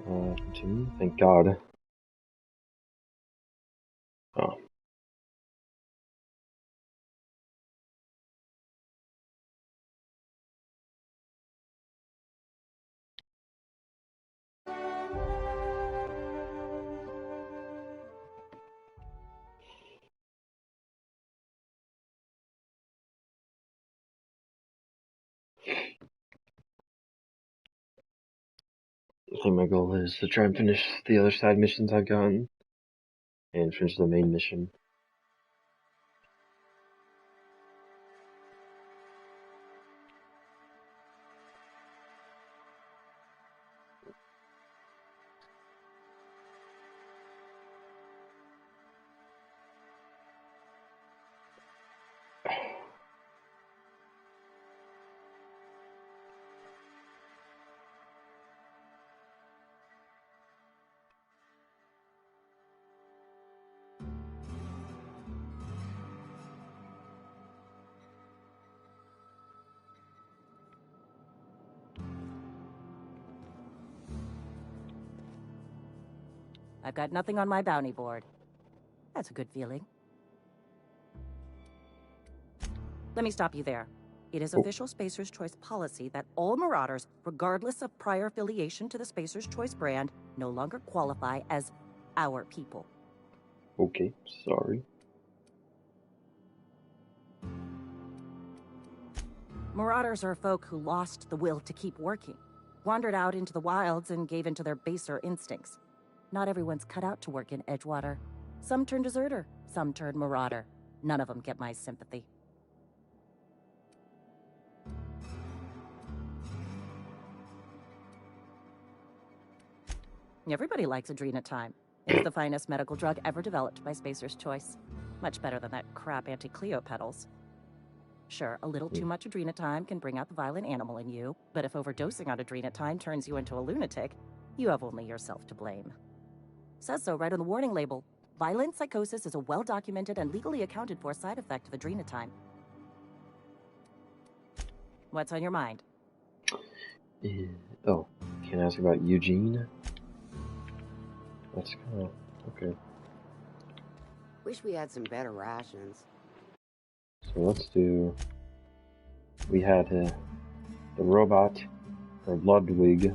Continue. Thank God. Oh. I think my goal is to try and finish the other side missions I've gotten, and finish the main mission. I've got nothing on my bounty board. That's a good feeling. Let me stop you there. It is official Spacer's Choice policy that all Marauders, regardless of prior affiliation to the Spacer's Choice brand, no longer qualify as our people. Okay, sorry. Marauders are folk who lost the will to keep working, wandered out into the wilds and gave into their baser instincts. Not everyone's cut out to work in Edgewater. Some turn deserter, some turn marauder. None of them get my sympathy. Everybody likes Adrenatime. It's the finest medical drug ever developed by Spacer's Choice. Much better than that crap anti-Cleo pedals. Sure, a little too much Adrenatime can bring out the violent animal in you, but if overdosing on Adrenatime turns you into a lunatic, you have only yourself to blame. Says so right on the warning label. Violent psychosis is a well-documented and legally accounted for side effect of Adrenatime. What's on your mind? Oh, can I ask about Eugene? That's kind of okay. Wish we had some better rations. So let's do. We had the robot, or Ludwig,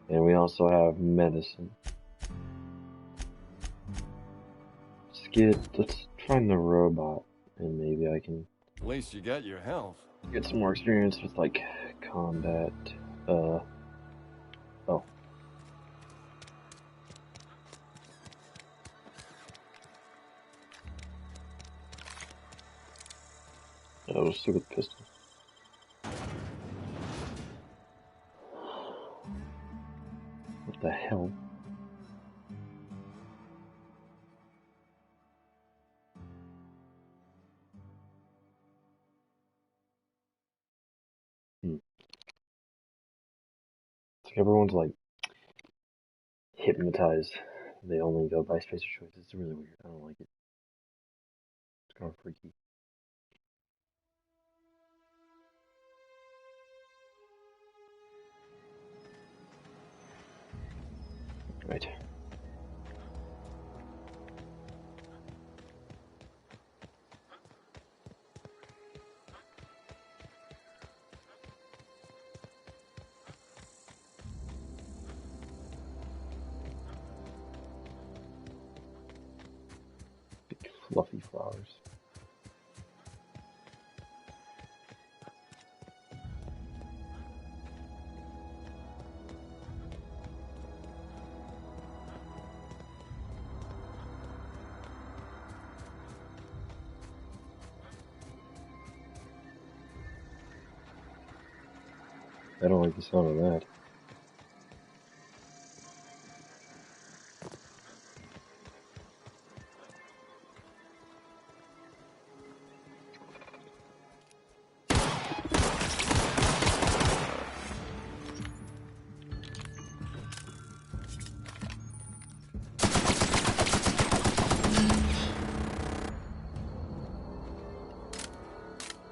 and we also have medicine. Let's find the robot, and maybe I can. At least you got your health. Get some more experience with like combat. Oh. That was a stupid pistol. What the hell? It's like everyone's like hypnotized. They only go by Spacer Choice. It's really weird. I don't like it. It's kind of freaky. Right. Big fluffy flowers. I don't like the sound of that.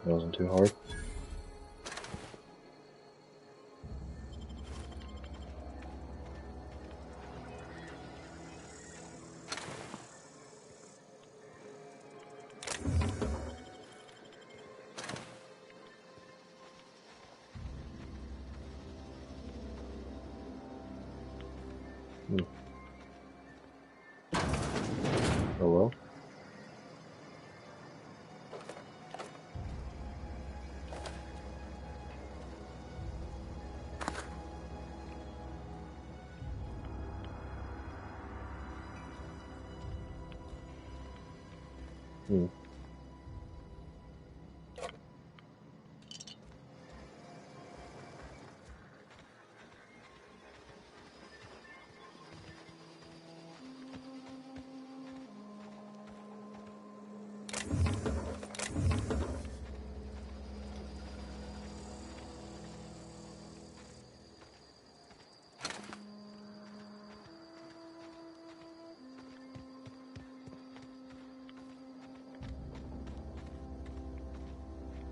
That wasn't too hard. Oh well.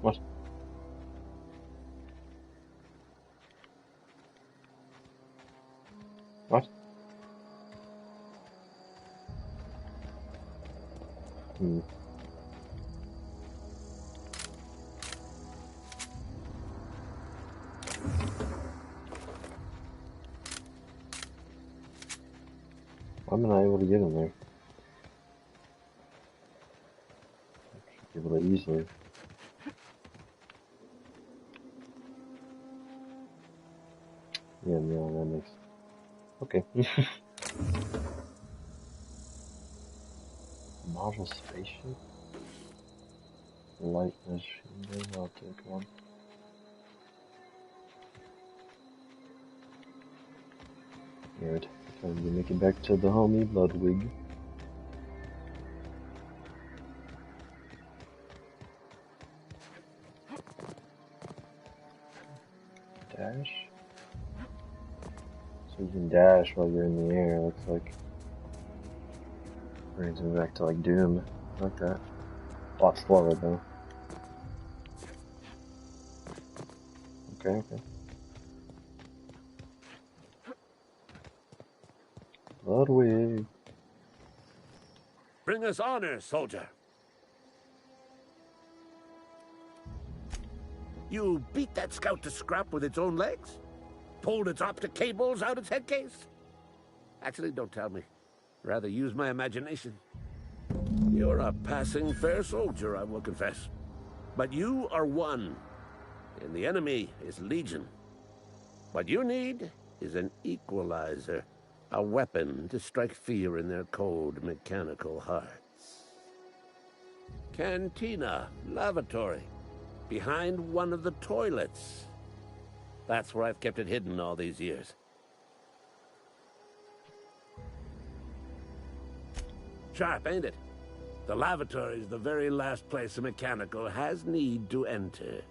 What? What? I'm not able to get in there. I should be able to easily. Yeah, that makes. Okay. Model spaceship? Light machine gun, I'll take one. Alright, time to make it back to the homie Ludwig. Dash? So you can dash while you're in the air, looks like. Brings me back to like Doom. I like that. A lot slower though. Okay. Ludwig. Bring us honor, soldier. You beat that scout to scrap with its own legs? Pulled its optic cables out its headcase? Actually, don't tell me. Rather use my imagination. You're a passing fair soldier, I will confess. But you are one, and the enemy is legion. What you need is an equalizer, a weapon to strike fear in their cold, mechanical hearts. Cantina, lavatory, behind one of the toilets. That's where I've kept it hidden all these years. Sharp, ain't it? The lavatory is the very last place a mechanical has need to enter.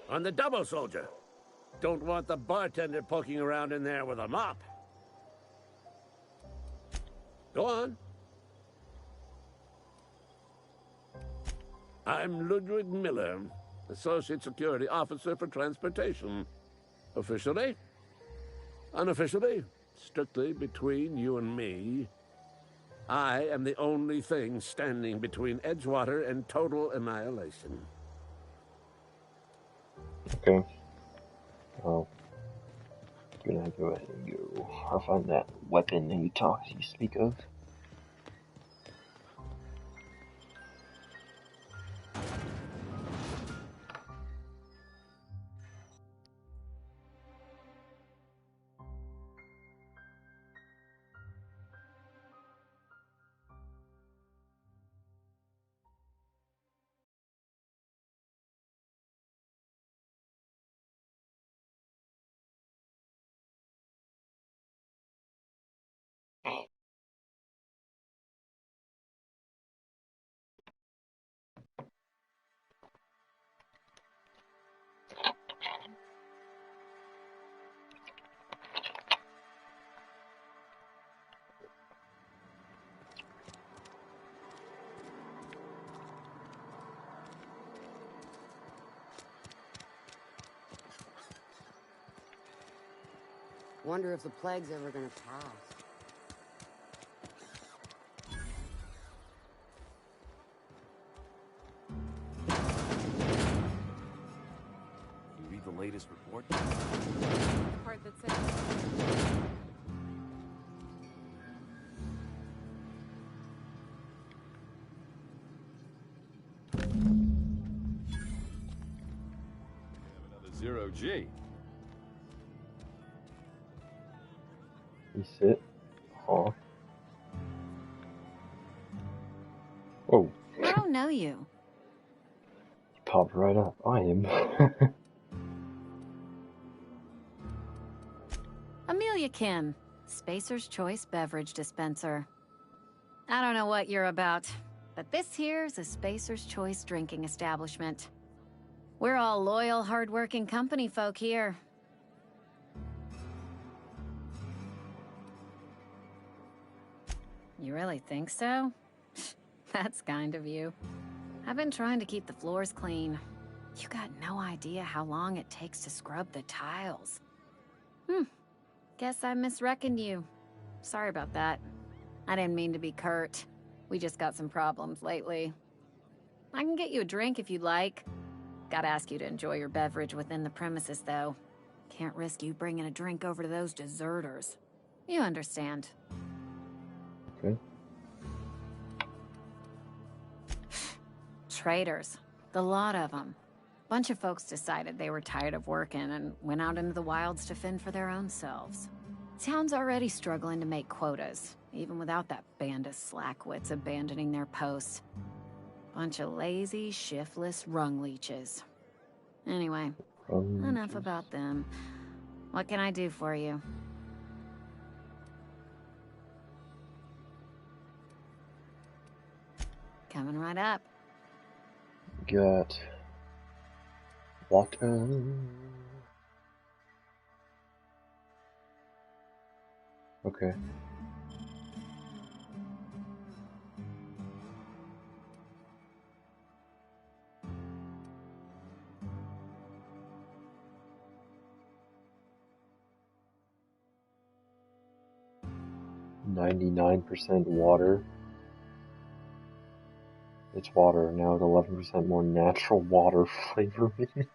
On the double, soldier. Don't want the bartender poking around in there with a mop. Go on. I'm Ludwig Miller, Associate Security Officer for Transportation. Officially? Unofficially? Strictly between you and me. I am the only thing standing between Edgewater and total annihilation. Okay. Well, gonna go ahead and go. I'll find that weapon you speak of. Wonder if the plague's ever gonna pass. You read the latest report? The part card that says... Another zero G. You sit. Aw. Oh, I don't know you. he popped right up. I am. Amelia Kim, Spacer's Choice Beverage Dispenser. I don't know what you're about, but this here's a Spacer's Choice drinking establishment. We're all loyal, hard-working company folk here. You really think so? That's kind of you. I've been trying to keep the floors clean. You got no idea how long it takes to scrub the tiles. Guess I misreckoned you. Sorry about that. I didn't mean to be curt. We just got some problems lately. I can get you a drink if you'd like. Gotta ask you to enjoy your beverage within the premises, though. Can't risk you bringing a drink over to those deserters. You understand. Okay. Traitors. The lot of them. Bunch of folks decided they were tired of working and went out into the wilds to fend for their own selves. Town's already struggling to make quotas, even without that band of slackwits abandoning their posts. Bunch of lazy, shiftless rung leeches. Anyway, enough about them. What can I do for you? Coming right up. Got water. Okay. %99 water. It's water now with 11% more natural water flavoring. Just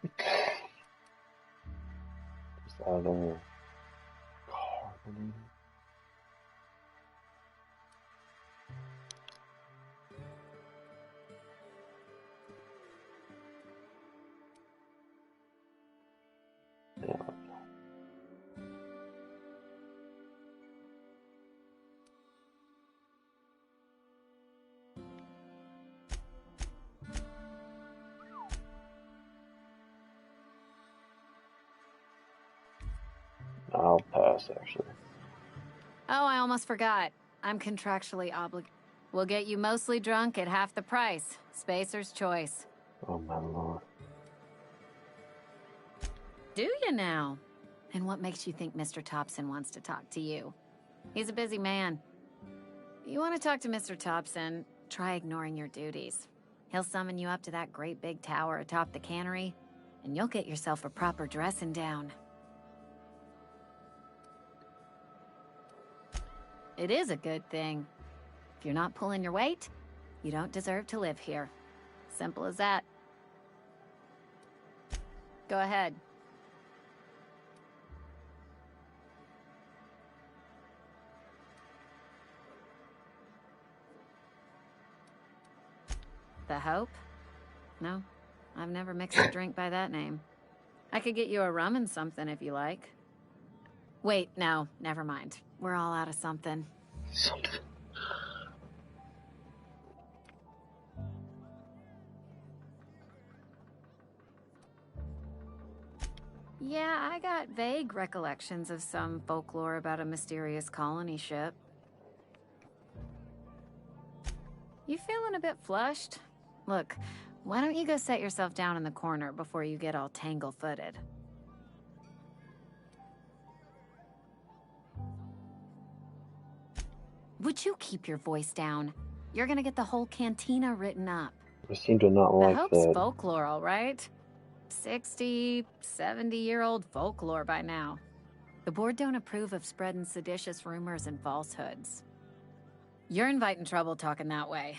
add a carbonated. Yeah. I'll pass, actually. Oh, I almost forgot. I'm contractually obligated. We'll get you mostly drunk at half the price. Spacer's Choice. Oh my lord. Do you now? And what makes you think Mr. Thompson wants to talk to you? He's a busy man. You want to talk to Mr. Thompson, try ignoring your duties. He'll summon you up to that great big tower atop the cannery, and you'll get yourself a proper dressing down. It is a good thing. If you're not pulling your weight, you don't deserve to live here. Simple as that. Go ahead. The Hope? No, I've never mixed a drink by that name. I could get you a rum and something if you like. Wait, no, never mind. We're all out of something. Something. Yeah, I got vague recollections of some folklore about a mysterious colony ship. You feeling a bit flushed? Look, why don't you go set yourself down in the corner before you get all tangle-footed? Would you keep your voice down? You're gonna get the whole cantina written up. I seem to not The like Hope's that. folklore, all right? 60, 70-year-old folklore by now. The board don't approve of spreading seditious rumors and falsehoods. You're inviting trouble talking that way,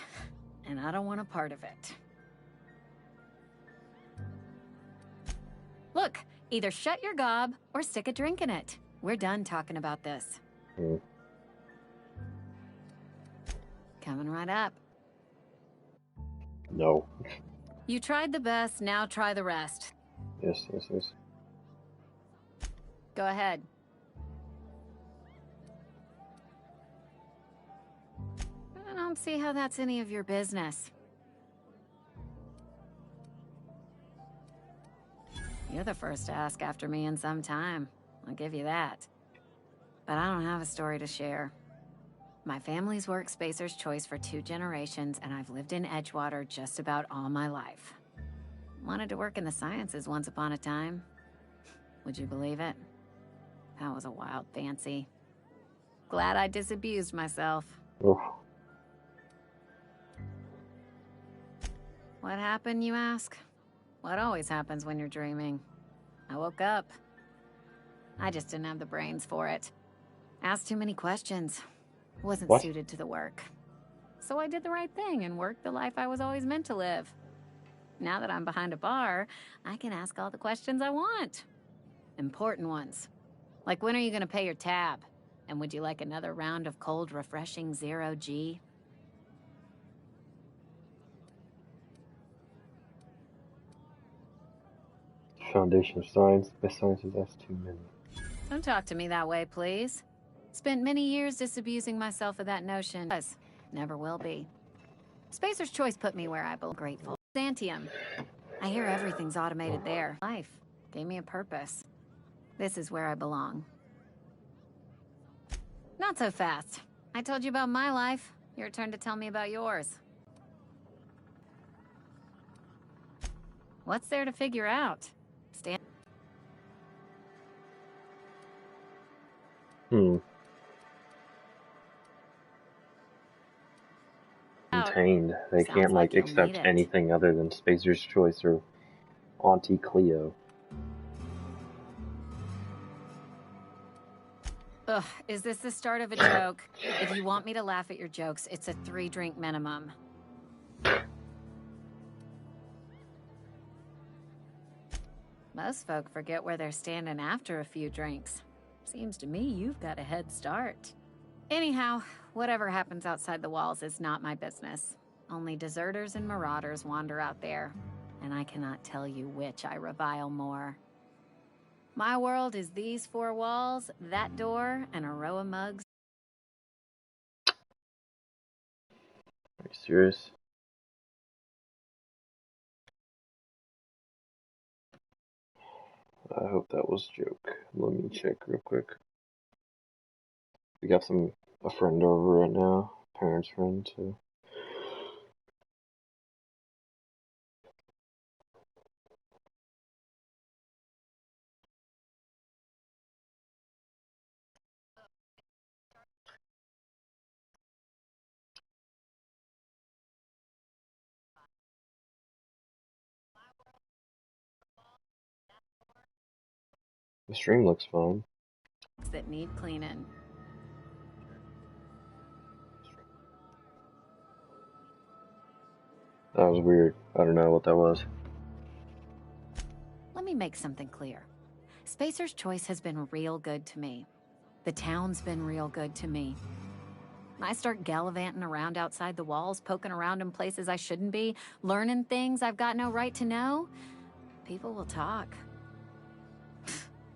and I don't want a part of it. Look, Either shut your gob or stick a drink in it. We're done talking about this. Coming right up. No. You tried the best, now try the rest. Yes, yes, yes. Go ahead. I don't see how that's any of your business. You're the first to ask after me in some time. I'll give you that. But I don't have a story to share. My family's worked Spacer's Choice for 2 generations, and I've lived in Edgewater just about all my life. Wanted to work in the sciences once upon a time. Would you believe it? That was a wild fancy. Glad I disabused myself. Oh. What happened, you ask? What always happens when you're dreaming? I woke up. I just didn't have the brains for it. Asked too many questions. Wasn't What? suited to the work. So I did the right thing and worked the life I was always meant to live. Now that I'm behind a bar, I can ask all the questions I want. Important ones. Like, when are you gonna pay your tab? And would you like another round of cold, refreshing Zero-G? Foundation of Science. Best science is that's too many. Don't talk to me that way, please. Spent many years disabusing myself of that notion. Never will be. Spacer's Choice put me where I belong. Grateful. Xantium. I hear everything's automated there. Life gave me a purpose. This is where I belong. Not so fast. I told you about my life. Your turn to tell me about yours. What's there to figure out? Stan. Contained. They Sounds can't like you'll accept need it. anything other than Spacer's Choice or Auntie Cleo. Ugh, is this the start of a joke? If you want me to laugh at your jokes, it's a 3-drink minimum. Most folk forget where they're standing after a few drinks. Seems to me you've got a head start. Anyhow, whatever happens outside the walls is not my business. Only deserters and marauders wander out there, and I cannot tell you which I revile more. My world is these 4 walls, that door, and a row of mugs. Are you serious? I hope that was a joke. Let me check real quick. We got a friend over right now. Parents' friend, too. The stream looks fine. That need cleaning. That was weird. I don't know what that was. Let me make something clear. Spacer's Choice has been real good to me. The town's been real good to me. I start gallivanting around outside the walls, poking around in places I shouldn't be, learning things I've got no right to know. People will talk.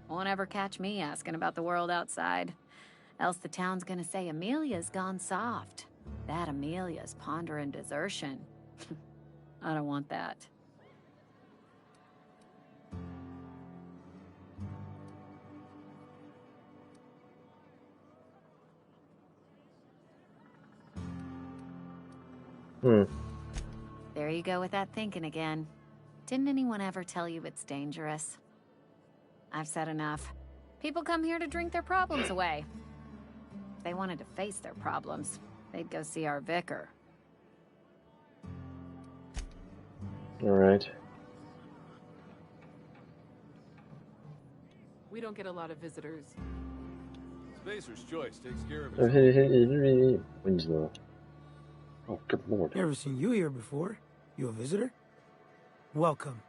Won't ever catch me asking about the world outside. Else the town's gonna say Amelia's gone soft. That Amelia's pondering desertion. I don't want that. There you go with that thinking again. Didn't anyone ever tell you it's dangerous? I've said enough. People come here to drink their problems away. If they wanted to face their problems, they'd go see our vicar. Alright. We don't get a lot of visitors. Spacer's Choice takes care of it. Winslow. Oh, good lord. Never seen you here before. You a visitor? Welcome.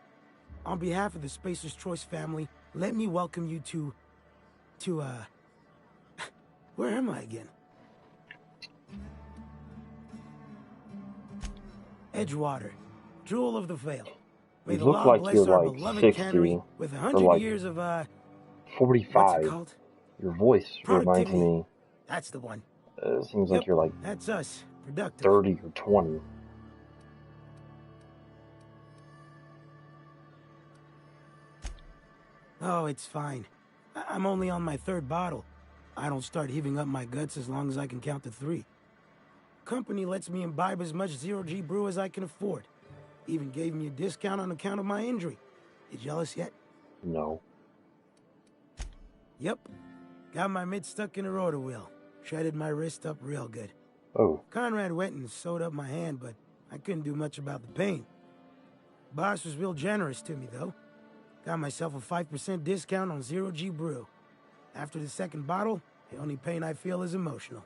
On behalf of the Spacer's Choice family, let me welcome you to, where am I again? Edgewater, Jewel of the Vale. May You the look law like bless you're our like beloved 60 cannery with or 100 like years of, what's it 45. called? Your voice reminds Productivity. me, That's the one. it seems Yep, like you're like that's us. Productive. 30 or 20. Oh, it's fine. I'm only on my 3rd bottle. I don't start heaving up my guts as long as I can count to 3. Company lets me imbibe as much zero-G brew as I can afford. Even gave me a discount on account of my injury. You jealous yet? No. Yep. Got my mitt stuck in a rotor wheel. Shredded my wrist up real good. Oh. Conrad went and sewed up my hand, but I couldn't do much about the pain. Boss was real generous to me, though. Got myself a 5% discount on zero-G brew. After the 2nd bottle, the only pain I feel is emotional.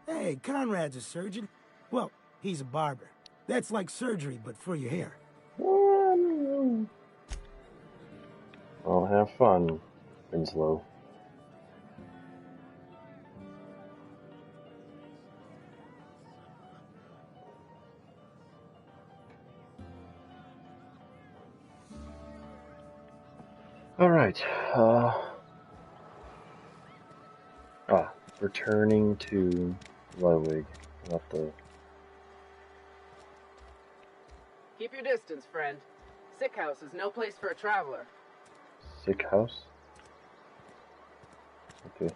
Hey, Conrad's a surgeon. Well, he's a barber. That's like surgery, but for your hair. Well, have fun, Winslow. Alright, returning to Ludwig. Not the... Keep your distance, friend. Sick house is no place for a traveler. Sick house? Okay.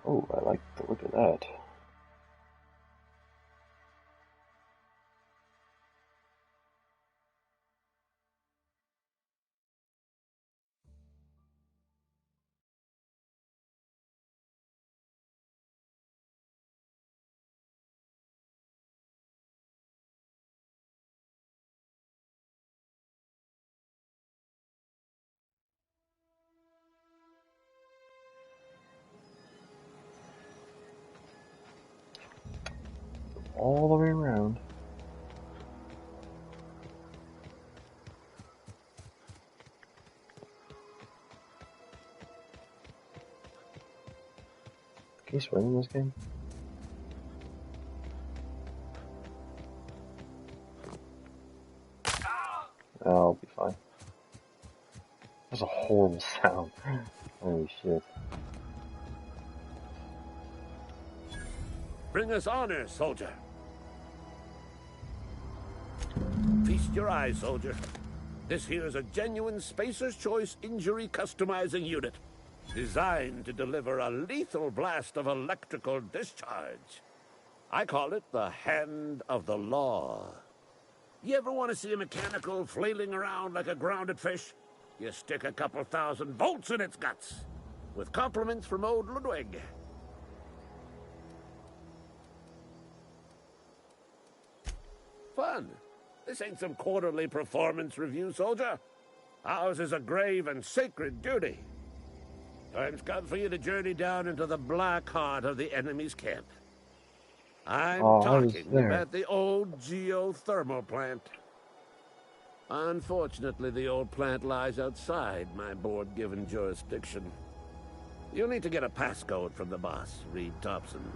Oh, I like the look of that. All the way around. Can you swim in this game? I'll be fine. That's a horrible sound. Holy shit. Bring us honor, soldier. Feast your eyes, soldier. This here's a genuine Spacer's Choice injury customizing unit, designed to deliver a lethal blast of electrical discharge. I call it the Hand of the Law. You ever want to see a mechanical flailing around like a grounded fish? You stick a couple thousand volts in its guts. With compliments from old Ludwig. Fun. This ain't some quarterly performance review, soldier. Ours is a grave and sacred duty. Time's come for you to journey down into the black heart of the enemy's camp. I'm talking about the old geothermal plant. Unfortunately, the old plant lies outside my board-given jurisdiction. You'll need to get a passcode from the boss, Reed Thompson.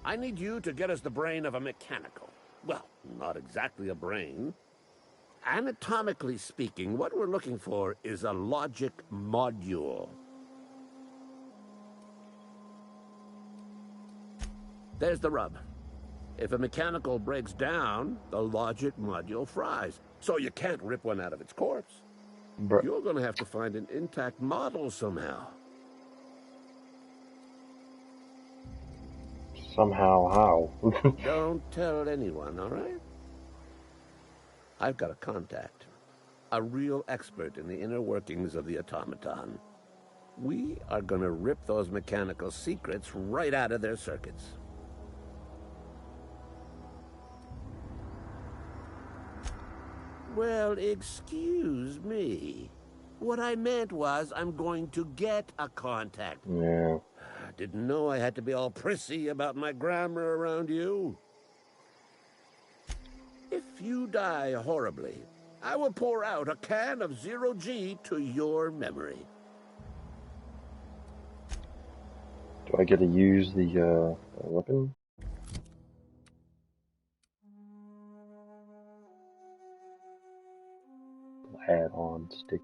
I need you to get us the brain of a mechanical. Well, not exactly a brain. Anatomically speaking, what we're looking for is a logic module. There's the rub. If a mechanical breaks down, the logic module fries. So you can't rip one out of its corpse. You're going to have to find an intact model somehow. Somehow, how? Don't tell anyone, all right? I've got a contact. A real expert in the inner workings of the automaton. We are going to rip those mechanical secrets right out of their circuits. Well, excuse me. What I meant was I'm going to get a contact. Yeah. I didn't know I had to be all prissy about my grammar around you. If you die horribly, I will pour out a can of Zero-G to your memory. Do I get to use the weapon? Add-on stick.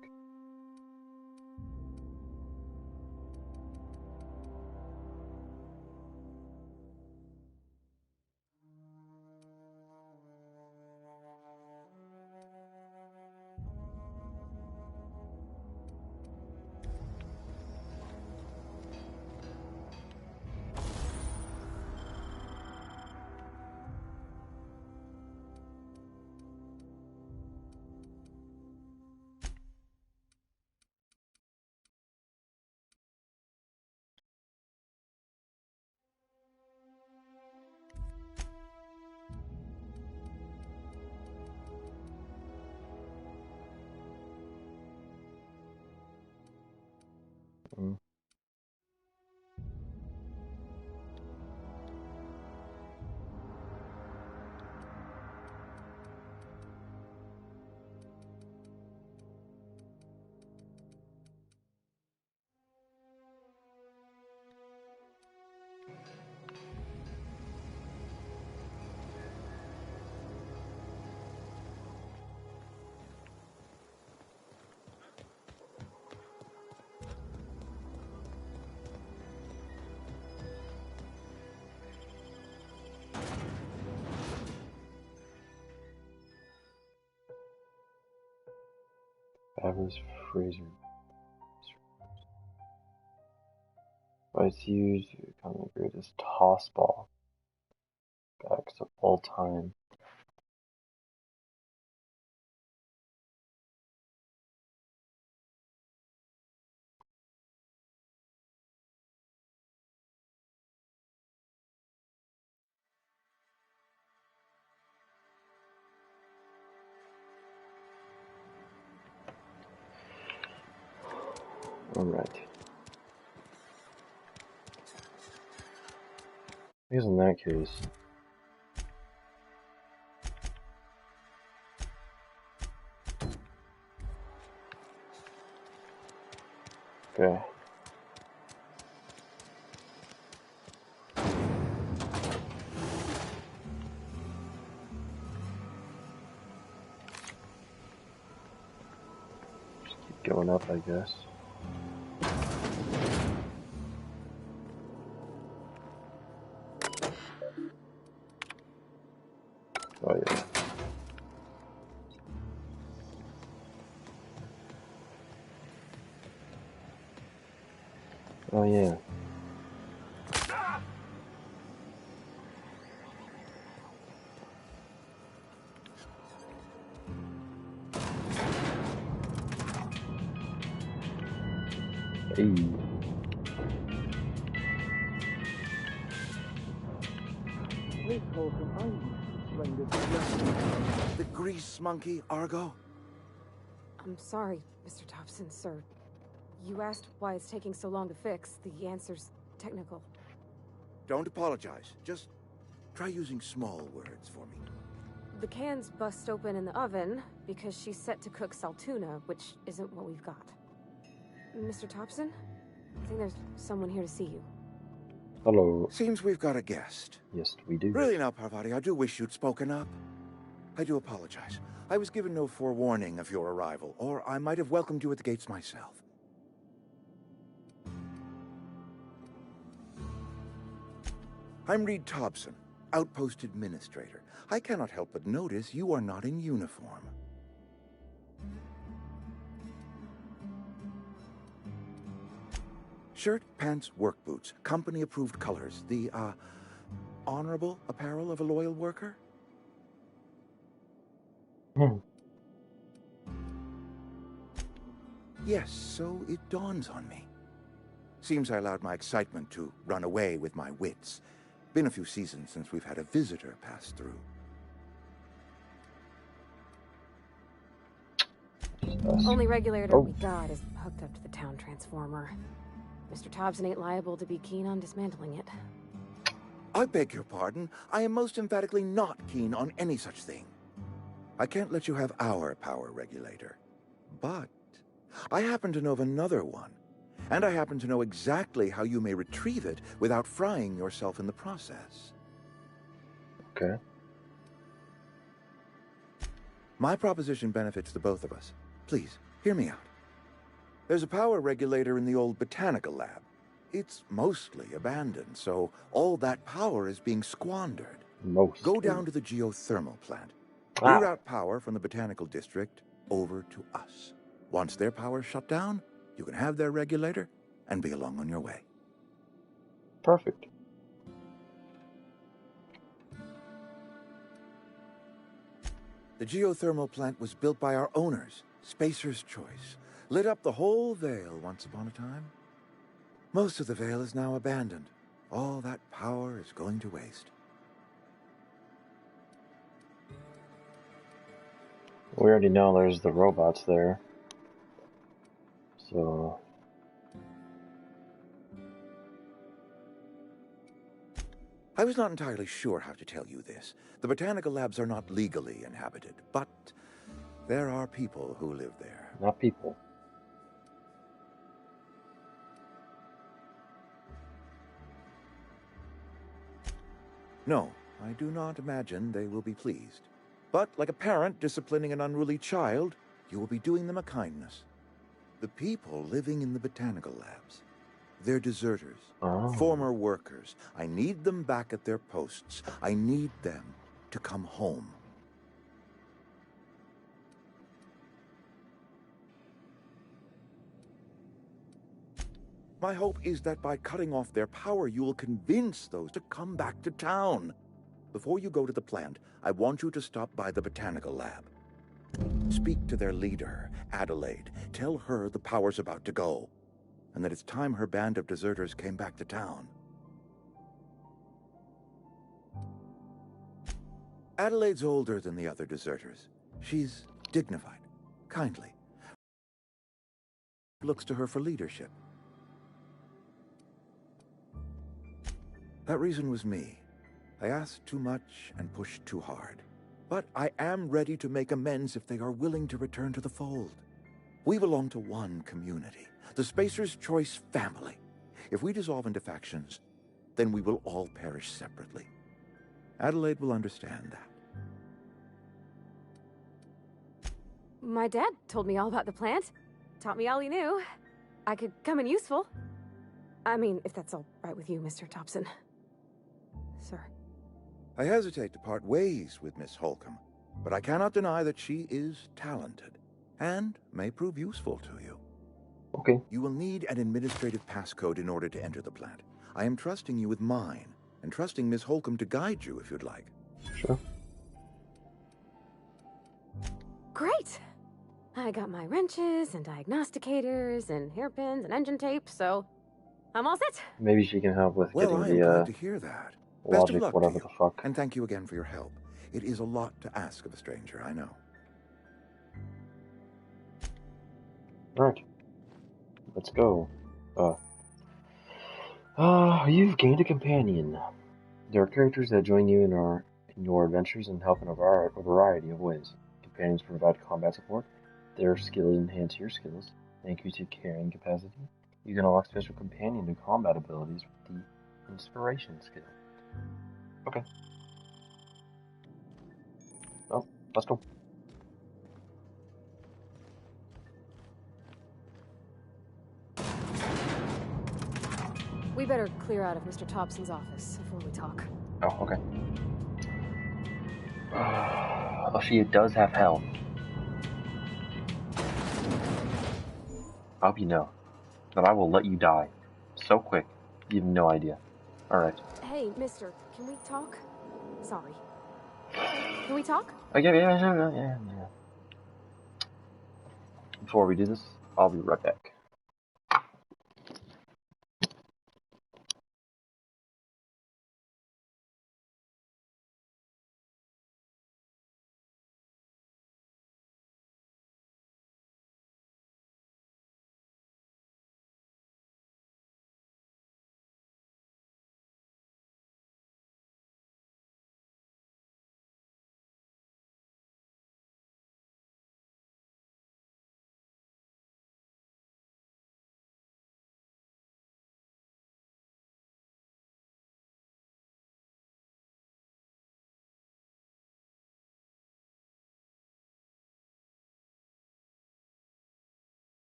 Mm. Fabulous Fraser. It's used to become the greatest toss ball backs of all time. Alright. I guess in that case, okay. Just keep going up, I guess. Oh yeah. Oh yeah. Hey. The grease monkey, Argo? I'm sorry, Mr. Thompson, sir. You asked why it's taking so long to fix. The answer's technical. Don't apologize. Just try using small words for me. The can's bust open in the oven because she's set to cook saltuna, which isn't what we've got. Mr. Thompson? I think there's someone here to see you. Hello. Seems we've got a guest. Yes, we do. Really now, Parvati, I do wish you'd spoken up. I do apologize. I was given no forewarning of your arrival, or I might have welcomed you at the gates myself. I'm Reed Thompson, Outpost Administrator. I cannot help but notice you are not in uniform. Shirt, pants, work boots, company-approved colors. The, honorable apparel of a loyal worker? Yes, so it dawns on me. Seems I allowed my excitement to run away with my wits. Been a few seasons since we've had a visitor pass through. Only regulator Oh. we got is hooked up to the town transformer. Mr. Thompson ain't liable to be keen on dismantling it. I beg your pardon. I am most emphatically not keen on any such thing. I can't let you have our power regulator. But I happen to know of another one. And I happen to know exactly how you may retrieve it without frying yourself in the process. Okay. My proposition benefits the both of us. Please, hear me out. There's a power regulator in the old botanical lab. It's mostly abandoned, so all that power is being squandered. Go down to the geothermal plant. Reroute power from the botanical district over to us. Once their power's shut down, you can have their regulator and be along on your way. Perfect. The geothermal plant was built by our owners, Spacer's Choice. Lit up the whole Vale once upon a time. Most of the Vale is now abandoned. All that power is going to waste. We already know there's the robots there. So... I was not entirely sure how to tell you this. The botanical labs are not legally inhabited, but there are people who live there. Not people. No, I do not imagine they will be pleased. But like a parent disciplining an unruly child, you will be doing them a kindness. The people living in the botanical labs, they're deserters, former workers. I need them back at their posts. I need them to come home. My hope is that by cutting off their power, you will convince those to come back to town. Before you go to the plant, I want you to stop by the botanical lab. Speak to their leader, Adelaide. Tell her the power's about to go, and that it's time her band of deserters came back to town. Adelaide's older than the other deserters. She's dignified, kindly. Looks to her for leadership. That reason was me. I asked too much and pushed too hard. But I am ready to make amends if they are willing to return to the fold. We belong to one community, the Spacer's Choice family. If we dissolve into factions, then we will all perish separately. Adelaide will understand that. My dad told me all about the plant. Taught me all he knew. I could come in useful. I mean, if that's all right with you, Mr. Thompson. Sir. I hesitate to part ways with Miss Holcomb, but I cannot deny that she is talented and may prove useful to you. Okay. You will need an administrative passcode in order to enter the plant. I am trusting you with mine, and trusting Miss Holcomb to guide you if you'd like. Sure. Great! I got my wrenches and diagnosticators and hairpins and engine tape, so I'm all set. Maybe she can help with Well, I am getting glad the to hear that. Best of logic, luck whatever to the you. fuck. And thank you again for your help. It is a lot to ask of a stranger, I know. Alright. Let's go. You've gained a companion. There are characters that join you in your adventures and help in a variety of ways. Companions provide combat support. Their skills enhance your skills and increase your carrying capacity. You can unlock special companion and combat abilities with the inspiration skill. Okay. Well, let's go. We better clear out of Mr. Thompson's office before we talk. Oh, okay. Oh, she does have health. I hope you know that I will let you die so quick. You have no idea. Alright. Hey, mister, can we talk? Sorry. Can we talk? Okay, yeah. Before we do this, I'll be right back.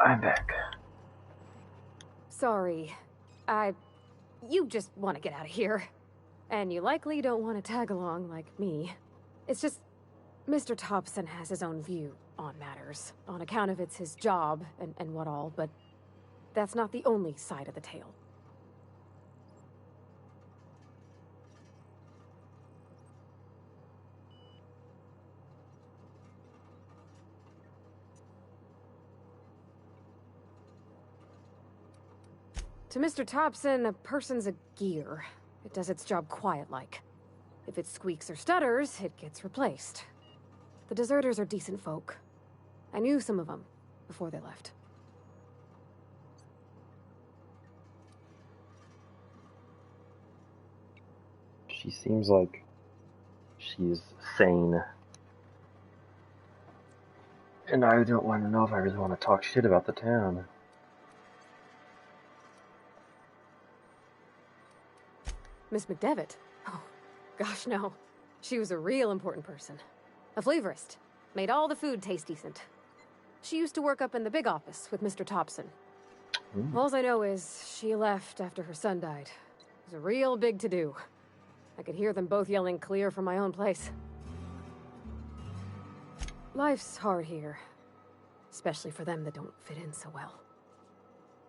I'm back. Sorry. You just want to get out of here. And you likely don't want to tag along like me. It's just, Mr. Thompson has his own view on matters, on account of it's his job and what all, but that's not the only side of the tale. To Mr. Thompson, a person's a gear. It does its job quiet-like. If it squeaks or stutters, it gets replaced. The deserters are decent folk. I knew some of them before they left. She seems like she's sane. And I don't want to know if I really want to talk shit about the town. Miss McDevitt? Oh, gosh, no. She was a real important person. A flavorist. Made all the food taste decent. She used to work up in the big office with Mr. Thompson. All I know is she left after her son died. It was a real big to-do. I could hear them both yelling clear from my own place. Life's hard here. Especially for them that don't fit in so well.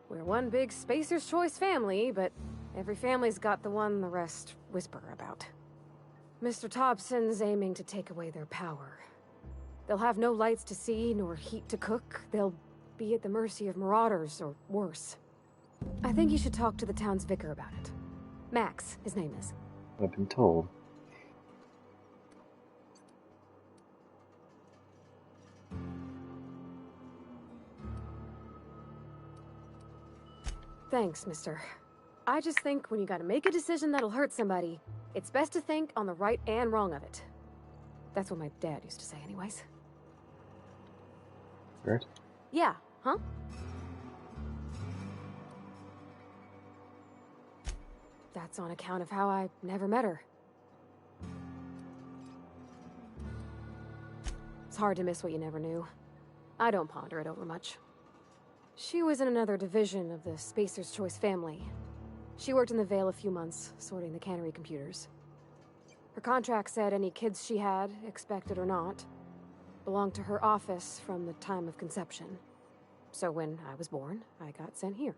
We're one big Spacer's Choice family, but every family's got the one the rest whisper about. Mr. Thompson's aiming to take away their power. They'll have no lights to see, nor heat to cook. They'll be at the mercy of marauders, or worse. I think you should talk to the town's vicar about it. Max, his name is. I've been told. Thanks, mister. I just think when you gotta make a decision that'll hurt somebody, it's best to think on the right and wrong of it. That's what my dad used to say anyways. Right? Yeah, huh? That's on account of how I never met her. It's hard to miss what you never knew. I don't ponder it over much. She was in another division of the Spacer's Choice family. She worked in the Vale a few months, sorting the cannery computers. Her contract said any kids she had, expected or not, belonged to her office from the time of conception. So when I was born, I got sent here.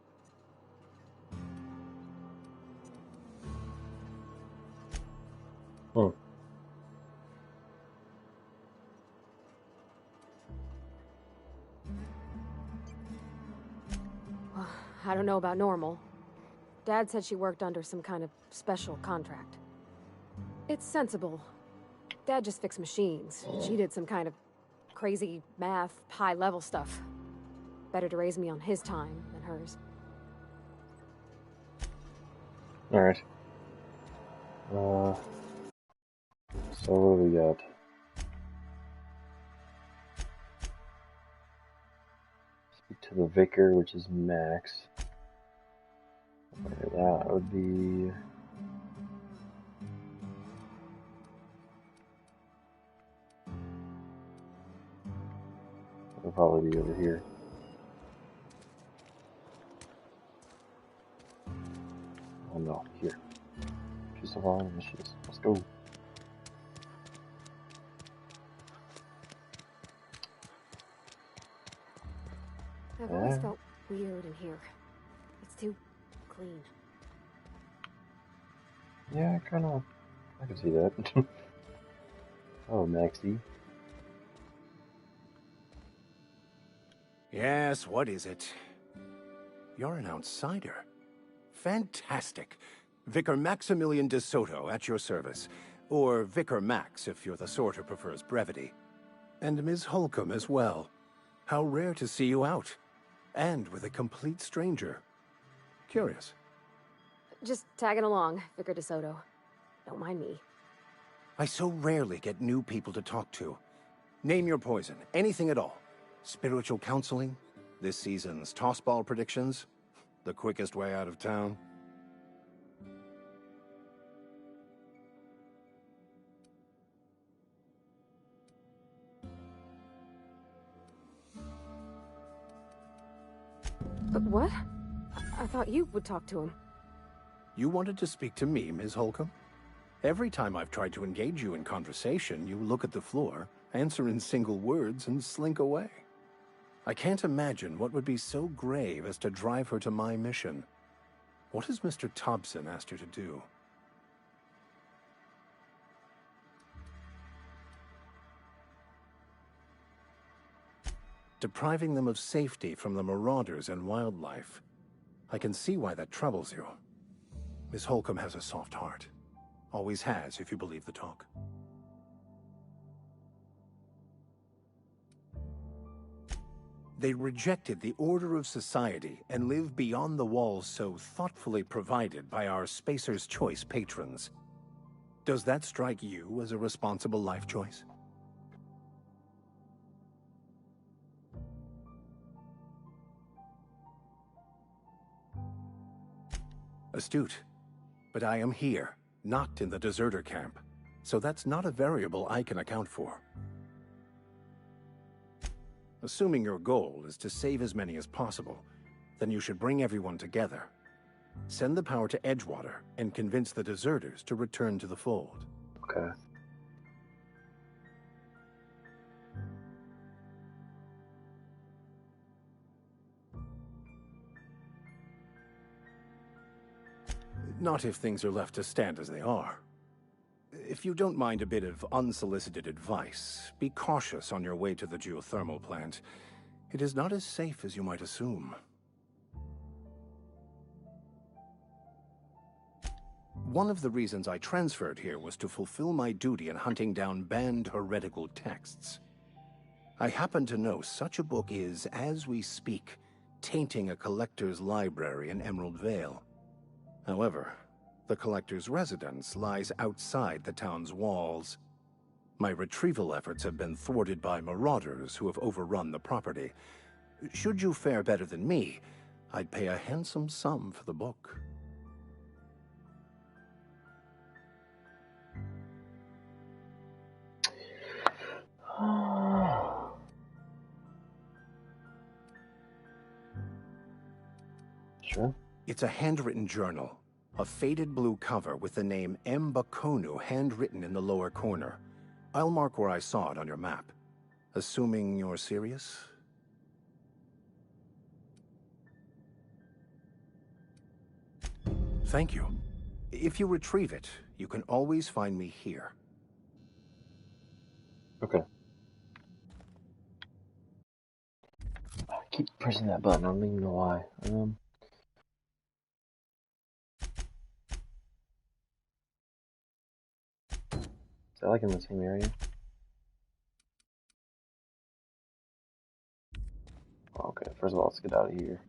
Hmm. Well, I don't know about normal. Dad said she worked under some kind of special contract. It's sensible. Dad just fixed machines. She did some kind of crazy math, high-level stuff. Better to raise me on his time than hers. Alright. So what do we got? Speak to the vicar, which is Max. That would be... It'll probably be over here. Oh no, here. She's the wrong machines. Let's go. I've always felt weird in here. It's too clean. Yeah, I can see that. Oh, Maxie. Yes, what is it? You're an outsider. Fantastic. Vicar Maximilian de Soto at your service. Or Vicar Max, if you're the sort who prefers brevity. And Ms. Holcomb as well. How rare to see you out. And with a complete stranger. Curious. Just tagging along, Vicar de Soto. Don't mind me. I so rarely get new people to talk to. Name your poison, anything at all. Spiritual counseling, this season's tossball predictions, the quickest way out of town. But what? I thought you would talk to him. You wanted to speak to me, Ms. Holcomb? Every time I've tried to engage you in conversation, you look at the floor, answer in single words, and slink away. I can't imagine what would be so grave as to drive her to my mission. What has Mr. Thompson asked her to do? Depriving them of safety from the marauders and wildlife. I can see why that troubles you. Miss Holcomb has a soft heart. Always has, if you believe the talk. They rejected the order of society and live beyond the walls so thoughtfully provided by our Spacer's Choice patrons. Does that strike you as a responsible life choice? Astute. But I am here, not in the deserter camp, so that's not a variable I can account for. Assuming your goal is to save as many as possible, then you should bring everyone together. Send the power to Edgewater and convince the deserters to return to the fold. Okay. Not if things are left to stand as they are. If you don't mind a bit of unsolicited advice, be cautious on your way to the geothermal plant. It is not as safe as you might assume. One of the reasons I transferred here was to fulfill my duty in hunting down banned heretical texts. I happen to know such a book is, as we speak, tainting a collector's library in Emerald Vale. However, the collector's residence lies outside the town's walls. My retrieval efforts have been thwarted by marauders who have overrun the property. Should you fare better than me, I'd pay a handsome sum for the book. Sure. It's a handwritten journal. A faded blue cover with the name M. Bakonu handwritten in the lower corner. I'll mark where I saw it on your map. Assuming you're serious? Thank you. If you retrieve it, you can always find me here. Okay. I keep pressing that button. I don't even know why. Is that like in the same area? Okay, first of all, let's get out of here.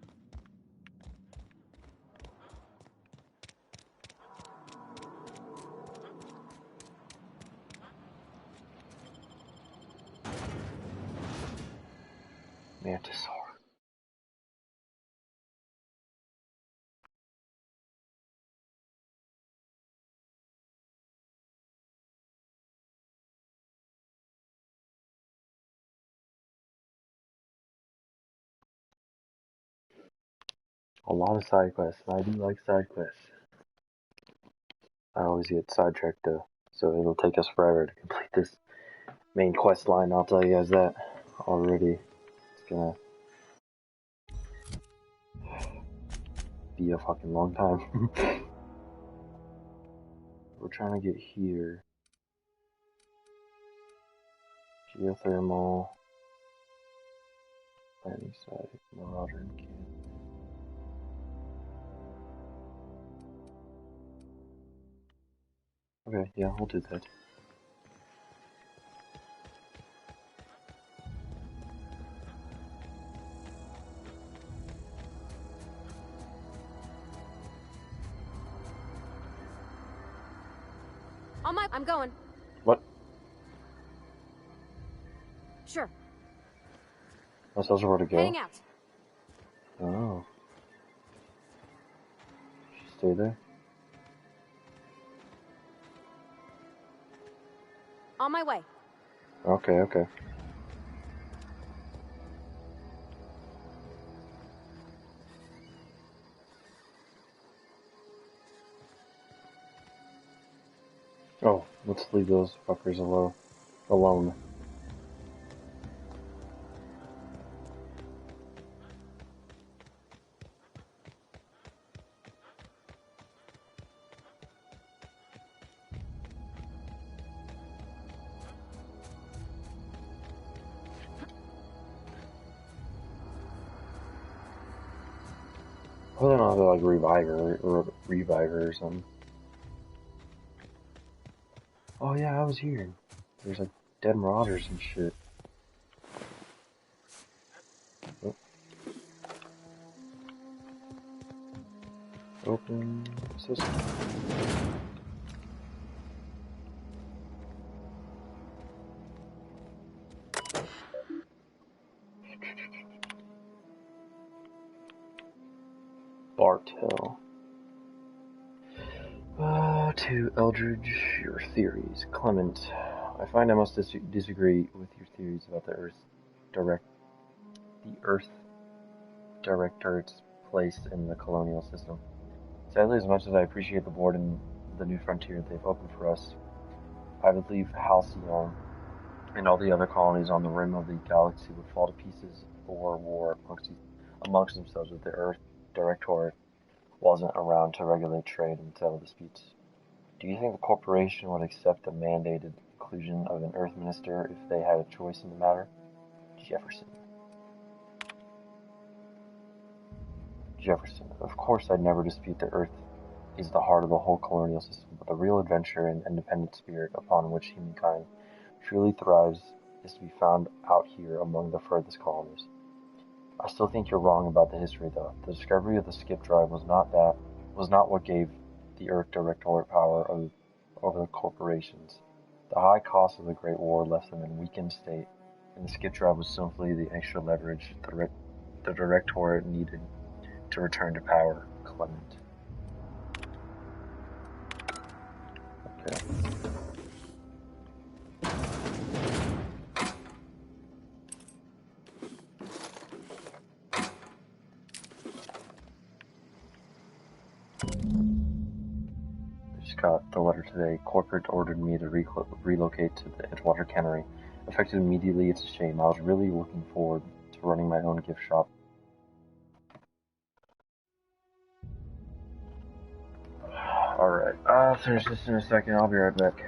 Mantisaur. A lot of side quests, and I do like side quests. I always get sidetracked though, so it'll take us forever to complete this main quest line. I'll tell you guys that already. It's gonna be a fucking long time. We're trying to get here. Geothermal. Planning site. Marauder and camp. Okay, yeah, we'll do that. I'm going. What? Sure. That tells her where to go. Heading out. Oh. Stay there. On my way. Okay, okay. Oh, let's leave those fuckers alone. I don't know if they're like Reviver or something. Oh yeah, I was here. There's like dead marauders and shit. Oh. Open system. Bartel. To Eldridge, your theories. Clement, I find I must disagree with your theories about the Earth Directorate's place in the colonial system. Sadly, as much as I appreciate the board and the new frontier they've opened for us, I believe Halcyon and all the other colonies on the rim of the galaxy would fall to pieces or war amongst themselves if the Earth Directorate wasn't around to regulate trade and settle disputes. Do you think the corporation would accept the mandated inclusion of an Earth Minister if they had a choice in the matter? Jefferson. Of course I'd never dispute that Earth is the heart of the whole colonial system, but the real adventure and independent spirit upon which humankind truly thrives is to be found out here among the furthest colonies. I still think you're wrong about the history, though. The discovery of the skip drive was not what gave the Earth Directorate power over the corporations. The high cost of the Great War left them in weakened state, and the skip drive was simply the extra leverage the Directorate needed to return to power. Clement. Okay. Got the letter today. Corporate ordered me to relocate to the Edgewater Cannery. Effective immediately, it's a shame. I was really looking forward to running my own gift shop. Alright, I'll finish this in a second. I'll be right back.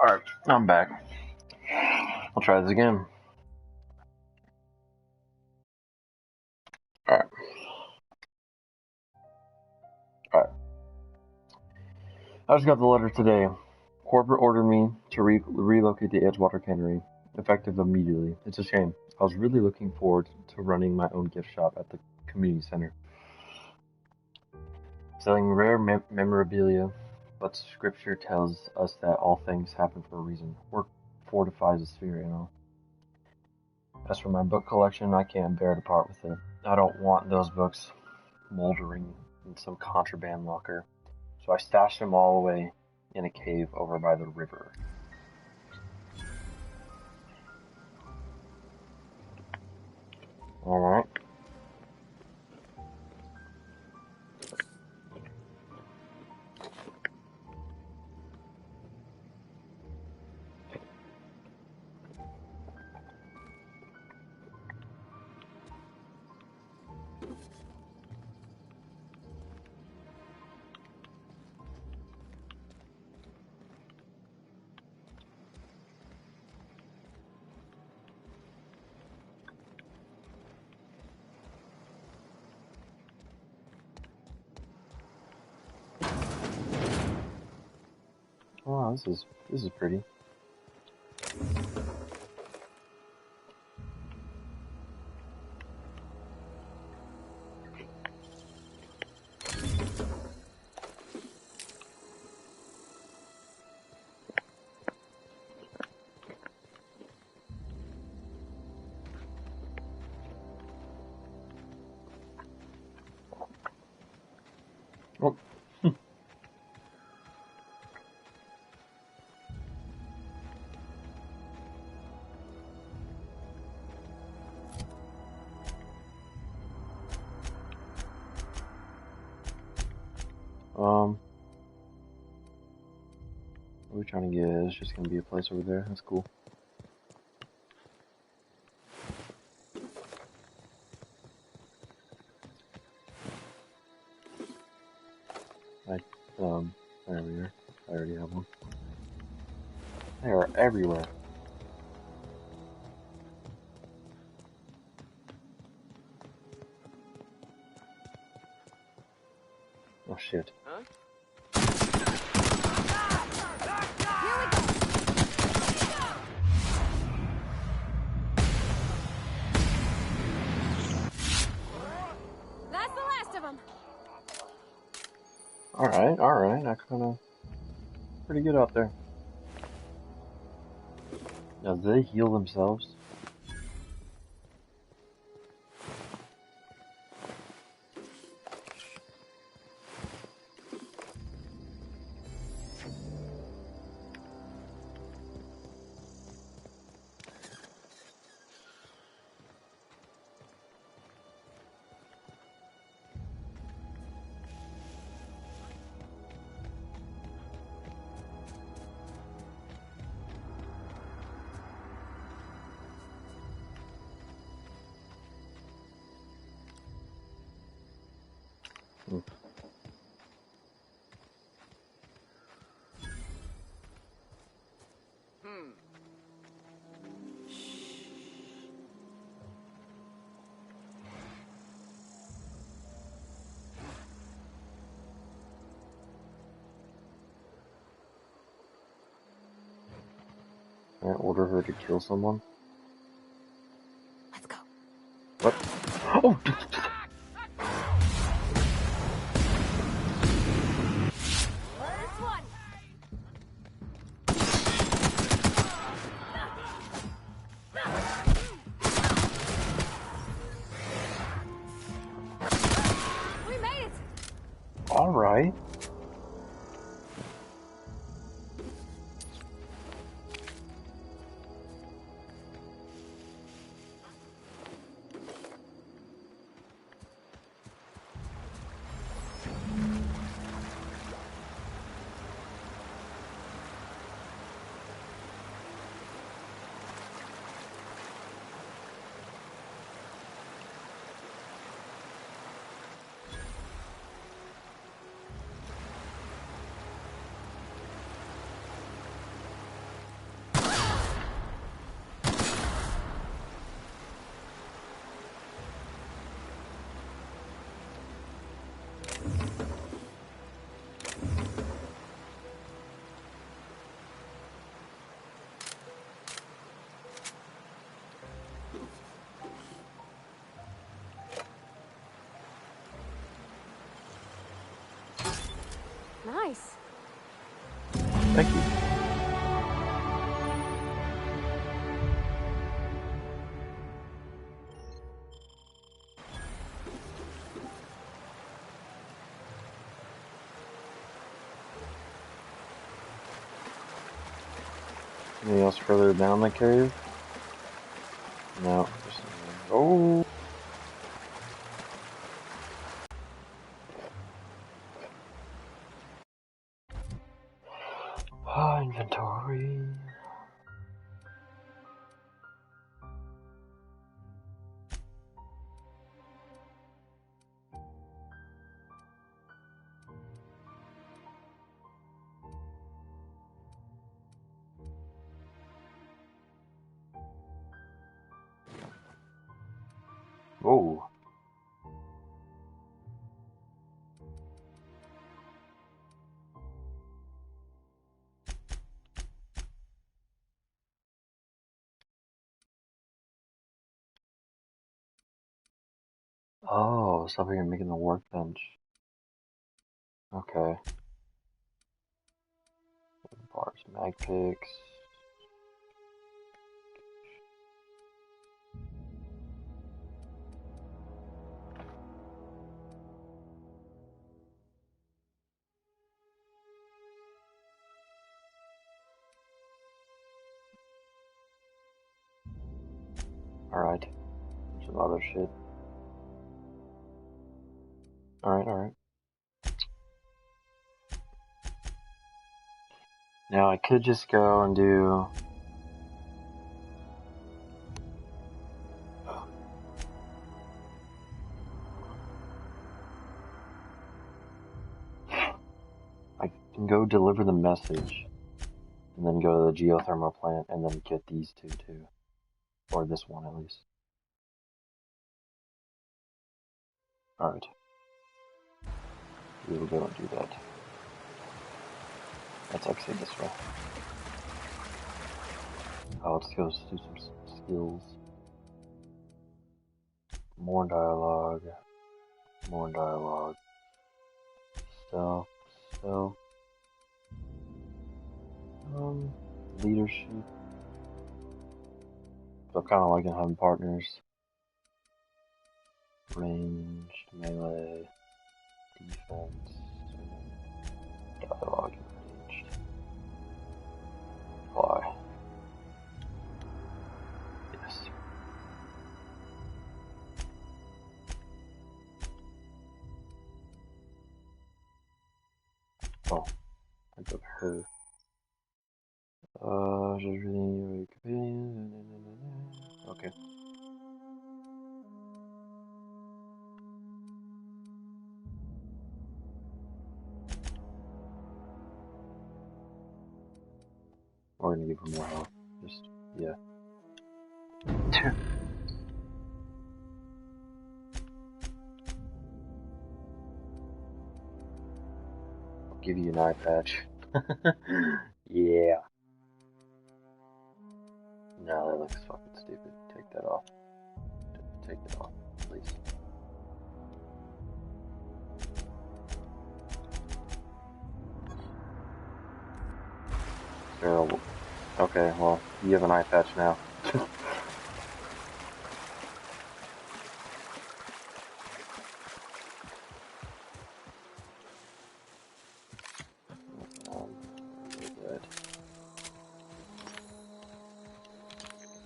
Alright, I'm back. I'll try this again. Alright. I just got the letter today. Corporate ordered me to relocate the Edgewater Cannery, effective immediately. It's a shame. I was really looking forward to running my own gift shop at the community center. Selling rare memorabilia, but scripture tells us that all things happen for a reason. Work fortifies the spirit, you know. As for my book collection, I can't bear to part with it. I don't want those books moldering in some contraband locker, so I stashed them all away in a cave over by the river. Alright. Wow, this is pretty. Oh. What are we trying to get? It's just gonna be a place over there. That's cool. There we are. I already have one. They are everywhere. Oh shit. Huh? That's the last of them. Alright. I kinda pretty good out there. Now, do they heal themselves? Can I order her to kill someone? Let's go. What? Oh! First one. We made it. Alright. Nice. Thank you. Anything else further down the cave? No. Oh. Inventory. Whoa. Oh, so you're making the workbench. Okay. Bars, mag picks. Alright. Some other shit. Alright. Now I could just go and do... I can go deliver the message, and then go to the geothermal plant, and then get these two too. Or this one at least. Alright. We'll go and do that. Let's exit this way. Oh, let's go do some skills. More dialogue. Stealth. Leadership. So I'm kind of liking having partners. Ranged, melee, defense, dialogue, ranged. Apply. Yes. Oh, I got her. Okay. We're gonna give her more health. Just, yeah. I'll give you an eye patch. Yeah. No, that looks fucking stupid. Take that off. Take it off, please. Terrible. Okay, well, you have an eye patch now.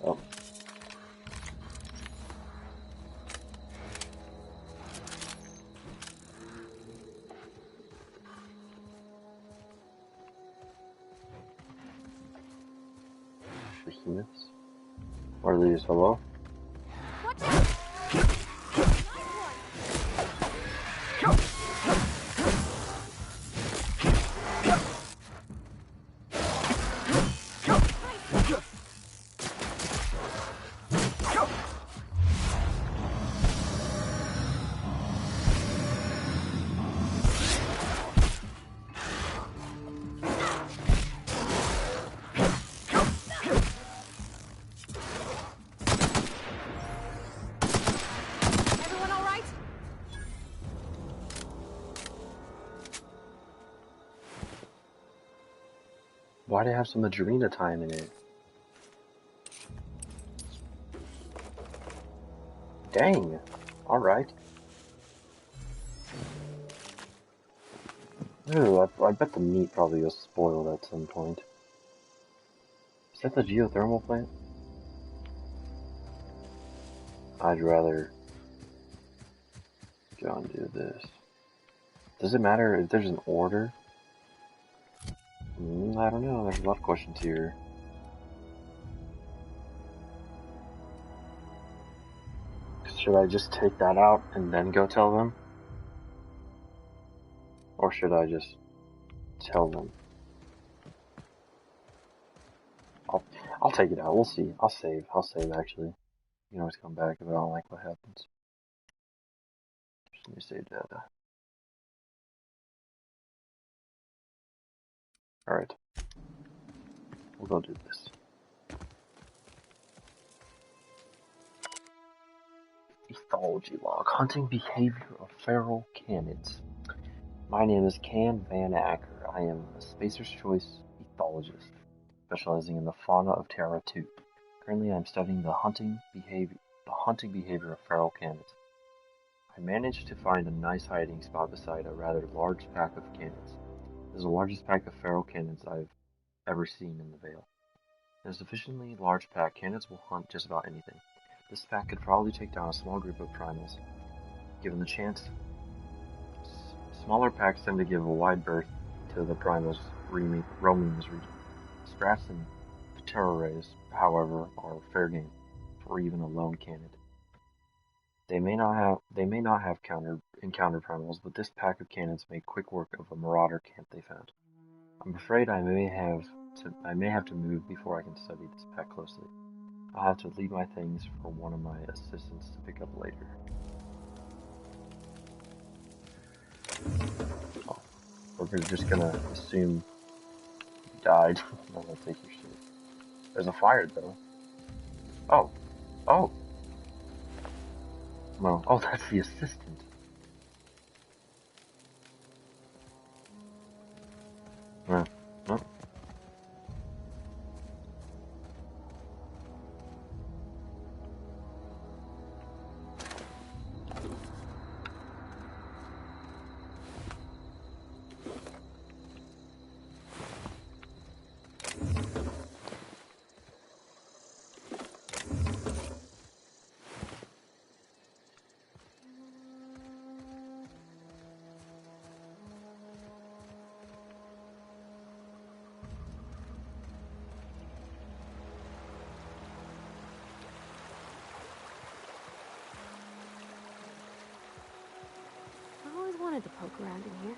Oh. Behemoths? Or are these hello? Why'd it have some Adrena time in it? Dang. Alright. Ooh, I bet the meat probably was spoiled at some point. Is that the geothermal plant? I'd rather go and do this. Does it matter if there's an order? I don't know, there's a lot of questions here. Should I just take that out and then go tell them? Or should I just tell them? I'll take it out, we'll see. I'll save actually. You can always come back if I don't like what happens. Just need to save data. Alright. We'll go do this. Ethology log. Hunting behavior of feral canids. My name is Cam Van Acker. I am a Spacer's Choice ethologist, specializing in the fauna of Terra 2. Currently, I am studying the hunting behavior of feral canids. I managed to find a nice hiding spot beside a rather large pack of canids. This is the largest pack of feral canids I've ever seen in the Vale. In a sufficiently large pack, canids will hunt just about anything. This pack could probably take down a small group of primals. Given the chance, smaller packs tend to give a wide berth to the primals roaming this region. Sprats and pterorays, however, are fair game for even a lone canid. They may not have encountered primals, but this pack of canids made quick work of a marauder camp they found. I'm afraid I may have to move before I can study this pack closely. I'll have to leave my things for one of my assistants to pick up later. Oh, we're just gonna assume you died. I'm not gonna take your shit. There's a fire though. Oh. Oh. No. Oh, that's the assistant. No. No. Wanted to poke around in here.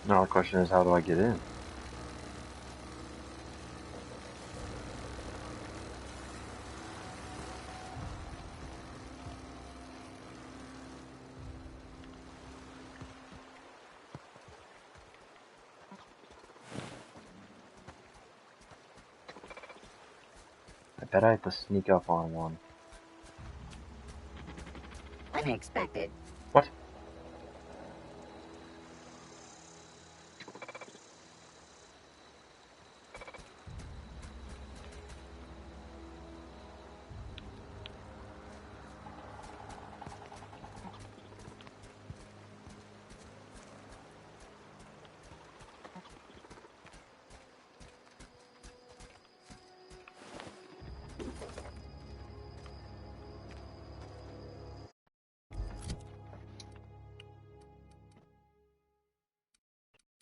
Now the question is, how do I get in? I bet I have to sneak up on one. Unexpected. What?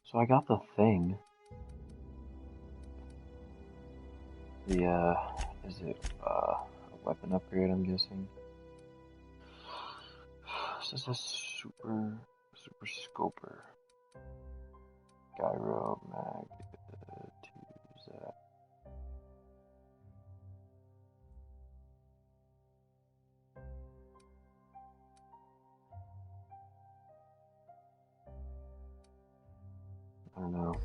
So I got the thing. Is it a weapon upgrade, I'm guessing? This is a super scoper. Gyro mag to that. I don't know.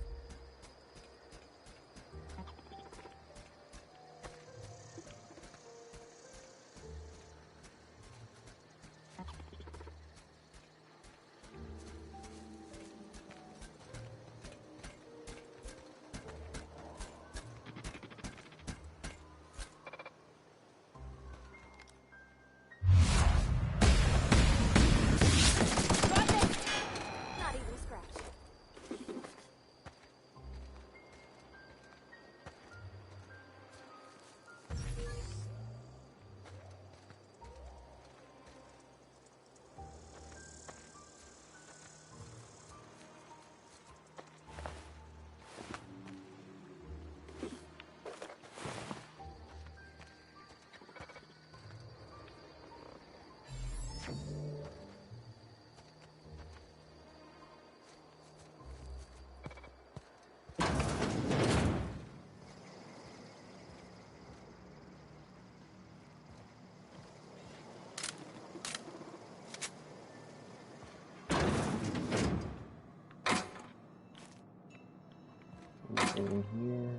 In here.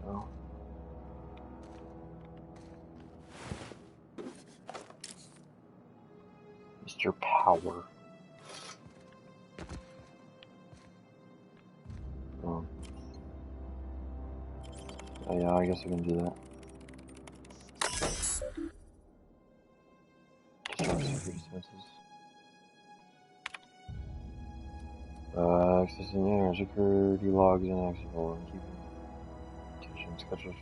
No. Mr. Power. Oh yeah, I guess I can do that. Destroy secret defenses. Accessing security logs inaccessible and keeping attention schedules.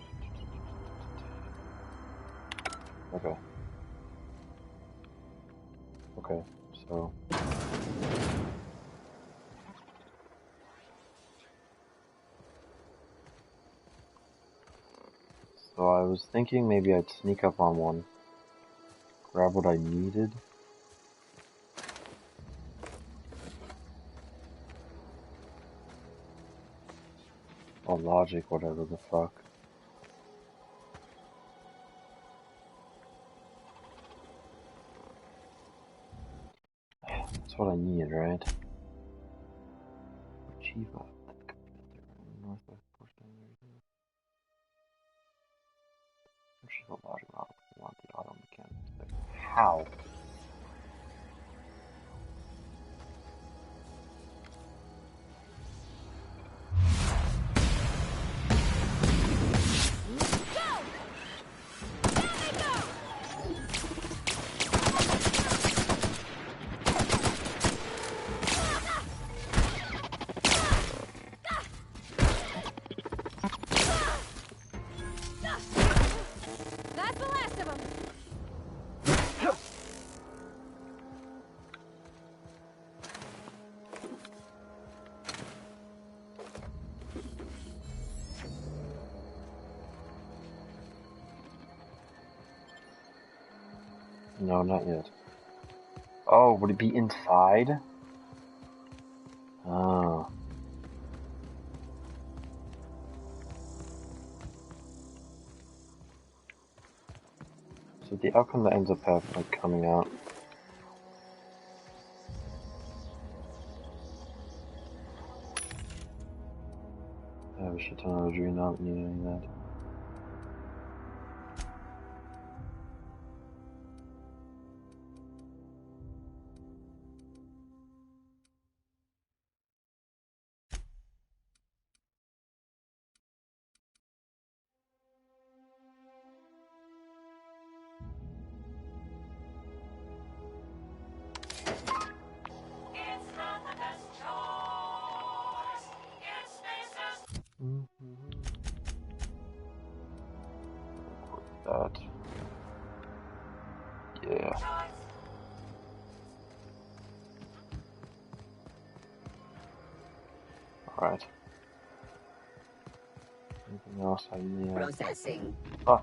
Okay. Okay, so. So I was thinking maybe I'd sneak up on one, grab what I needed. Or logic, whatever the fuck. That's what I need, right? Chiva. Northwest portion. She's a logic model. We want the auto mechanics. How? That's the last of them. No, not yet. Oh, would it be inside? Oh. So the outcome that ends up coming out. I have a shit ton of energy, not needing that. That. Yeah. Alright. Anything else I need? Processing. Ah.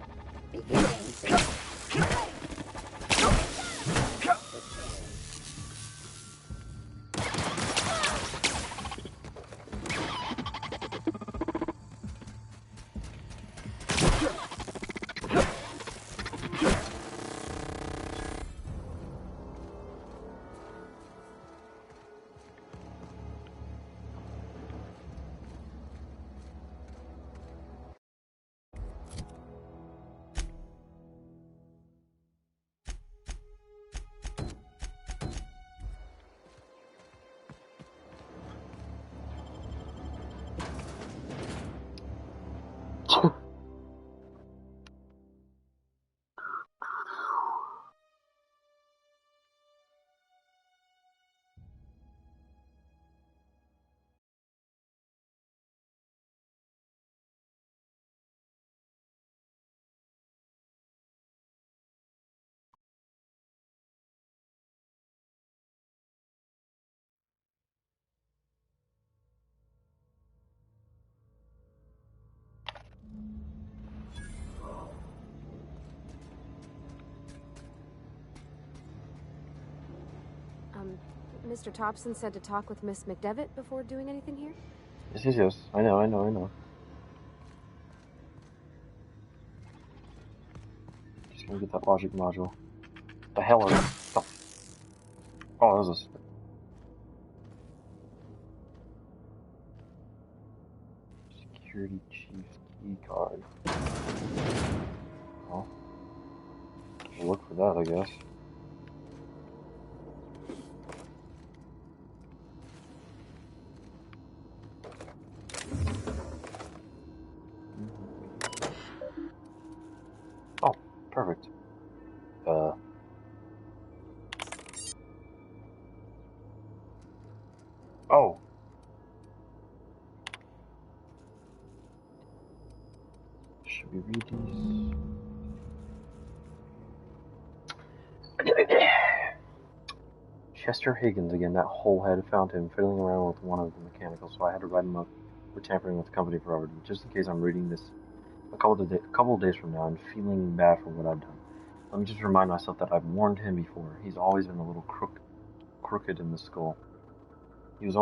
Mr. Thompson said to talk with Miss McDevitt before doing anything here? Yes. I know. Just gonna get that logic module. The hell are you? Oh, that was a... Security chief's key card. Oh. I'll look for that, I guess. Oh, perfect. Oh. Should we read these? Chester Higgins again, that holehead, found him fiddling around with one of the mechanicals, so I had to write him up for tampering with company property, just in case I'm reading this a couple of days from now and feeling bad for what I've done. Let me just remind myself that I've warned him before. He's always been a little crooked in the skull. He was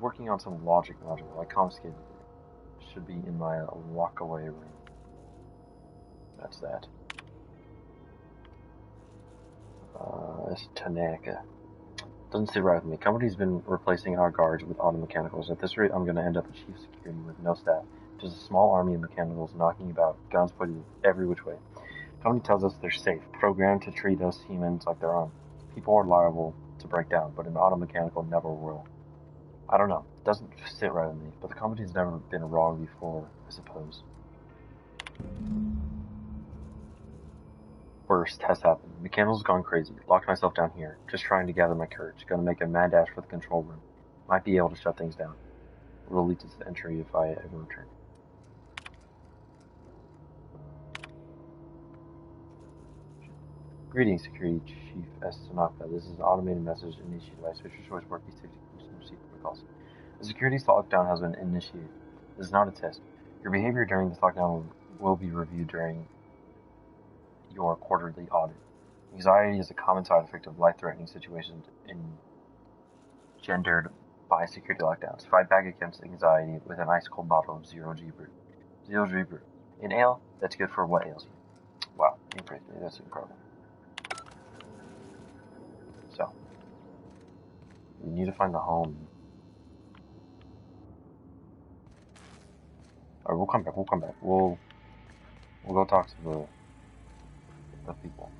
working on some logic module. I confiscated it. It should be in my lock-away room. That's that. It's Tanaka. Doesn't sit right with me. Company's been replacing our guards with auto mechanicals. At this rate, I'm going to end up a chief of security with no staff. Just a small army of mechanicals knocking about, guns pointed every which way. Company tells us they're safe, programmed to treat us humans like their own. People are liable to break down, but an auto mechanical never will. I don't know. It doesn't sit right with me, but the company's never been wrong before, I suppose. Worst has happened. Mechanical's gone crazy. Locked myself down here, just trying to gather my courage. Gonna make a mad dash for the control room. Might be able to shut things down. It'll lead to the entry if I ever return. Greetings, Security Chief S. Tanaka. This is an automated message initiated by Spacers Choice Working Safety Commission Secret calls. The security lockdown has been initiated. This is not a test. Your behavior during this lockdown will be reviewed during your quarterly audit. Anxiety is a common side effect of life-threatening situations engendered by security lockdowns. Fight back against anxiety with an ice-cold bottle of Zero G Brew. Zero G Brew. An ale that's good for what ails you. Wow, you praised me. That's incredible. So, we need to find the home. Alright, we'll come back. We'll go talk to the people.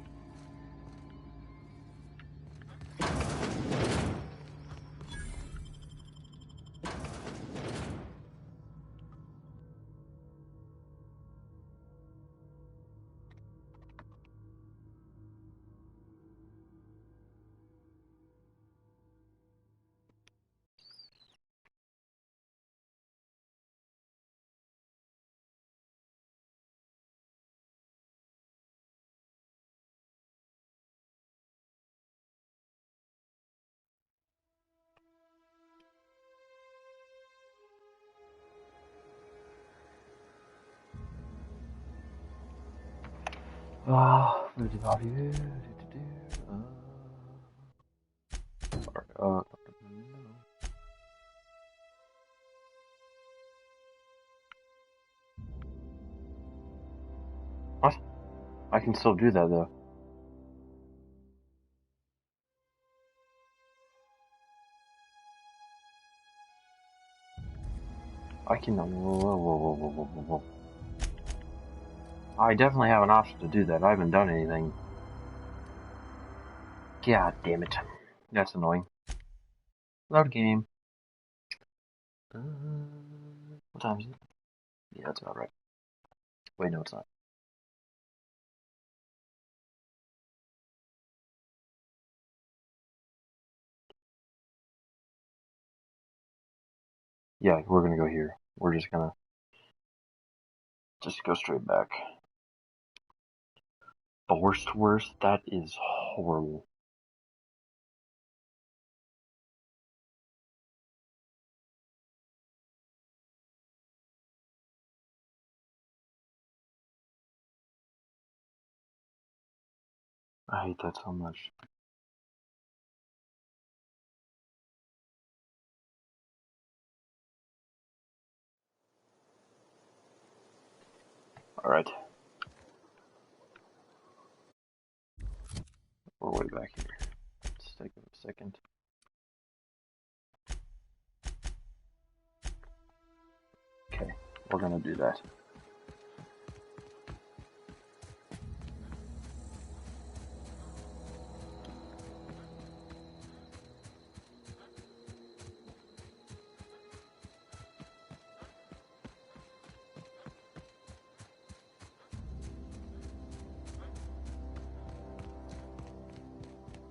What? I can still do that though. I can. Whoa. I definitely have an option to do that. I haven't done anything. God damn it. That's annoying. Load game. What time is it? Yeah, that's about right. Wait, no, it's not. Yeah, we're gonna go here. We're just gonna go straight back. The worst, that is horrible. I hate that so much. Alright. We're way back here. Let's take a second. Okay, we're gonna do that.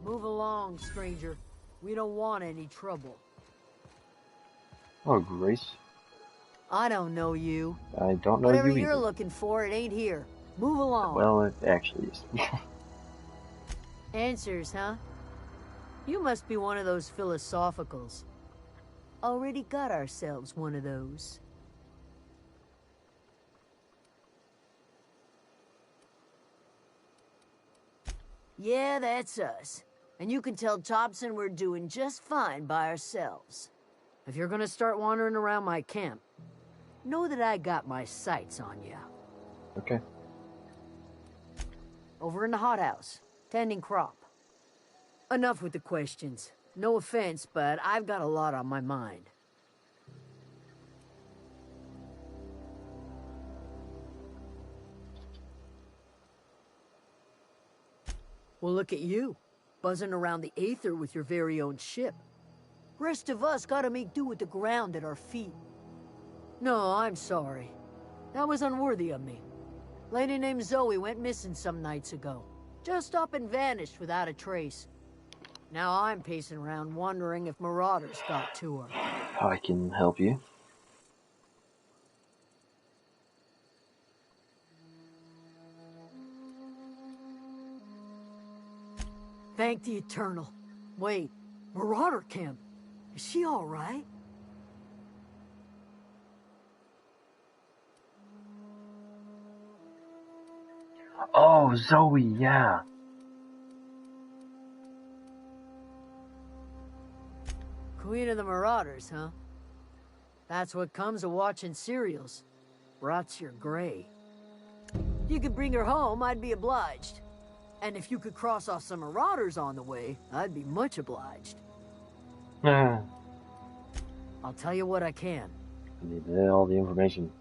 Move along, stranger. We don't want any trouble. Oh, Grace. I don't know you. I don't know Whatever you you're either. looking for, it ain't here. Move along. Well, it actually is. Answers, huh? You must be one of those philosophicals. Already got ourselves one of those. Yeah, that's us. And you can tell Thompson we're doing just fine by ourselves. If you're gonna start wandering around my camp, know that I got my sights on you. Okay. Over in the hothouse, tending crop. Enough with the questions. No offense, but I've got a lot on my mind. Well, look at you, buzzing around the Aether with your very own ship. Rest of us gotta make do with the ground at our feet. No, I'm sorry. That was unworthy of me. Lady named Zoe went missing some nights ago. Just up and vanished without a trace. Now I'm pacing around wondering if marauders got to her. I can help you. Thank the Eternal. Wait, Marauder Camp. Is she all right? Oh, Zoe, yeah. Queen of the Marauders, huh? That's what comes of watching serials. Rots your gray. If you could bring her home, I'd be obliged. And if you could cross off some Marauders on the way, I'd be much obliged. I'll tell you what I can. I need all the information.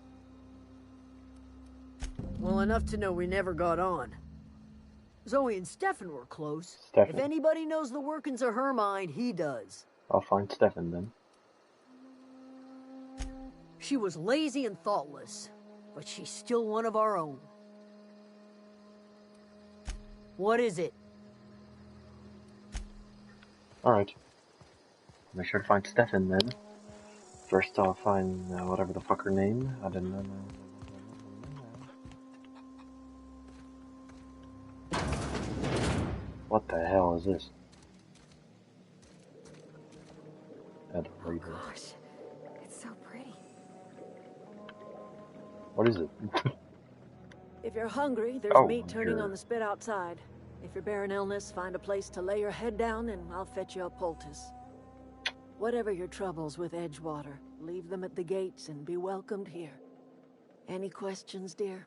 Well, enough to know we never got on. Zoe and Stefan were close. Stefan. If anybody knows the workings of her mind, he does. I'll find Stefan then. She was lazy and thoughtless, but she's still one of our own. What is it? Alright. Make sure to find Stefan then. First I'll find whatever the fuck her name. I didn't know. What the hell is this? Oh gosh, it's so pretty. What is it? If you're hungry, there's meat turning on the spit outside. If you're bearing illness, find a place to lay your head down and I'll fetch you a poultice. Whatever your troubles with Edgewater, leave them at the gates and be welcomed here. Any questions, dear?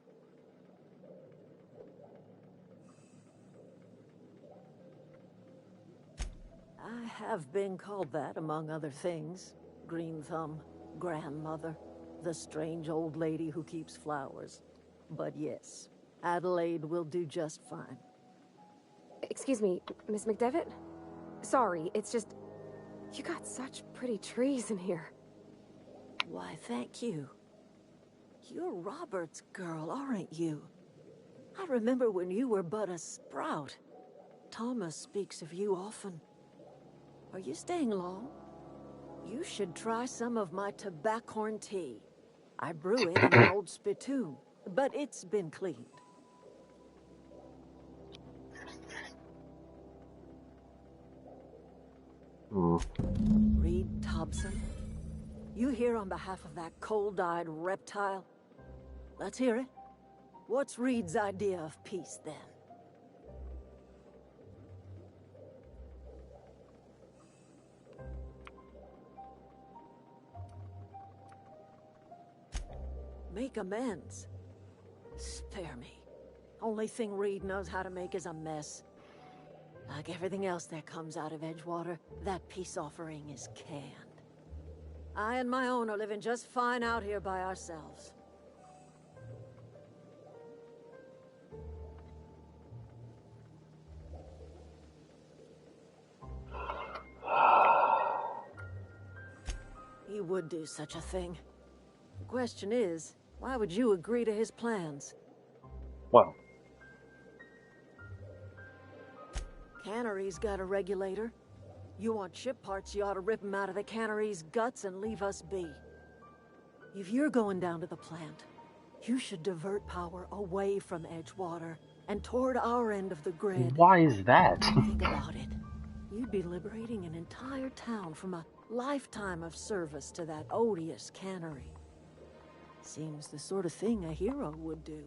I have been called that, among other things. Green Thumb, grandmother, the strange old lady who keeps flowers. But yes, Adelaide will do just fine. Excuse me, Miss McDevitt? Sorry, it's just... You got such pretty trees in here. Why, thank you. You're Robert's girl, aren't you? I remember when you were but a sprout. Thomas speaks of you often. Are you staying long? You should try some of my tobaccorn tea. I brew it in an old spittoon, but it's been cleaned. Reed Thompson? You here on behalf of that cold-eyed reptile? Let's hear it. What's Reed's idea of peace, then? Make amends. Spare me. Only thing Reed knows how to make is a mess. Like everything else that comes out of Edgewater, that peace offering is canned. I and my own are living just fine out here by ourselves. He would do such a thing. The question is, why would you agree to his plans? Well, Cannery's got a regulator. You want ship parts, you ought to rip them out of the cannery's guts and leave us be. If you're going down to the plant, you should divert power away from Edgewater and toward our end of the grid. Why is that? Think about it. You'd be liberating an entire town from a lifetime of service to that odious cannery. Seems the sort of thing a hero would do.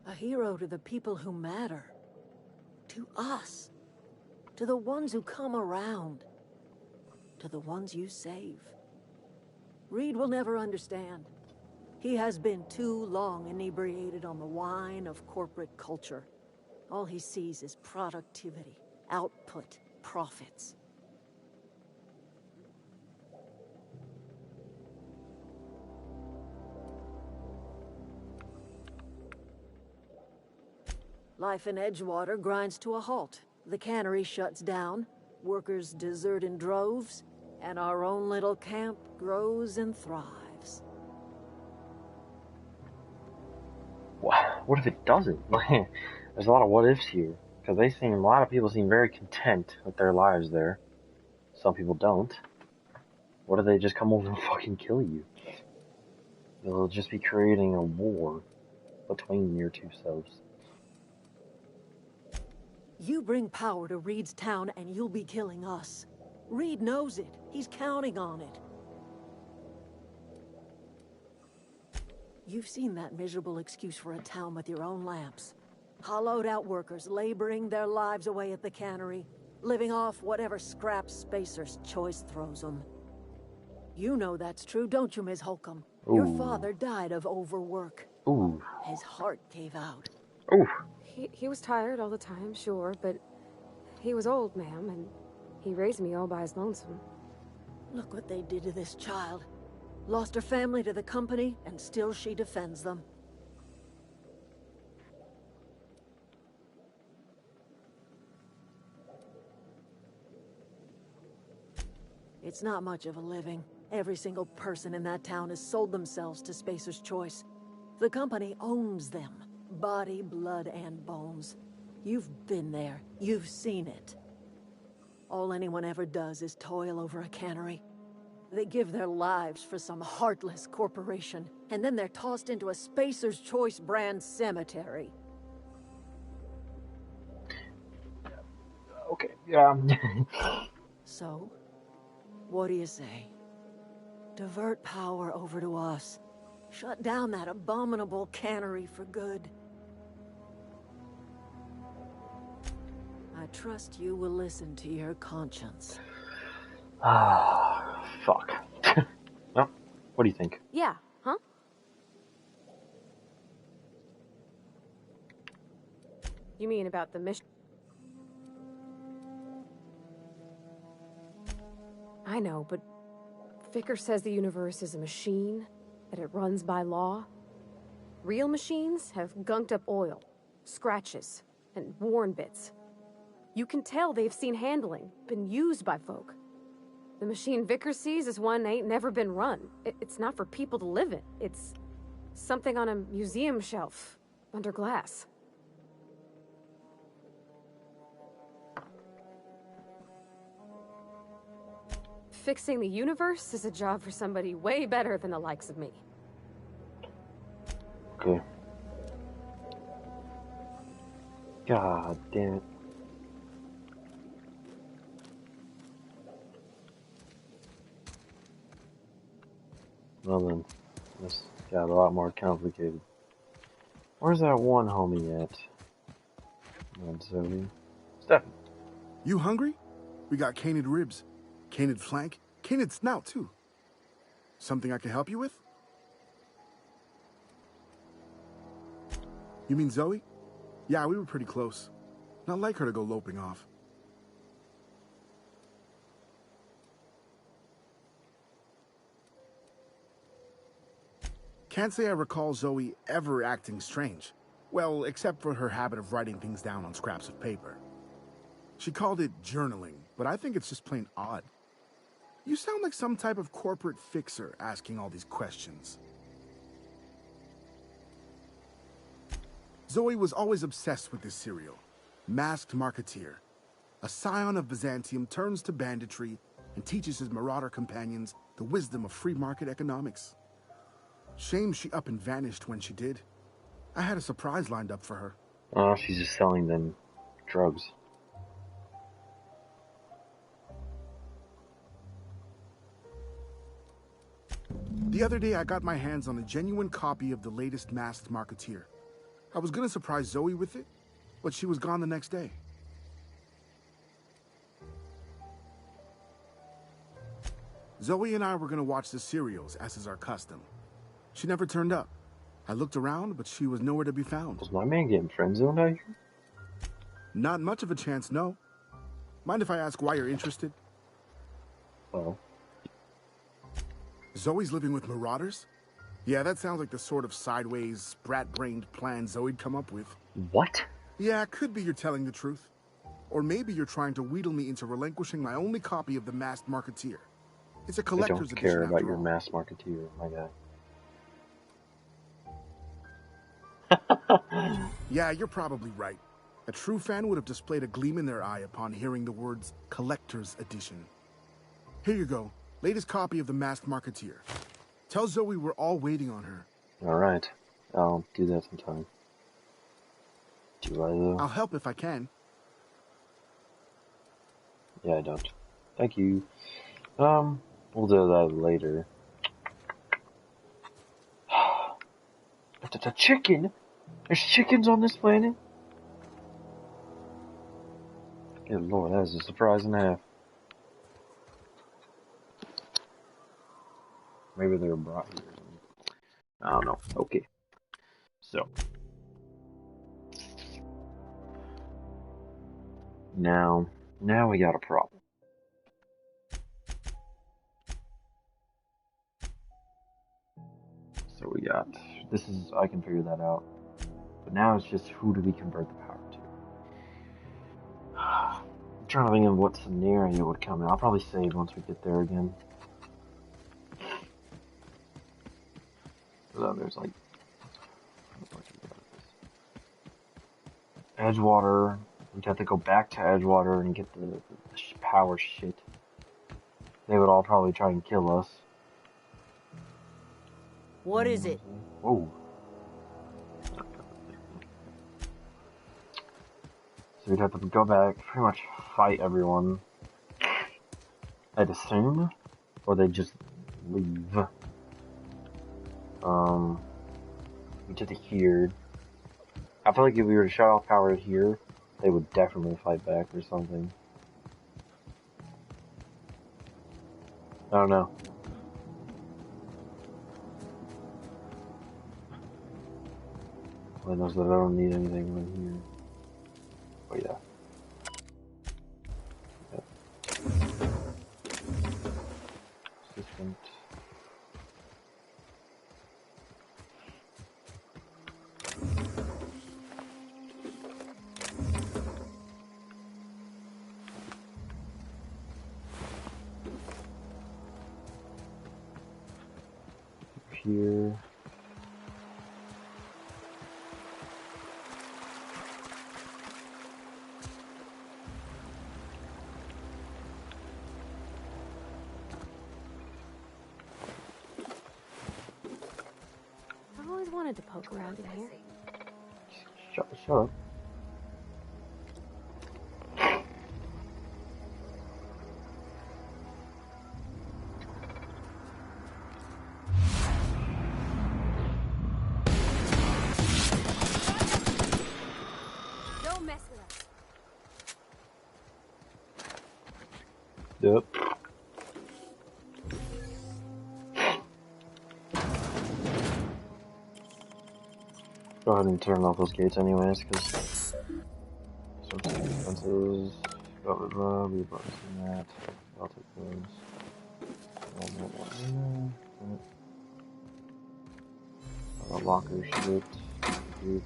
A hero to the people who matter. To us. To the ones who come around. To the ones you save. Reed will never understand. He has been too long inebriated on the wine of corporate culture. All he sees is productivity, output, profits. Life in Edgewater grinds to a halt. The cannery shuts down, workers desert in droves, and our own little camp grows and thrives. What if it doesn't? There's a lot of what ifs here, because a lot of people seem very content with their lives there. Some people don't. What if they just come over and fucking kill you? They'll just be creating a war between your two selves. You bring power to Reed's town and you'll be killing us. Reed knows it. He's counting on it. You've seen that miserable excuse for a town with your own lamps. Hollowed out workers laboring their lives away at the cannery, living off whatever scraps Spacer's Choice throws them. You know that's true, don't you, Ms. Holcomb? Ooh. Your father died of overwork. Ooh. His heart gave out. Ooh. He was tired all the time, sure, but he was old, ma'am, and he raised me all by his lonesome. Look what they did to this child. Lost her family to the company, and still she defends them. It's not much of a living. Every single person in that town has sold themselves to Spacer's Choice. The company owns them. Body, blood, and bones. You've been there. You've seen it. All anyone ever does is toil over a cannery. They give their lives for some heartless corporation, and then they're tossed into a Spacer's Choice brand cemetery. Okay, yeah. So, what do you say? Divert power over to us. Shut down that abominable cannery for good. I trust you will listen to your conscience. Ah, fuck. Well, what do you think? Yeah, huh? You mean about the mission? I know, but Vicar says the universe is a machine, that it runs by law. Real machines have gunked up oil, scratches, and worn bits. You can tell they've seen handling, been used by folk. The machine Vicar sees is one ain't never been run. It's not for people to live in. It's something on a museum shelf, under glass. Fixing the universe is a job for somebody way better than the likes of me. Okay. God damn it. Well then, this got a lot more complicated. Where's that one homie at? Not Zoe. Stefan. You hungry? We got canid ribs, canid flank, canid snout, too. Something I can help you with? You mean Zoe? Yeah, we were pretty close. Not like her to go loping off. Can't say I recall Zoe ever acting strange. Well, except for her habit of writing things down on scraps of paper. She called it journaling, but I think it's just plain odd. You sound like some type of corporate fixer asking all these questions. Zoe was always obsessed with this serial, Masked Marketeer. A scion of Byzantium turns to banditry and teaches his marauder companions the wisdom of free market economics. Shame she up and vanished when she did. I had a surprise lined up for her. Oh, she's just selling them drugs. The other day, I got my hands on a genuine copy of the latest Masked Marketeer. I was gonna surprise Zoe with it, but she was gone the next day. Zoe and I were gonna watch the serials, as is our custom. She never turned up. I looked around, but she was nowhere to be found. Was my man getting friend-zoned out here? Not much of a chance, no. Mind if I ask why you're interested? Oh. Zoe's living with marauders? Yeah, that sounds like the sort of sideways, sprat-brained plan Zoe'd come up with. What? Yeah, could be you're telling the truth. Or maybe you're trying to wheedle me into relinquishing my only copy of the Masked Marketeer. It's a collector's edition. I don't care about your Masked Marketeer, my guy. Yeah, you're probably right. A true fan would have displayed a gleam in their eye upon hearing the words Collector's Edition. Here you go. Latest copy of the Masked Marketeer. Tell Zoe we're all waiting on her. Alright. I'll do that sometime. Do I, though? I'll help if I can. Yeah, I don't. Thank you. We'll do that later. But it's a chicken! There's chickens on this planet? Good lord, that is a surprise and a half. Maybe they were brought here. I don't know. Okay. So. Now we got a problem. So we got, I can figure that out. But now it's just, who do we convert the power to? I'm trying to think of what scenario would come in. I'll probably save once we get there again. So there's like Edgewater. We'd have to go back to Edgewater and get the power shit. They would all probably try and kill us. What is it? Whoa. So we'd have to go back, pretty much fight everyone. I'd assume, or they'd just leave. We did it here. I feel like if we were to shut off power here, they would definitely fight back or something. I don't know. All I know is that I don't need anything in here. Oh yeah. Assistant. Here. I've always wanted to poke around in here. Shut up. Don't mess with us. Yep. Go ahead and turn off those gates anyways, because some expenses. Got rid of we bought that. I'll take those. Locker shit. Dude.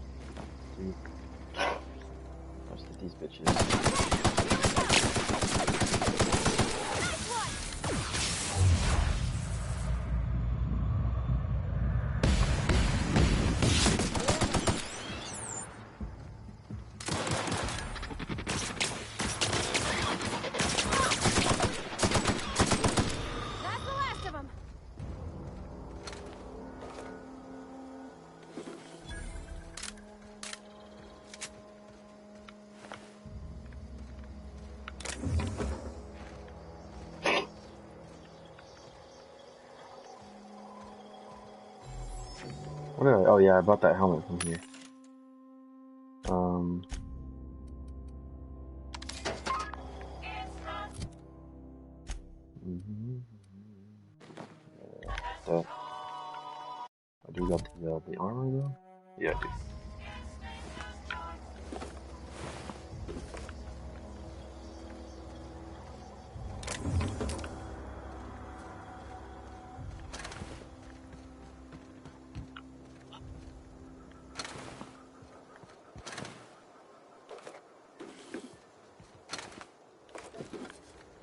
Let's get these bitches. Oh yeah, I bought that helmet from here. Yeah, I do got the armor though. Yeah, I do.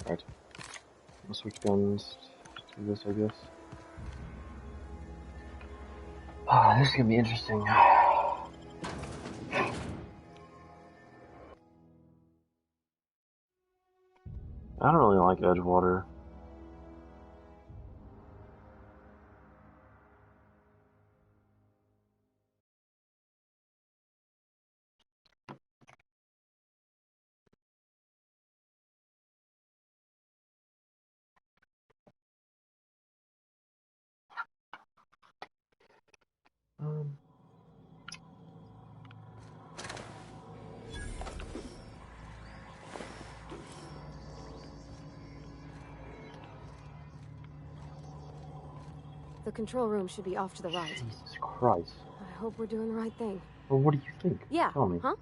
Alright. I'll switch guns to this, I guess. Ah, this is gonna be interesting. I don't really like Edgewater. The control room should be off to the right. Jesus Christ. I hope we're doing the right thing. Well, what do you think? Yeah. Tell me. Huh?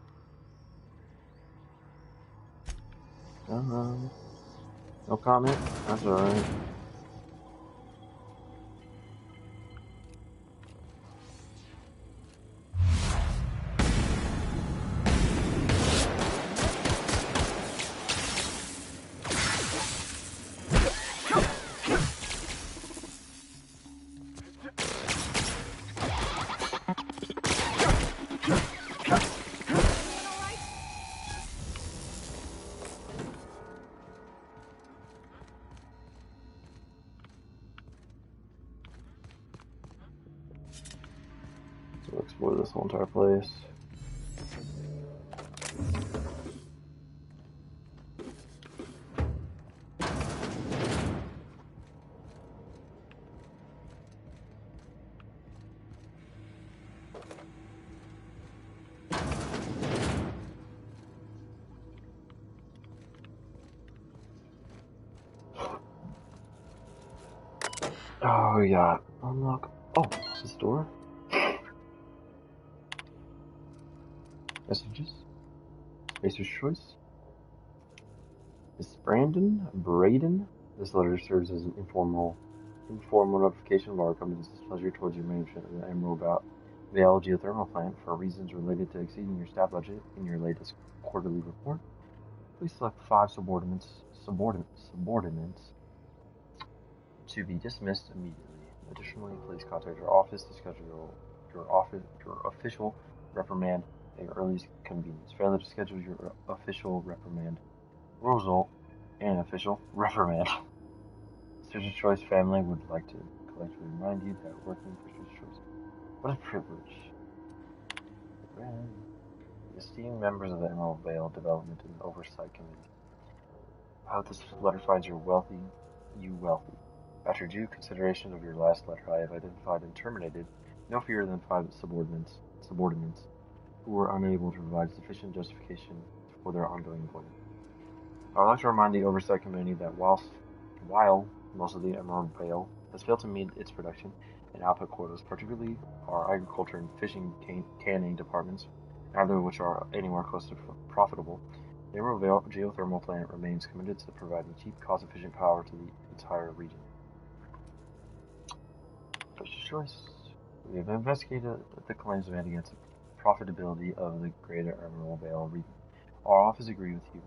No comment? That's alright. We'll explore this whole entire place. Oh, we got unlock. Oh, is this door? Messages. Spacer's Choice. Miss Braden. This letter serves as an informal notification of our company's displeasure towards your management of the Emerald Vale geothermal plant for reasons related to exceeding your staff budget in your latest quarterly report. Please select 5 subordinates to be dismissed immediately. Additionally, please contact our office to schedule your official reprimand at your earliest convenience. Failure to schedule your official reprimand will result in an official reprimand. Spacer's Choice family would like to collectively remind you that working for Spacer's Choice, what a privilege. Esteemed members of the Emerald Vale Development and Oversight Committee, I hope this letter finds you wealthy. After due consideration of your last letter, I have identified and terminated no fewer than 5 subordinates who were unable to provide sufficient justification for their ongoing employment. I would like to remind the Oversight Committee that while most of the Emerald Vale has failed to meet its production and output quotas, particularly our agriculture and fishing canning departments, neither of which are anywhere close to profitable, the Emerald Vale geothermal plant remains committed to providing cheap, cost-efficient power to the entire region. First choice. We have investigated the claims made against the profitability of the greater Emerald Vale region. Our office agrees with you.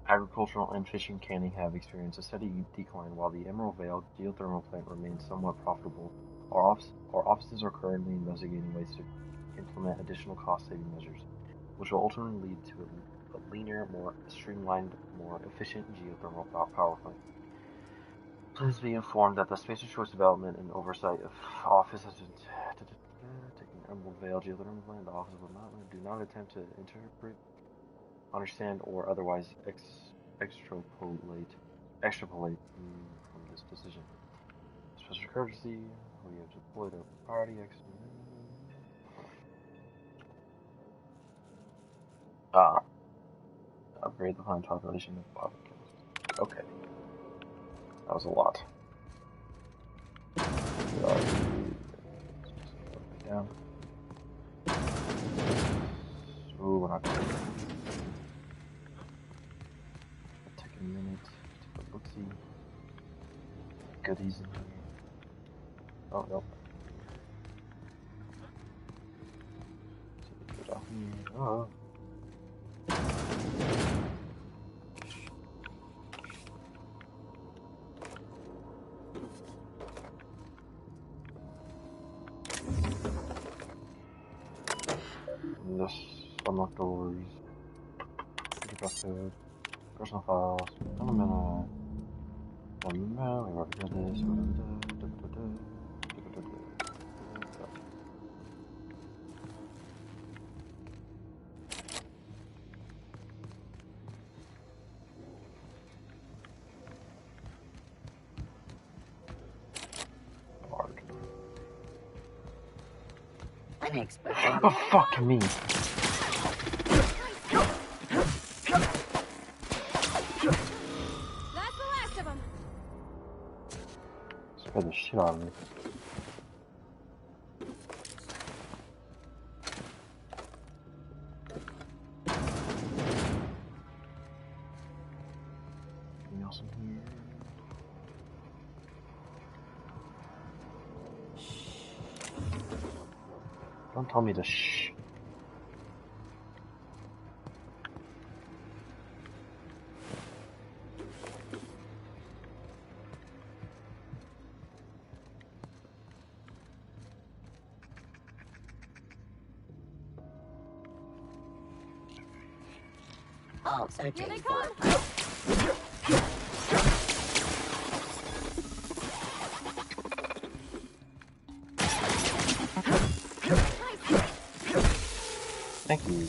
Agricultural and fishing canning have experienced a steady decline, while the Emerald Vale geothermal plant remains somewhat profitable. Our offices are currently investigating ways to implement additional cost-saving measures, which will ultimately lead to a leaner, more streamlined, more efficient geothermal power plant. Please be informed that the Spacer's Choice Development and Oversight Office has been taking Emerald Vale geothermal plant. The office will do not attempt to interpret, understand, or otherwise extrapolate from this decision. Special courtesy, we have deployed a priority upgrade the plant population of bobcat. Okay. That was a lot. Down. Ooh, we're not going to take a minute to take a look-see. Goodies in here. Oh, nope. Get off here. Oh. This unlock doors. Dress code. Personal files. Fundamental. We already did this. Oh, fuck me. That's the last of them. Scared the shit out of me. Anything else in here? Don't tell me to shh. Oh, here they come. Thank you.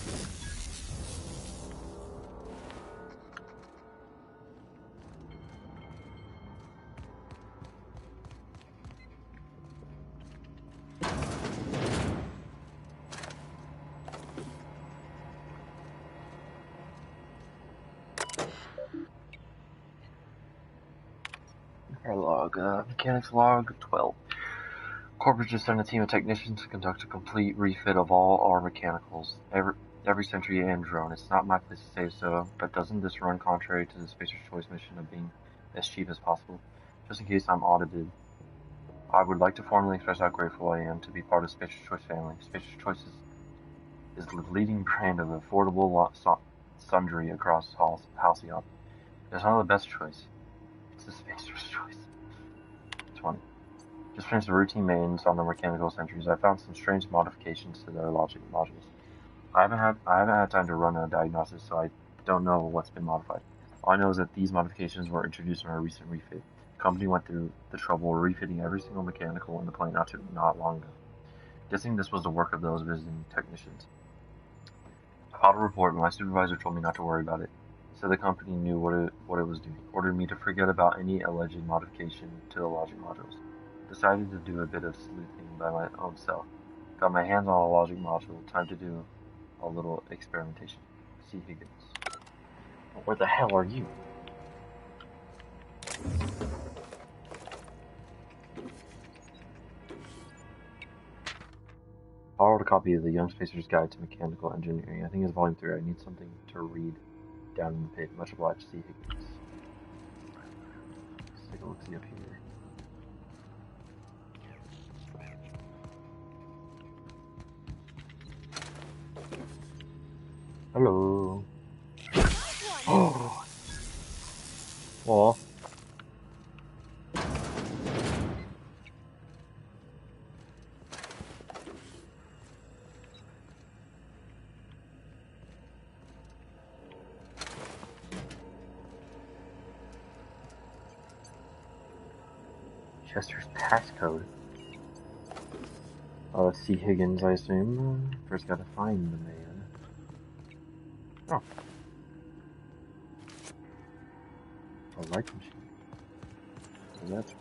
Log, mechanics log 12. Corporate just sent a team of technicians to conduct a complete refit of all our mechanicals, every sentry and drone. It's not my place to say so, but doesn't this run contrary to the Spacer's Choice mission of being as cheap as possible? Just in case I'm audited, I would like to formally express how grateful I am to be part of the Spacer's Choice family. Spacer's Choice is the leading brand of affordable sundry across Halcyon. It's not the best choice. It's the Spacer's Choice. 20. Just finished the routine maintenance on the mechanical sentries. I found some strange modifications to their logic modules. I haven't had time to run a diagnosis, so I don't know what's been modified. All I know is that these modifications were introduced in our recent refit. The company went through the trouble of refitting every single mechanical in the plant not long ago. Guessing this was the work of those visiting technicians. I filed a report, but my supervisor told me not to worry about it. Said the company knew what it was doing. Ordered me to forget about any alleged modification to the logic modules. Decided to do a bit of sleuthing by my own self. Got my hands on a logic module. Time to do a little experimentation. See Higgins. Where the hell are you? Borrowed a copy of the Young Spacer's Guide to Mechanical Engineering. I think it's volume 3. I need something to read down in the pit. Much obliged, C. Higgins. Let's take a look, see up here. Hello. Oh. Well. Chester's passcode. Oh, that's C. Higgins, I assume. First gotta find the man. Oh. A light machine. Is that?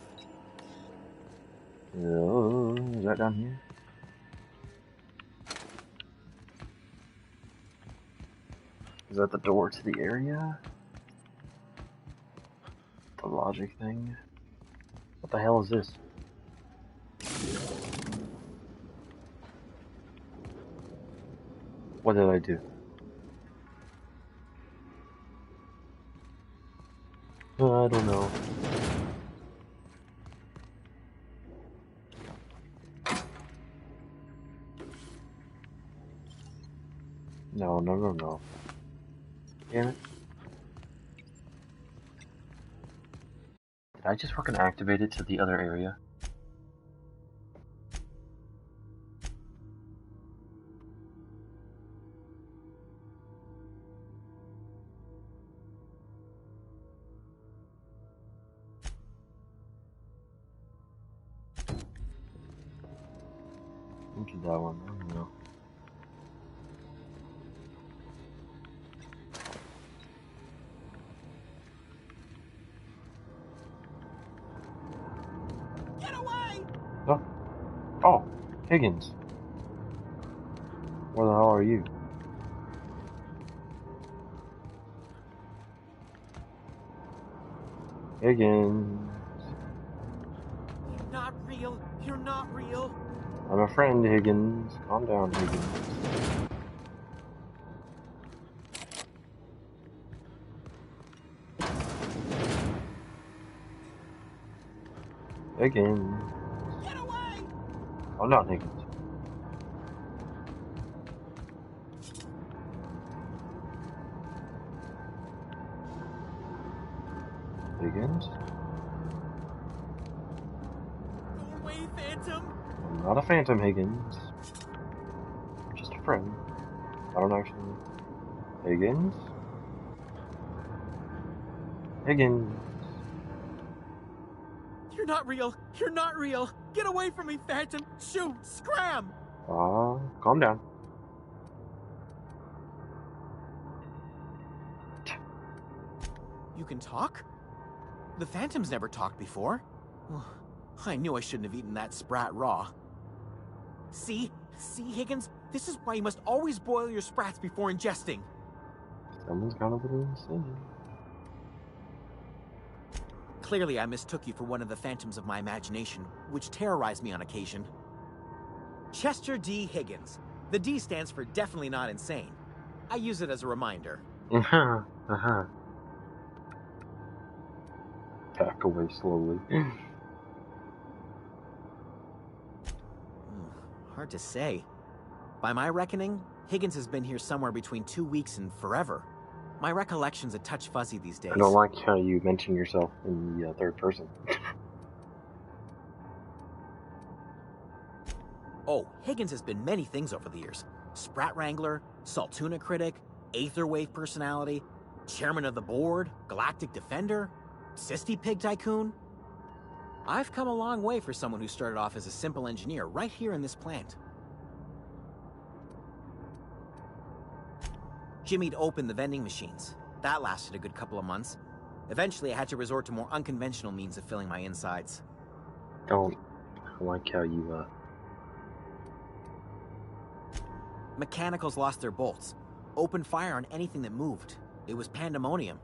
Oh, is that down here? Is that the door to the area? The logic thing? What the hell is this? What did I do? I don't know. No. Damn it. Did I just fucking activate it to the other area? Look at that one, I don't know. Oh, Higgins. Where the hell are you? Higgins. You're not real. You're not real. I'm a friend, Higgins. Calm down, Higgins. Higgins. Oh, not Higgins. Higgins? Go away, Phantom! I'm not a Phantom, Higgins. I'm just a friend. I don't actually... Higgins? Higgins. You're not real! You're not real! Get away from me, Phantom! Shoot! Scram! Calm down. You can talk? The Phantom's never talked before. I knew I shouldn't have eaten that sprat raw. See, Higgins? This is why you must always boil your sprats before ingesting. Someone's gone a little insane. Clearly, I mistook you for one of the phantoms of my imagination, which terrorized me on occasion. Chester D. Higgins. The D stands for definitely not insane. I use it as a reminder. Back away slowly. Hard to say. By my reckoning, Higgins has been here somewhere between 2 weeks and forever. My recollection's a touch fuzzy these days. I don't like how you mention yourself in the third person. Oh, Higgins has been many things over the years. Sprat Wrangler, Saltuna critic, Aetherwave personality, chairman of the board, galactic defender, Sisty Pig tycoon. I've come a long way for someone who started off as a simple engineer right here in this plant. Jimmy'd opened the vending machines. That lasted a good couple of months. Eventually, I had to resort to more unconventional means of filling my insides. I like how you, Mechanicals lost their bolts. Opened fire on anything that moved. It was pandemonium.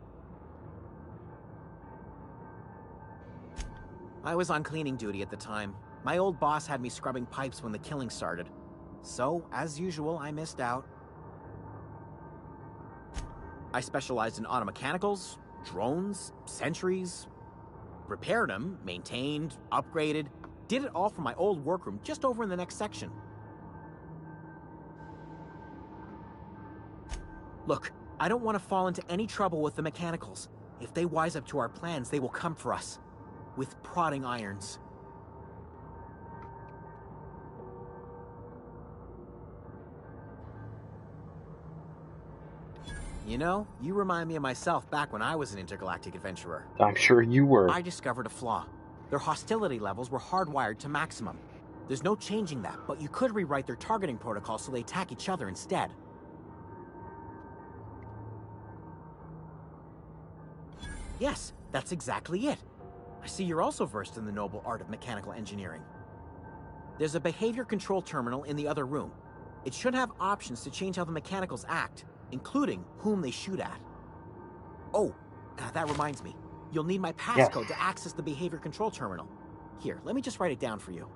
I was on cleaning duty at the time. My old boss had me scrubbing pipes when the killing started. So, as usual, I missed out. I specialized in automechanicals, drones, sentries. Repaired them, maintained, upgraded. Did it all from my old workroom just over in the next section. Look, I don't want to fall into any trouble with the mechanicals. If they wise up to our plans, they will come for us. With prodding irons. You know, you remind me of myself back when I was an intergalactic adventurer. I'm sure you were. I discovered a flaw. Their hostility levels were hardwired to maximum. There's no changing that, but you could rewrite their targeting protocol so they attack each other instead. Yes, that's exactly it. I see you're also versed in the noble art of mechanical engineering. There's a behavior control terminal in the other room. It should have options to change how the mechanicals act, including whom they shoot at. Oh, that reminds me. You'll need my passcode to access the behavior control terminal. Here, let me just write it down for you.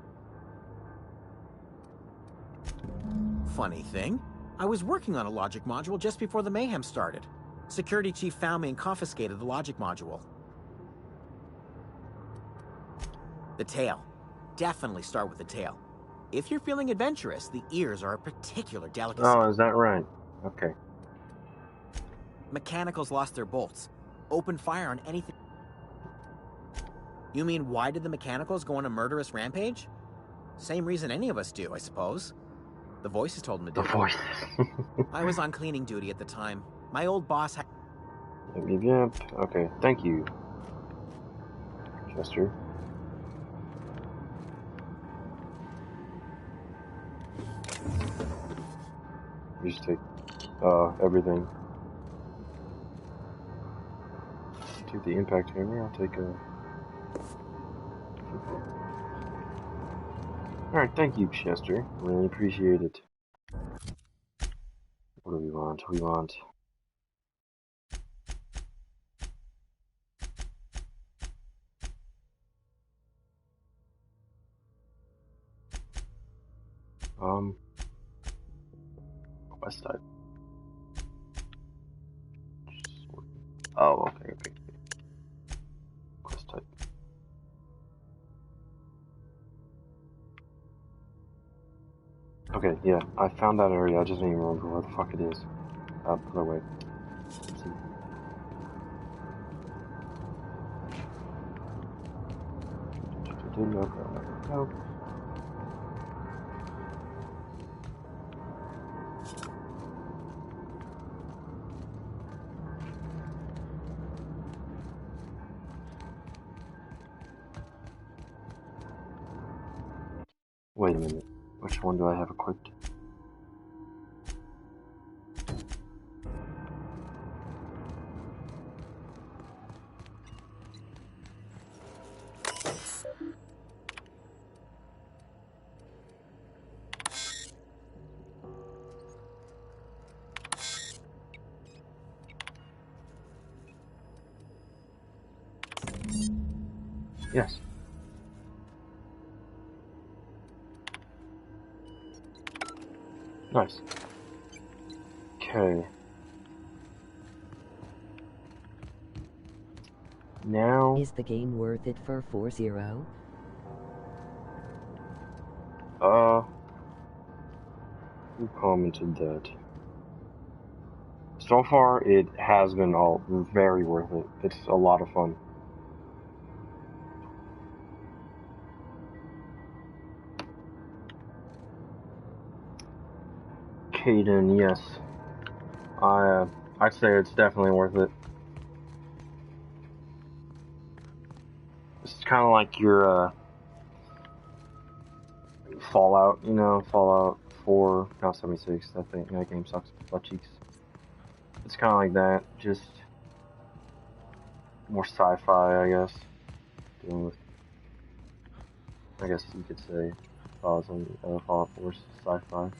Funny thing, I was working on a logic module just before the mayhem started. Security chief found me and confiscated the logic module. The tail. Definitely start with the tail. If you're feeling adventurous, the ears are a particular delicacy. Oh, is that right? Okay. Mechanicals lost their bolts. Open fire on anything. You mean, why did the mechanicals go on a murderous rampage? Same reason any of us do, I suppose. The voices told them to do it. The voices. I was on cleaning duty at the time. My old boss had... Yep. Okay, thank you, Chester. You just take everything. Take the impact hammer. I'll take a. Alright, thank you, Chester. Really appreciate it. What do we want? We want. Quest type. Oh, okay. Quest type. Okay, yeah, I found that area. I just don't even remember where the fuck it is. Other way. Let's see. No. Wait a minute. Which one do I have equipped? Yes. Nice. Okay. Now... Is the game worth it for 4-0? Who commented that? So far, it has been all very worth it. It's a lot of fun. Caden, yes. I'd say it's definitely worth it. It's kind of like your Fallout, you know, Fallout 4, now 76. I think that game sucks butt cheeks. It's kind of like that, just more sci-fi, I guess. Dealing with, I guess you could say, Fallout 4 is sci-fi.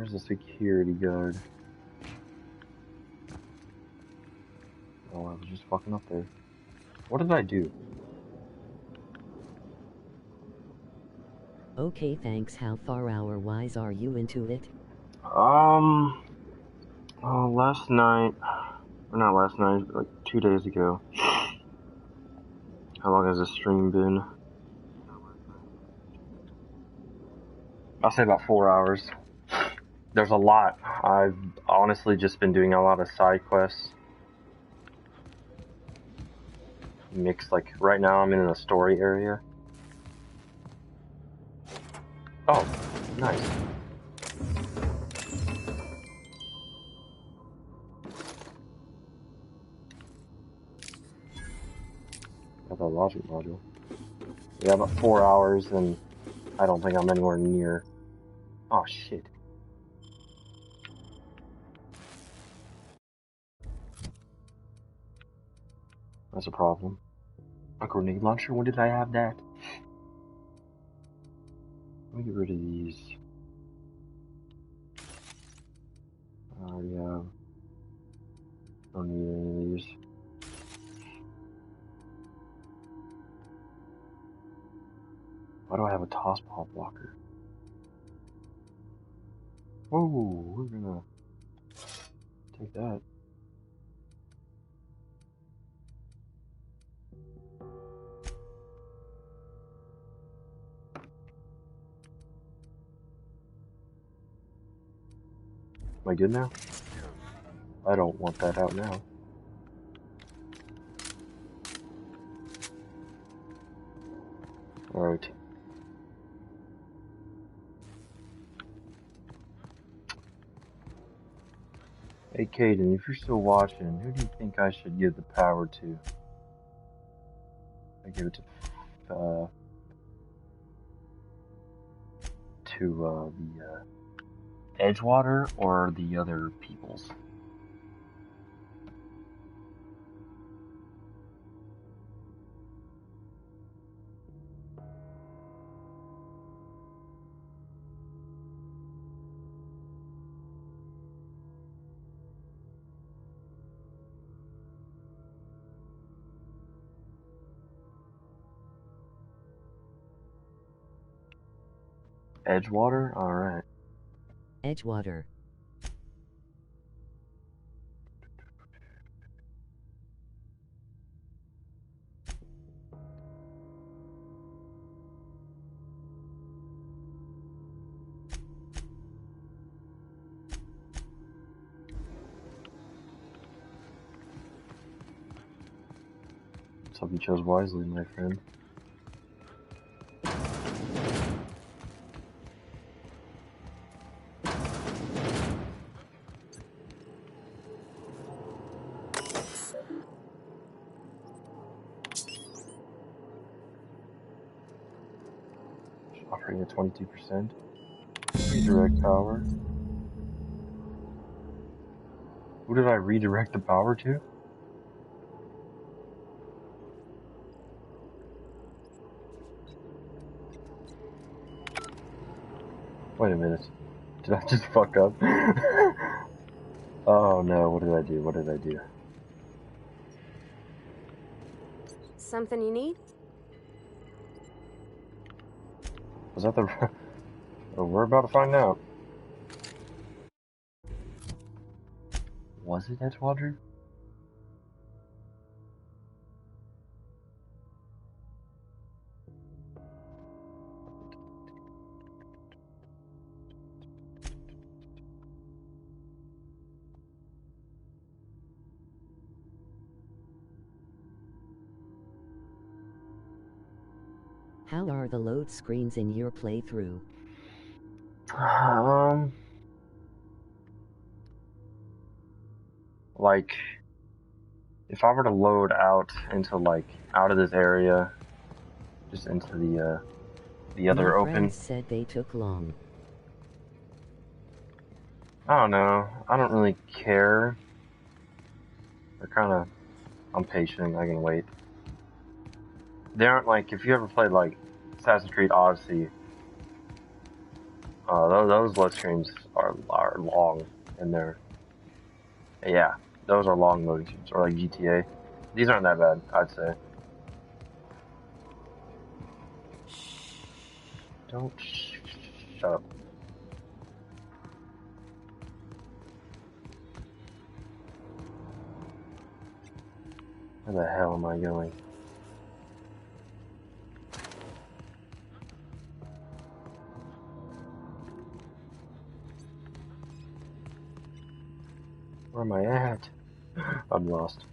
Where's the security guard? Oh, I was just fucking up there. What did I do? Okay, thanks. How far hour-wise are you into it? Last night, or not last night, like 2 days ago. How long has this stream been? I'll say about 4 hours. There's a lot. I've honestly just been doing a lot of side quests. Mixed, like, right now I'm in a story area. Oh, nice. Got that logic module. Yeah, about 4 hours, and I don't think I'm anywhere near. Oh, shit. That's a problem. A grenade launcher? When did I have that? Let me get rid of these. Yeah. Don't need any of these. Why do I have a toss ball blocker? Whoa, we're gonna take that. Am I good now? I don't want that out now. Alright. Hey Caden, if you're still watching, who do you think I should give the power to? I give it to the Edgewater or the other peoples? Edgewater? Alright. Edgewater. Let's hope you chose wisely, my friend. Operating at 22%. Redirect power. Who did I redirect the power to? Wait a minute. Did I just fuck up? Oh no, what did I do? What did I do? Something you need? Was that the... Oh, we're about to find out. Was it Edgewater? How are the load screens in your playthrough? Like, if I were to load out into, like, out of this area, just into the other My open... friends said they took long. I don't know. I don't really care. They're kinda... I'm patient, I can wait. They aren't like, if you ever played, like, Assassin's Creed Odyssey, Those load screens are long in there. Yeah, those are long loading screens, or like GTA. These aren't that bad, I'd say. Don't shut up. Where the hell am I going? Where am I at? I'm lost.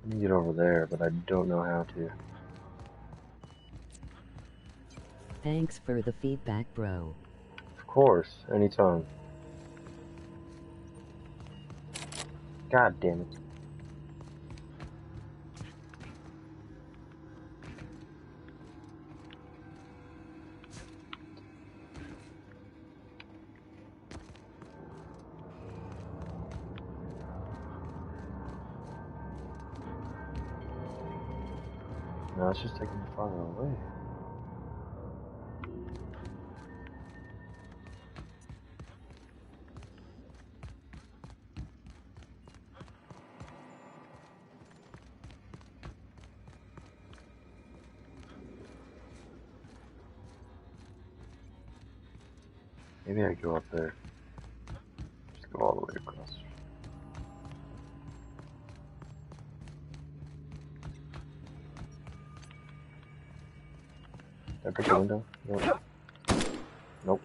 Let me get over there, but I don't know how to. Thanks for the feedback, bro. Of course, anytime. God damn it. No, it's just taking me farther away. Maybe I go up there. Just go all the way across. Did I break the window? Nope. Nope.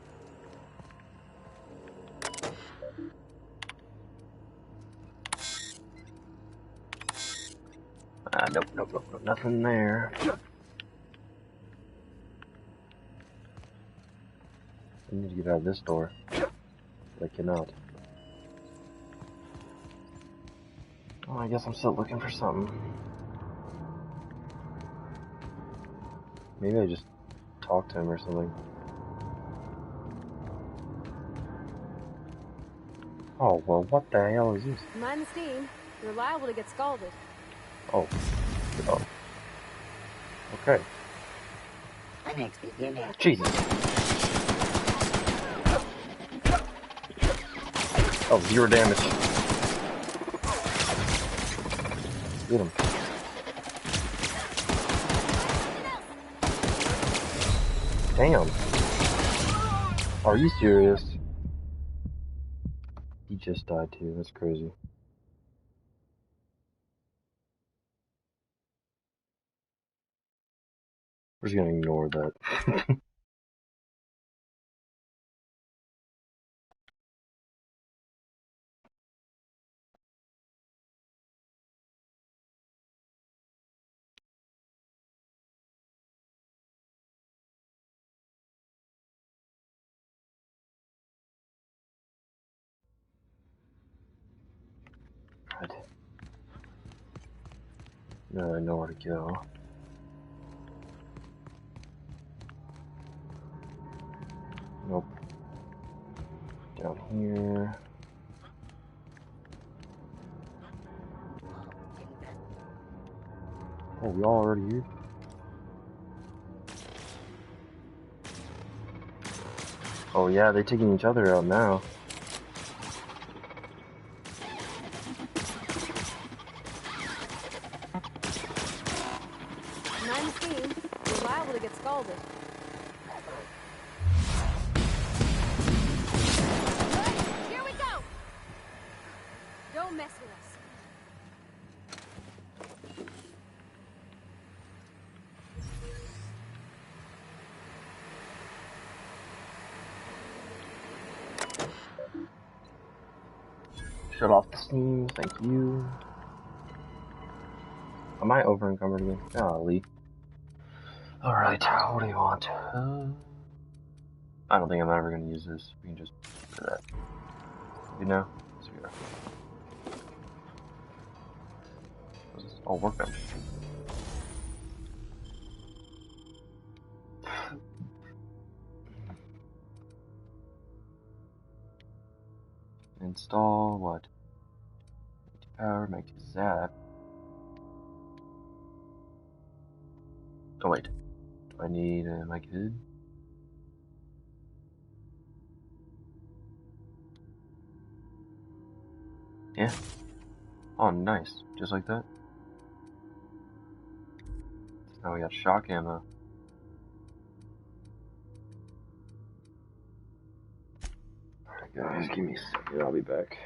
Nope. Nothing there. I need to get out of this door. But I cannot. Oh, I guess I'm still looking for something. Maybe I just talk to him or something. Oh, well, what the hell is this? Mind the steam. You're liable to get scalded. Oh. Okay. Jesus. Oh, 0 damage. Get him. Damn. Are you serious? He just died too. That's crazy. We're just gonna ignore that. Right. Now I know where to go. Nope. Down here. Oh, we all already here? Oh yeah, they're taking each other out now. Mind the steam. You're liable to get scalded. Here we go! Don't mess with us. Shut off the steam, thank you. Am I over encumbered again? Golly. Alright, what do you want? I don't think I'm ever gonna use this. We can just do that. You know? Yes, we are. What's this? Oh, workbench. Install what? practice that. Oh wait, do I need my kid? Yeah. Oh, nice. Just like that. Now we got shock ammo. Alright guys, give me a second, I'll be back.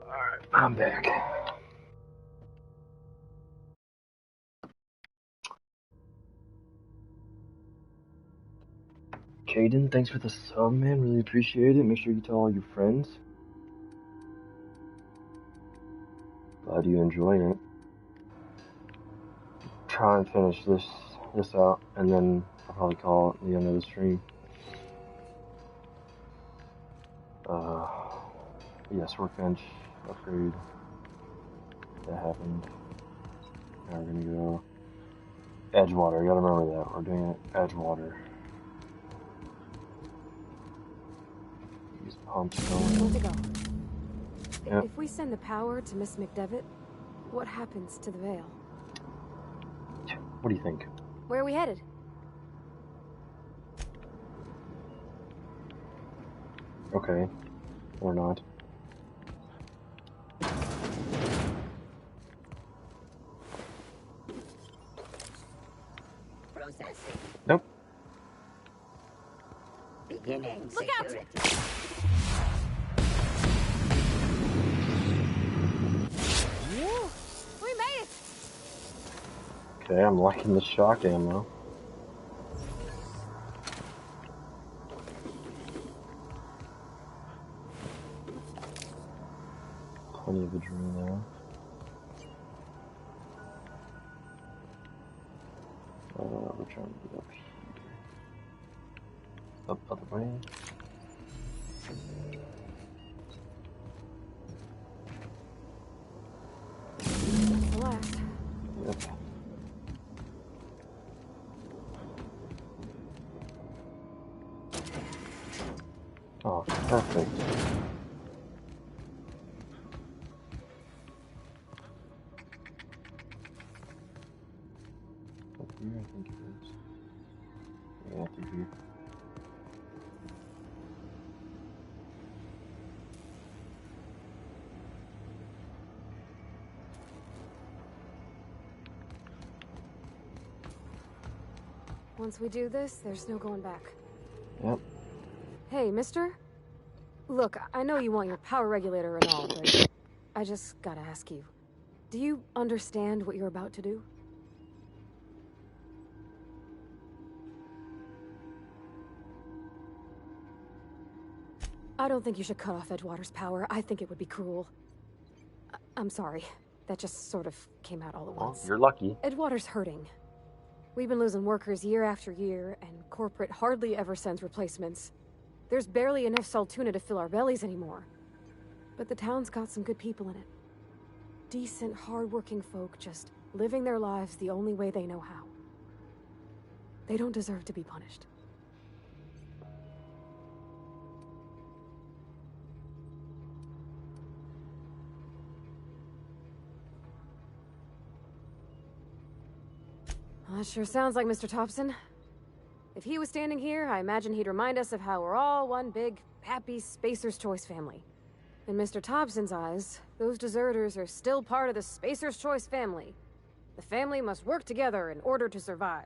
Alright, I'm back. Caden, thanks for the sub, man. Really appreciate it. Make sure you tell all your friends. Glad you enjoying it. Try and finish this out, and then I'll probably call it the end of the stream. Yes, workbench upgrade. That happened. Now we're gonna go Edgewater. You gotta remember that. We're doing it Edgewater. Use pumps going. Need to go. Yep. If we send the power to Miss McDevitt, what happens to the Veil? What do you think? Where are we headed? Okay. Or not. Processing. Nope. Beginning Look security. We made it! Okay, I'm liking the shock ammo. Plenty of adrenaline. We're trying to get up here. Up other way. Last. Yep. Oh, perfect. Up here, I think it is. Yeah, through here. Once we do this, there's no going back. Yep. Hey, mister? Look, I know you want your power regulator and all, but I just gotta ask you. Do you understand what you're about to do? I don't think you should cut off Edgewater's power. I think it would be cruel. I'm sorry. That just sort of came out all at once. Well, you're lucky. Edgewater's hurting. We've been losing workers year after year, and corporate hardly ever sends replacements. There's barely enough Saltuna to fill our bellies anymore. But the town's got some good people in it. Decent, hard-working folk just living their lives the only way they know how. They don't deserve to be punished. Well, that sure sounds like Mr. Thompson. If he was standing here, I imagine he'd remind us of how we're all one big, happy Spacer's Choice family. In Mr. Thompson's eyes, those deserters are still part of the Spacer's Choice family. The family must work together in order to survive.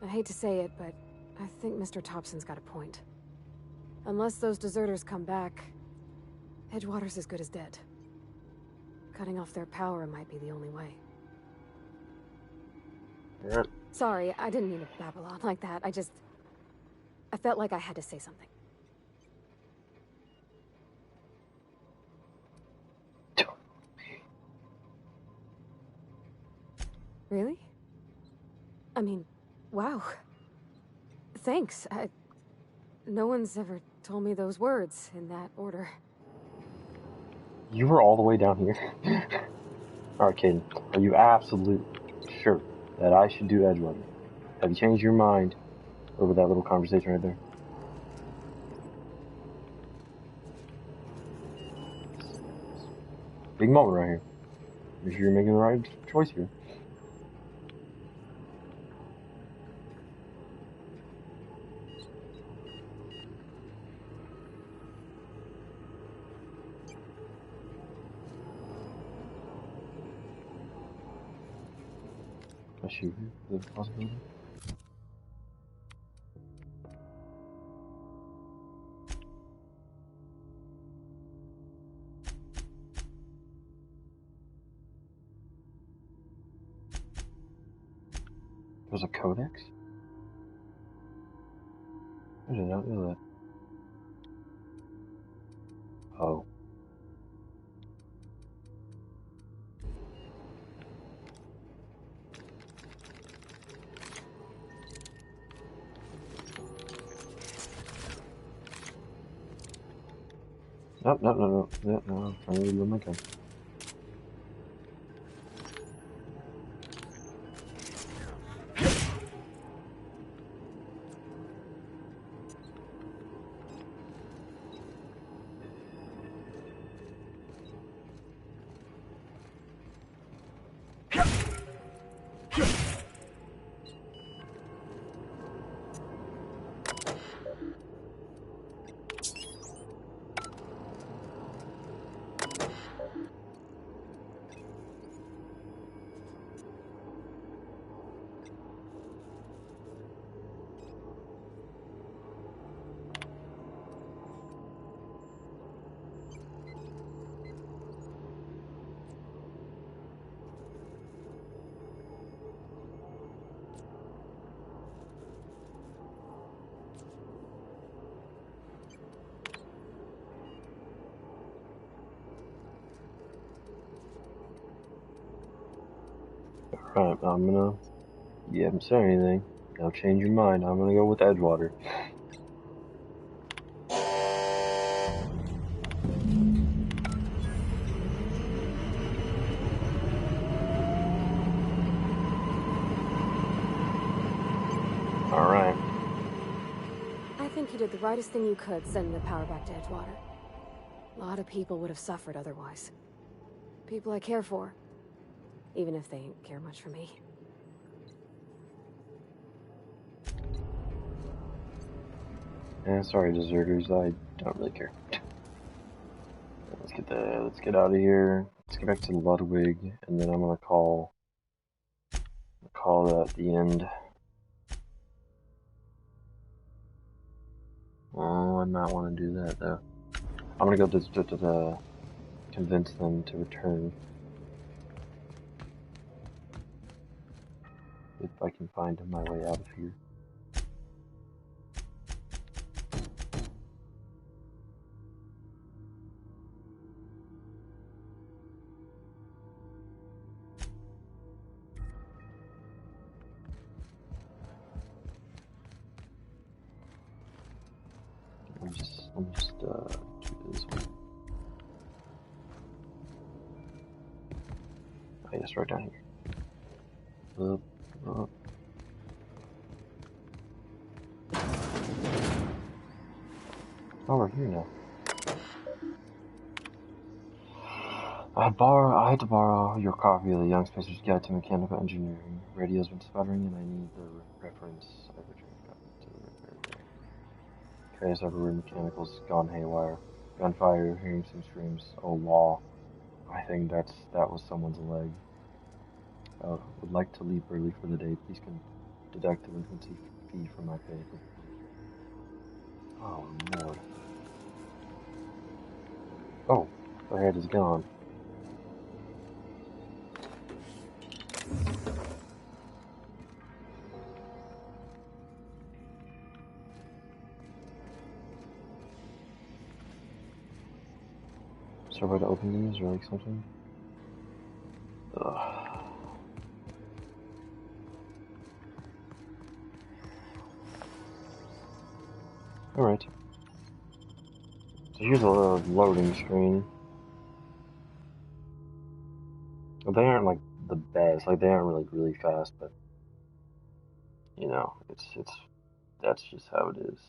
I hate to say it, but I think Mr. Thompson's got a point. Unless those deserters come back, Edgewater's as good as dead. Cutting off their power might be the only way. Yep. Sorry, I didn't mean to babble on like that. I felt like I had to say something. Really? I mean, wow. Thanks. No one's ever told me those words in that order. You were all the way down here. Alright, Caden. Are you absolutely sure that I should do Edgewater? Have you changed your mind over that little conversation right there? Big moment right here. Make sure you're making the right choice here. I shoot here, the possibility. There's a codex? I did not know that. Oh. No. Yeah, no, I'm trying to reload my gun. Alright, I'm gonna... You haven't said anything. Now change your mind. I'm gonna go with Edgewater. Alright. I think you did the rightest thing you could sending the power back to Edgewater. A lot of people would have suffered otherwise. People I care for. Even if they ain't care much for me. Yeah, sorry, deserters. I don't really care. Let's get out of here. Let's get back to Ludwig, and then I'm gonna call that the end. Oh, I might want to do that though. I'm gonna go to convince them to return. If I can find my way out of here. Let me just do this one. Oh, yes, right down here. Up. Oh, we're here now. I had to borrow your copy of the Young Spacer's Guide to Mechanical Engineering. Radio's been sputtering, and I need the reference. I returned a copy to the repair. Chaos everywhere, mechanicals gone haywire. Gunfire, hearing some screams. Oh, law. I think that was someone's leg. Would like to leave early for the day. Please can deduct the delinquency fee from my pay. Oh, Lord. Oh, her head is gone. Is there a way to open these or like something? Ugh. Alright. So here's a little loading screen. Well, they aren't like the best, like they aren't really fast, but you know, that's just how it is.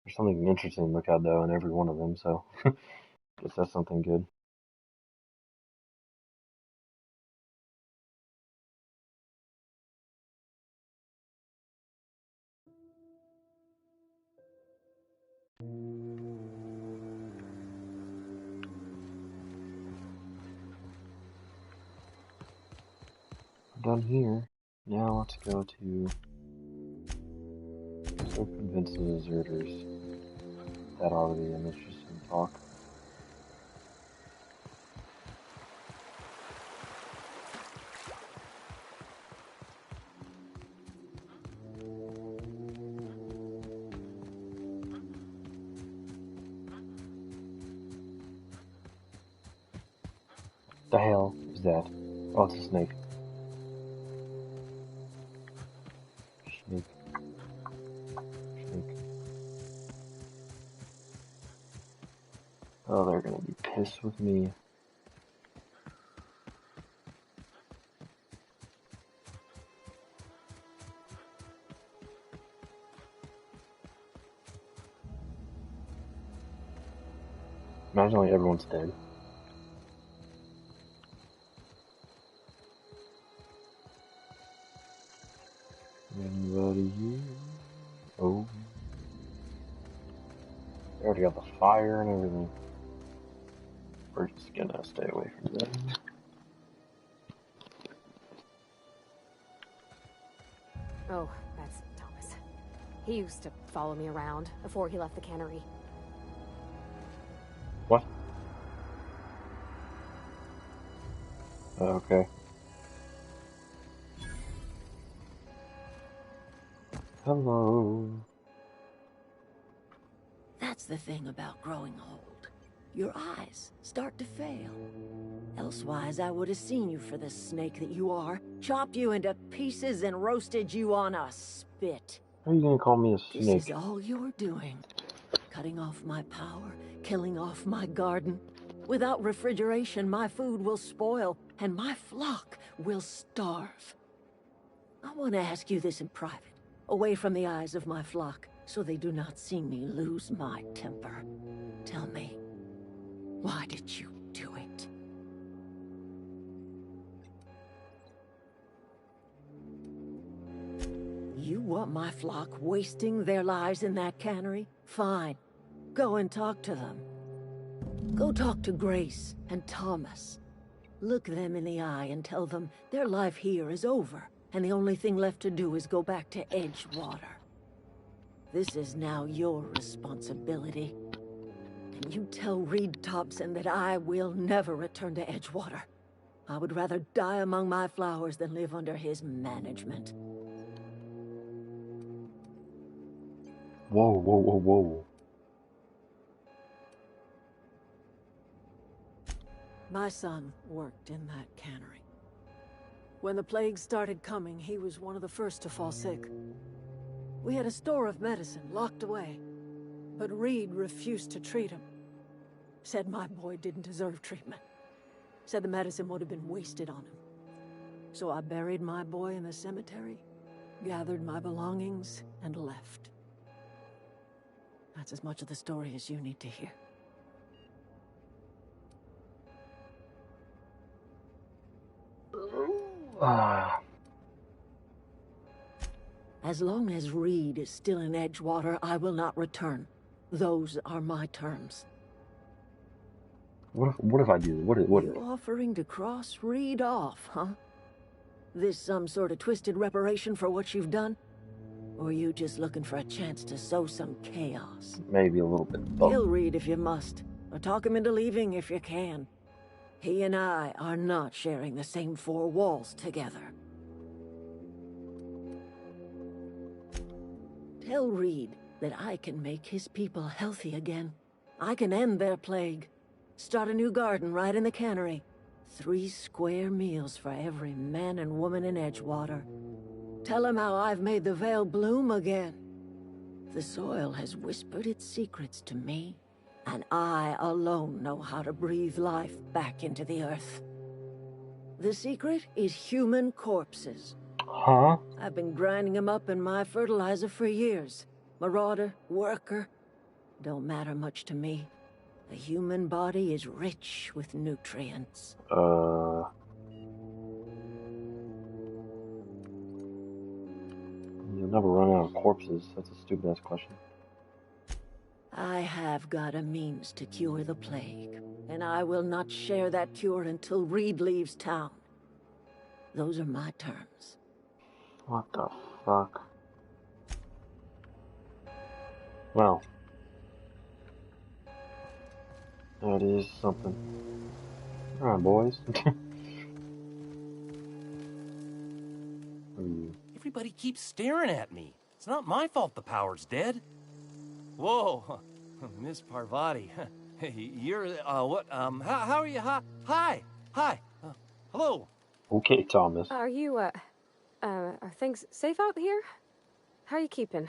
There's something interesting to look at though in every one of them, so guess that's something good. Done here. Now let's go to convince the deserters. That ought to be an interesting talk. The hell is that? Oh, it's a snake. Snake. Oh, they're gonna be pissed with me. Imagine like everyone's dead. Anybody here? Oh. They already got the fire and everything. We're just gonna stay away from them. Oh, that's Thomas. He used to follow me around before he left the cannery. What? Okay. Hello. That's the thing about growing old. your eyes start to fail. Elsewise, I would have seen you for the snake that you are, chopped you into pieces and roasted you on a spit. How are you gonna call me a snake? This is all you're doing. Cutting off my power, killing off my garden. Without refrigeration, my food will spoil, and my flock will starve. I want to ask you this in private, away from the eyes of my flock, so they do not see me lose my temper. Tell me, why did you do it? You want my flock wasting their lives in that cannery? Fine. Go and talk to them. Go talk to Grace and Thomas. Look them in the eye and tell them their life here is over, and the only thing left to do is go back to Edgewater. This is now your responsibility. And you tell Reed Thompson that I will never return to Edgewater. I would rather die among my flowers than live under his management. Whoa, whoa, whoa, whoa. My son worked in that cannery. When the plague started coming, he was one of the first to fall sick. We had a store of medicine locked away, but Reed refused to treat him. Said my boy didn't deserve treatment. Said the medicine would have been wasted on him. So I buried my boy in the cemetery, gathered my belongings, and left. That's as much of the story as you need to hear. As long as Reed is still in Edgewater, I will not return. Those are my terms. What if I do? What? You offering to cross Reed off, huh? This some sort of twisted reparation for what you've done? Or you just looking for a chance to sow some chaos? Maybe a little bit. Both. Kill Reed if you must, or talk him into leaving if you can. He and I are not sharing the same four walls together. Tell Reed that I can make his people healthy again. I can end their plague. Start a new garden right in the cannery. 3 square meals for every man and woman in Edgewater. Tell him how I've made the Vale bloom again. The soil has whispered its secrets to me, and I alone know how to breathe life back into the earth. The secret is human corpses. Huh? I've been grinding them up in my fertilizer for years. Marauder, worker, don't matter much to me. The human body is rich with nutrients. You'll never run out of corpses. That's a stupid-ass question. I have got a means to cure the plague, and I will not share that cure until Reed leaves town. Those are my terms. What the fuck? Well, that is something. Alright, boys. Everybody keeps staring at me. It's not my fault the power's dead. Whoa, Miss Parvati. You're, what, how are you? Hi. Hello. Okay, Thomas. Are you, are things safe out here? How are you keeping?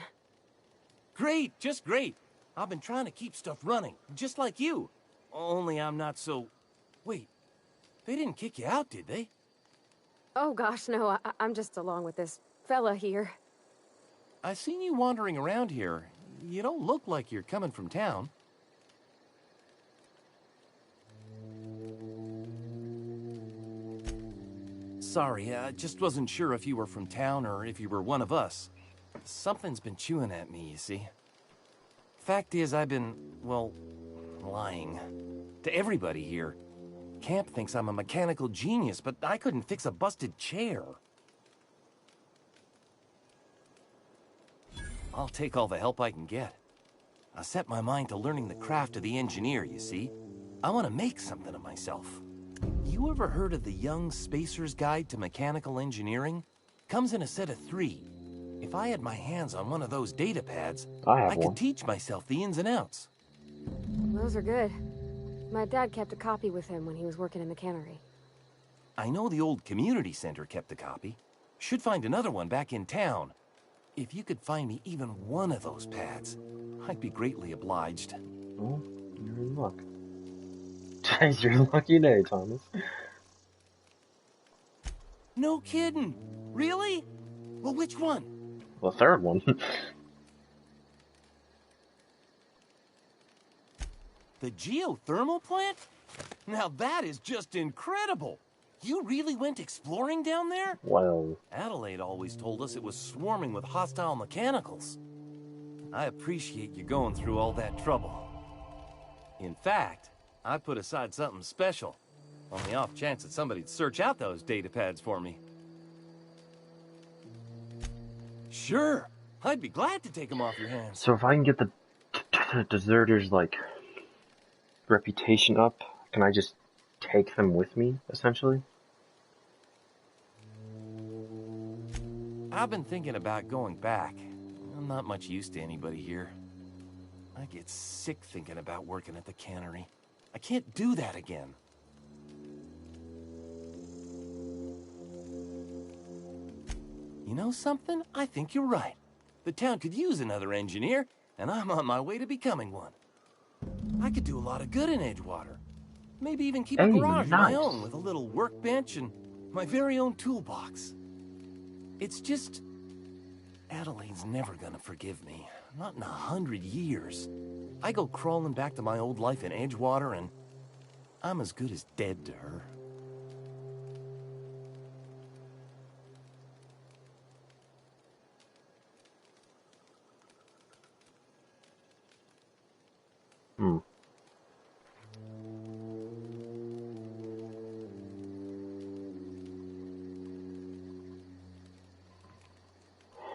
Great, just great. I've been trying to keep stuff running, just like you. Only I'm not so... Wait, they didn't kick you out, did they? Oh gosh, no, I'm just along with this fella here. I seen you wandering around here. You don't look like you're coming from town. Sorry, I just wasn't sure if you were from town or if you were one of us. Something's been chewing at me, you see. Fact is, I've been, well, lying. To everybody here. Camp thinks I'm a mechanical genius, but I couldn't fix a busted chair. I'll take all the help I can get. I set my mind to learning the craft of the engineer, you see. I want to make something of myself. You ever heard of the Young Spacer's Guide to Mechanical Engineering? Comes in a set of 3. If I had my hands on one of those data pads, I could teach myself the ins and outs. Those are good. My dad kept a copy with him when he was working in the cannery. I know the old community center kept a copy. Should find another one back in town. If you could find me even one of those pads, I'd be greatly obliged. Well, you're in luck. Today's your lucky day, Thomas. No kidding. Really? Well, which one? The third one. The geothermal plant? Now that is just incredible. You really went exploring down there? Well, Adelaide always told us it was swarming with hostile mechanicals. I appreciate you going through all that trouble. In fact, I put aside something special, on the off chance that somebody'd search out those data pads for me. Sure, I'd be glad to take them off your hands. so if I can get the deserters, like, reputation up, can I just take them with me, essentially? I've been thinking about going back. I'm not much use to anybody here. I get sick thinking about working at the cannery. I can't do that again. You know something? I think you're right. The town could use another engineer, and I'm on my way to becoming one. I could do a lot of good in Edgewater. Maybe even keep a garage of my own with a little workbench and my very own toolbox. It's just... Adelaide's never gonna forgive me. Not in 100 years. I go crawling back to my old life in Edgewater, and I'm as good as dead to her.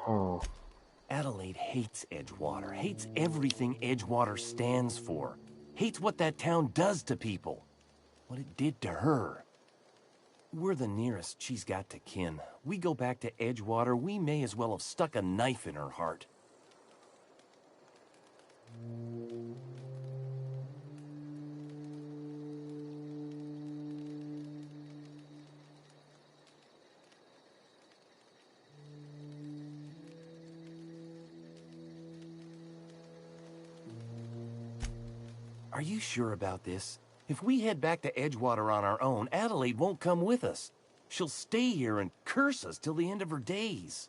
Oh. Adelaide hates Edgewater, hates everything Edgewater stands for, hates what that town does to people, what it did to her. We're the nearest she's got to kin. We go back to Edgewater, we may as well have stuck a knife in her heart. Are you sure about this? If we head back to Edgewater on our own, Adelaide won't come with us. She'll stay here and curse us till the end of her days.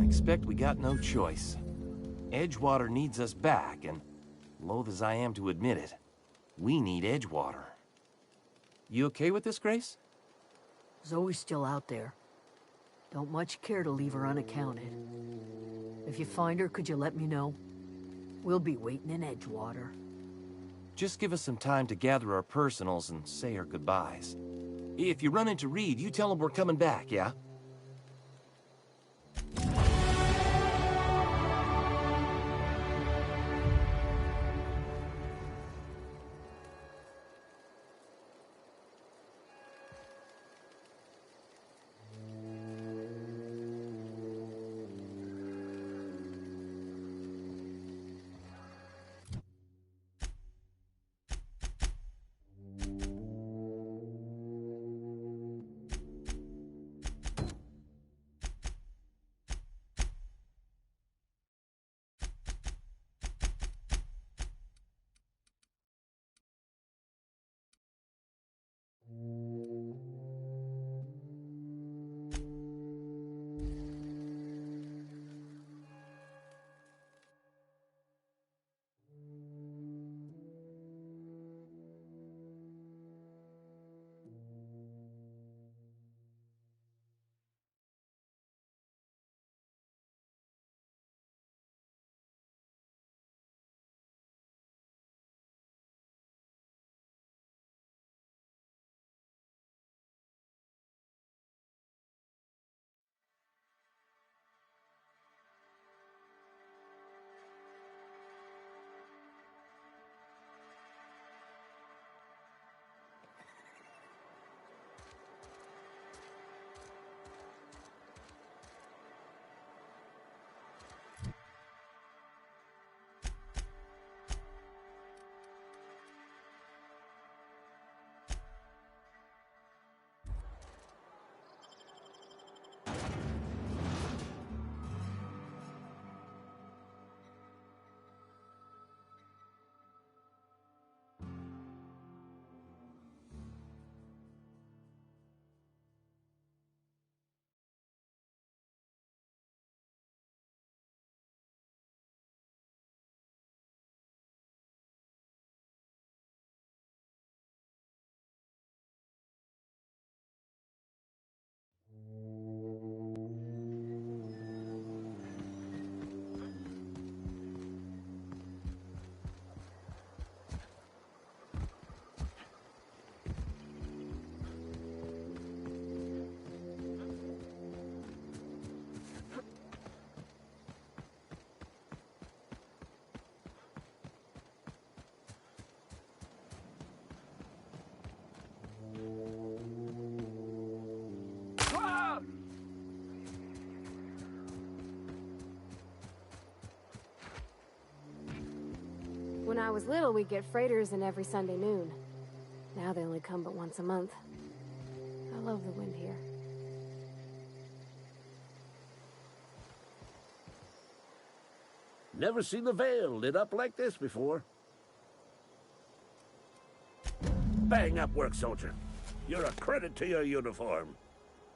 I expect we got no choice. Edgewater needs us back, and loath as I am to admit it, we need Edgewater. You okay with this, Grace? Zoe's still out there. Don't much care to leave her unaccounted. If you find her, could you let me know? We'll be waiting in Edgewater. Just give us some time to gather our personals and say our goodbyes. If you run into Reed, you tell him we're coming back, yeah? When I was little, we'd get freighters in every Sunday noon. Now they only come but once a month. I love the wind here. Never seen the Vale lit up like this before. Bang up work, soldier. You're a credit to your uniform.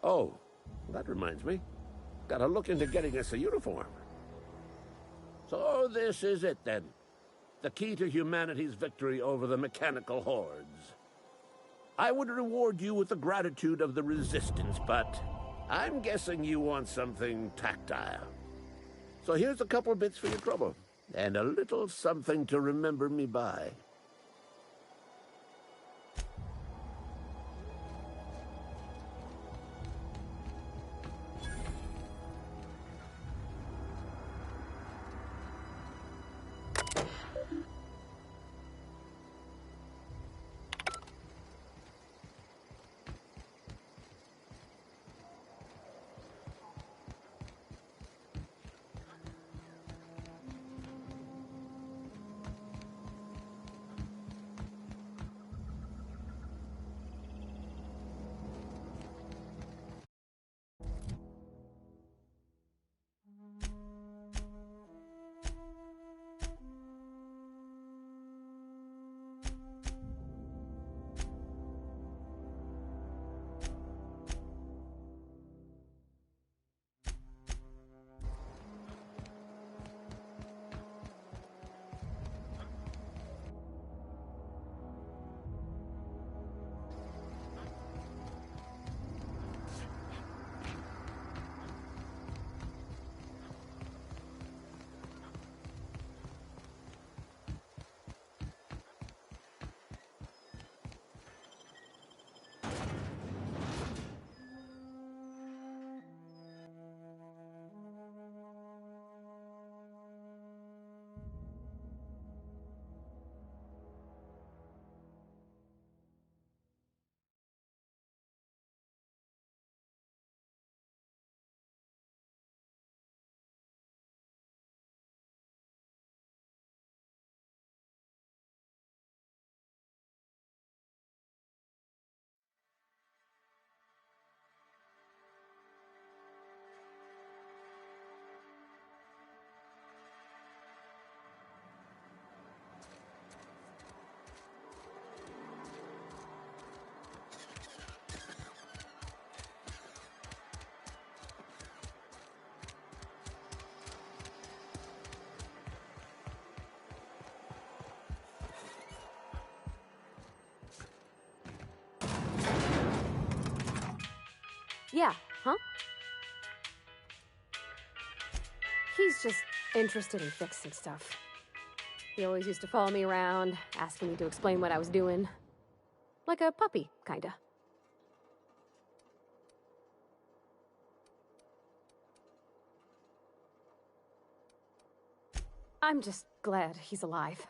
Oh, that reminds me. Gotta look into getting us a uniform. So this is it then. The key to humanity's victory over the mechanical hordes. I would reward you with the gratitude of the Resistance, but I'm guessing you want something tactile. So here's a couple of bits for your trouble, and a little something to remember me by. Yeah, huh? He's just interested in fixing stuff. He always used to follow me around, asking me to explain what I was doing. Like a puppy, kinda. I'm just glad he's alive.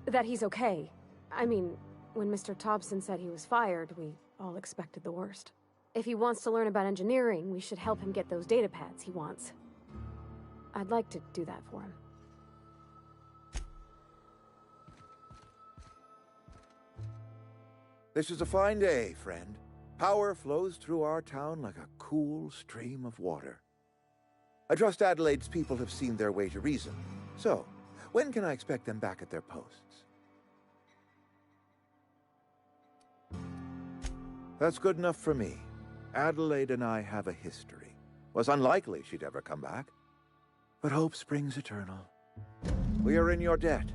That he's okay. I mean, when Mr. Thompson said he was fired, we all expected the worst. If he wants to learn about engineering, we should help him get those data pads he wants. I'd like to do that for him. This is a fine day, friend. Power flows through our town like a cool stream of water. I trust Adelaide's people have seen their way to reason. So, when can I expect them back at their posts? That's good enough for me. Adelaide and I have a history. Was unlikely she'd ever come back. But hope springs eternal. We are in your debt.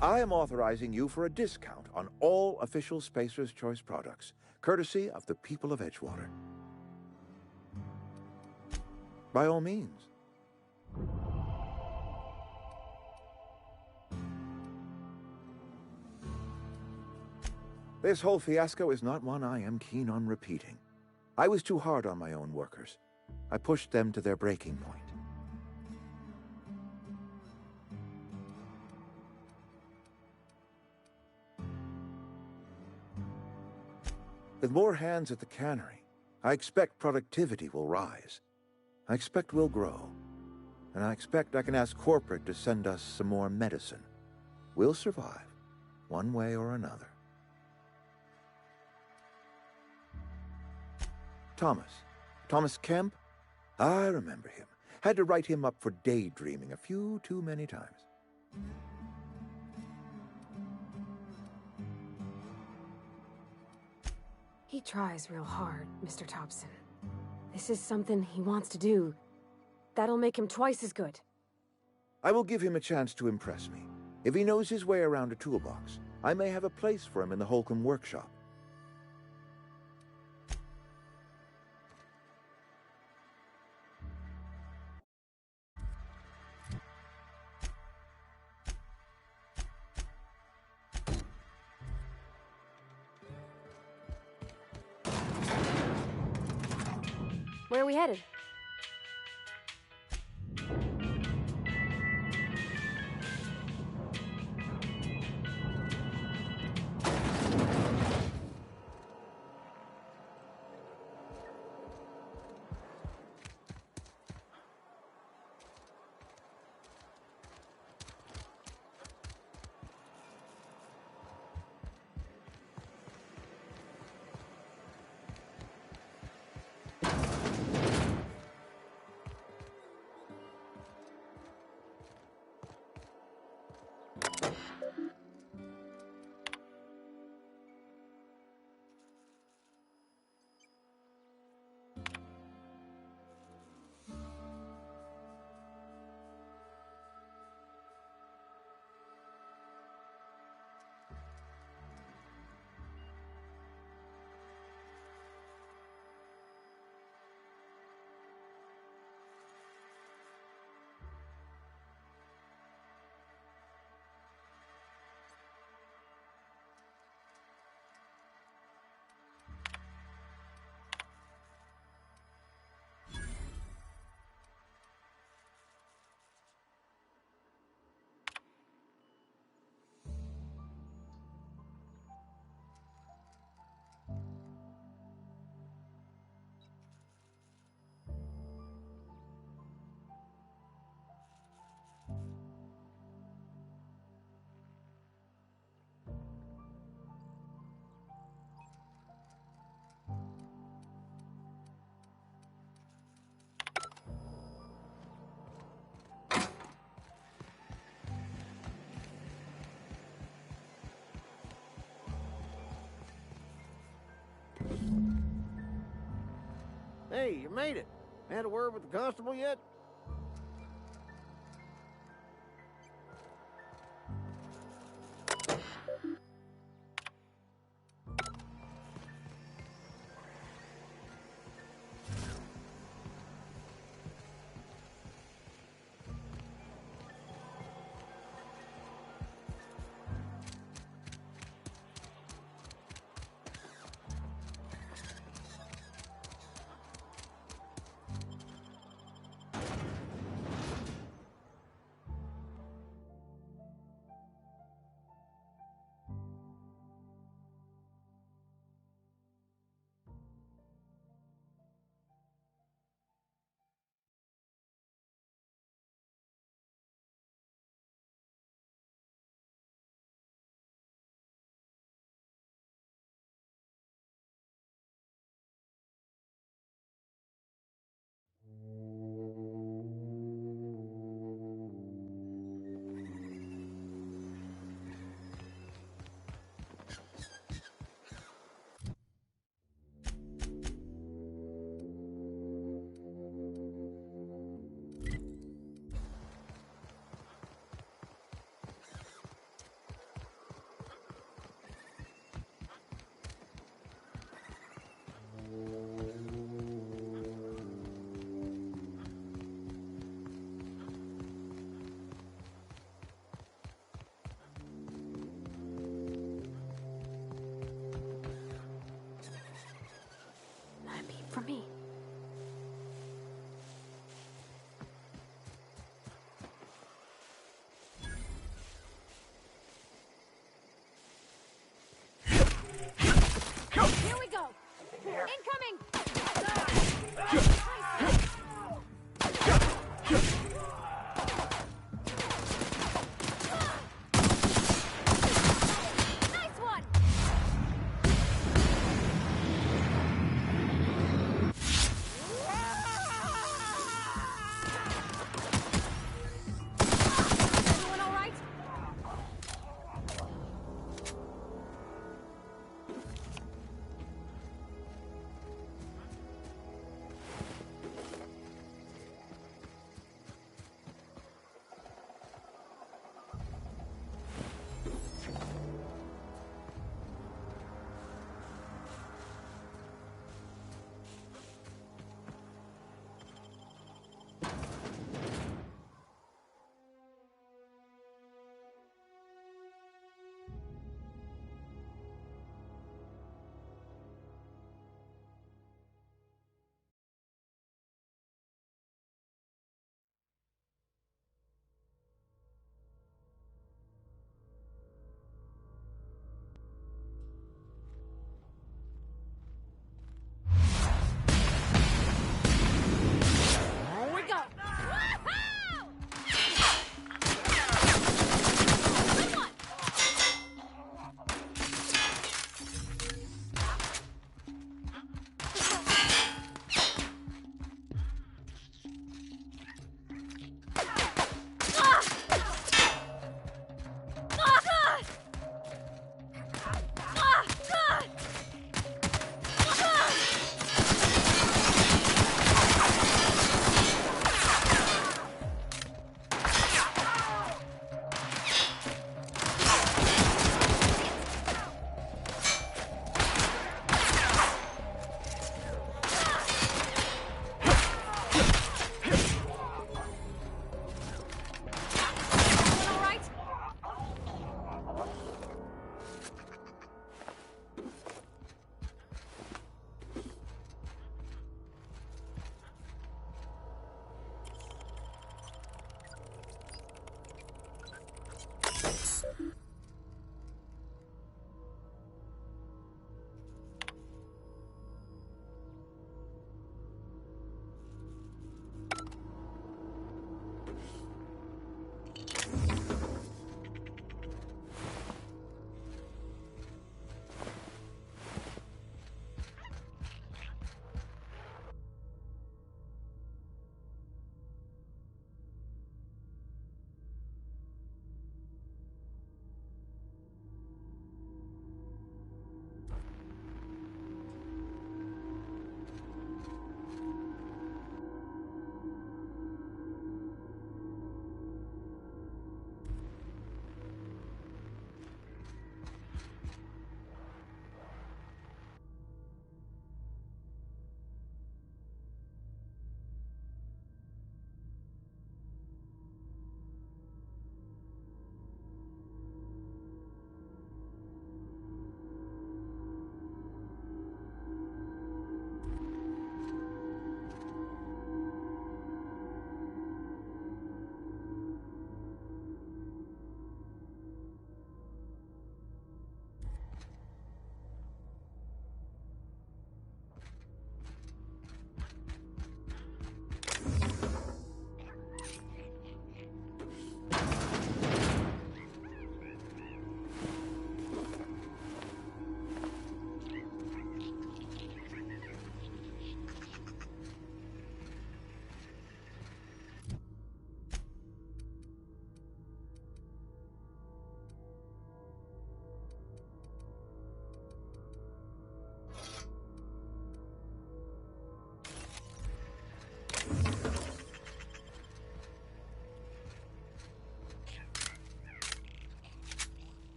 I am authorizing you for a discount on all official Spacer's Choice products, courtesy of the people of Edgewater. By all means. This whole fiasco is not one I am keen on repeating. I was too hard on my own workers. I pushed them to their breaking point. With more hands at the cannery, I expect productivity will rise. I expect we'll grow. And I expect I can ask corporate to send us some more medicine. We'll survive, one way or another. Thomas Kemp? I remember him. Had to write him up for daydreaming a few too many times. He tries real hard, Mr. Thompson. This is something he wants to do. That'll make him twice as good. I will give him a chance to impress me. If he knows his way around a toolbox, I may have a place for him in the Holcomb workshop. Where are we headed? Hey, you made it. Had a word with the constable yet?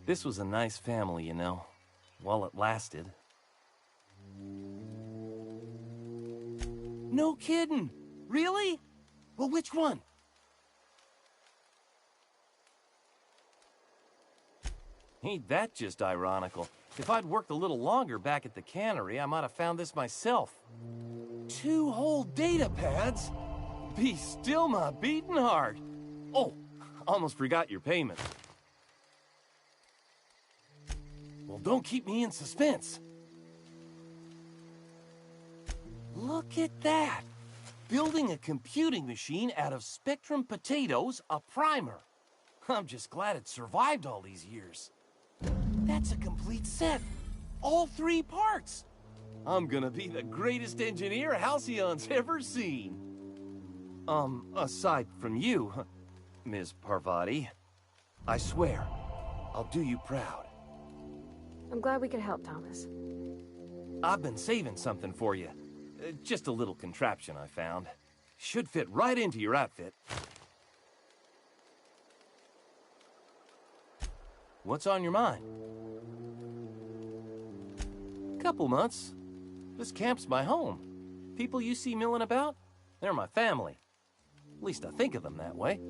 This was a nice family, you know, while it lasted. No kidding! Really? Well, which one? Ain't that just ironical? If I'd worked a little longer back at the cannery, I might have found this myself. 2 whole data pads? Be still my beating heart. Oh, almost forgot your payment. Well, don't keep me in suspense. Look at that! Building a computing machine out of Spectrum potatoes, a primer. I'm just glad it survived all these years. That's a complete set. All 3 parts. I'm gonna be the greatest engineer Halcyon's ever seen. Aside from you, Ms. Parvati, I swear, I'll do you proud. I'm glad we could help, Thomas. I've been saving something for you. Just a little contraption I found. Should fit right into your outfit. What's on your mind? Couple months. This camp's my home. People you see milling about, they're my family. At least I think of them that way.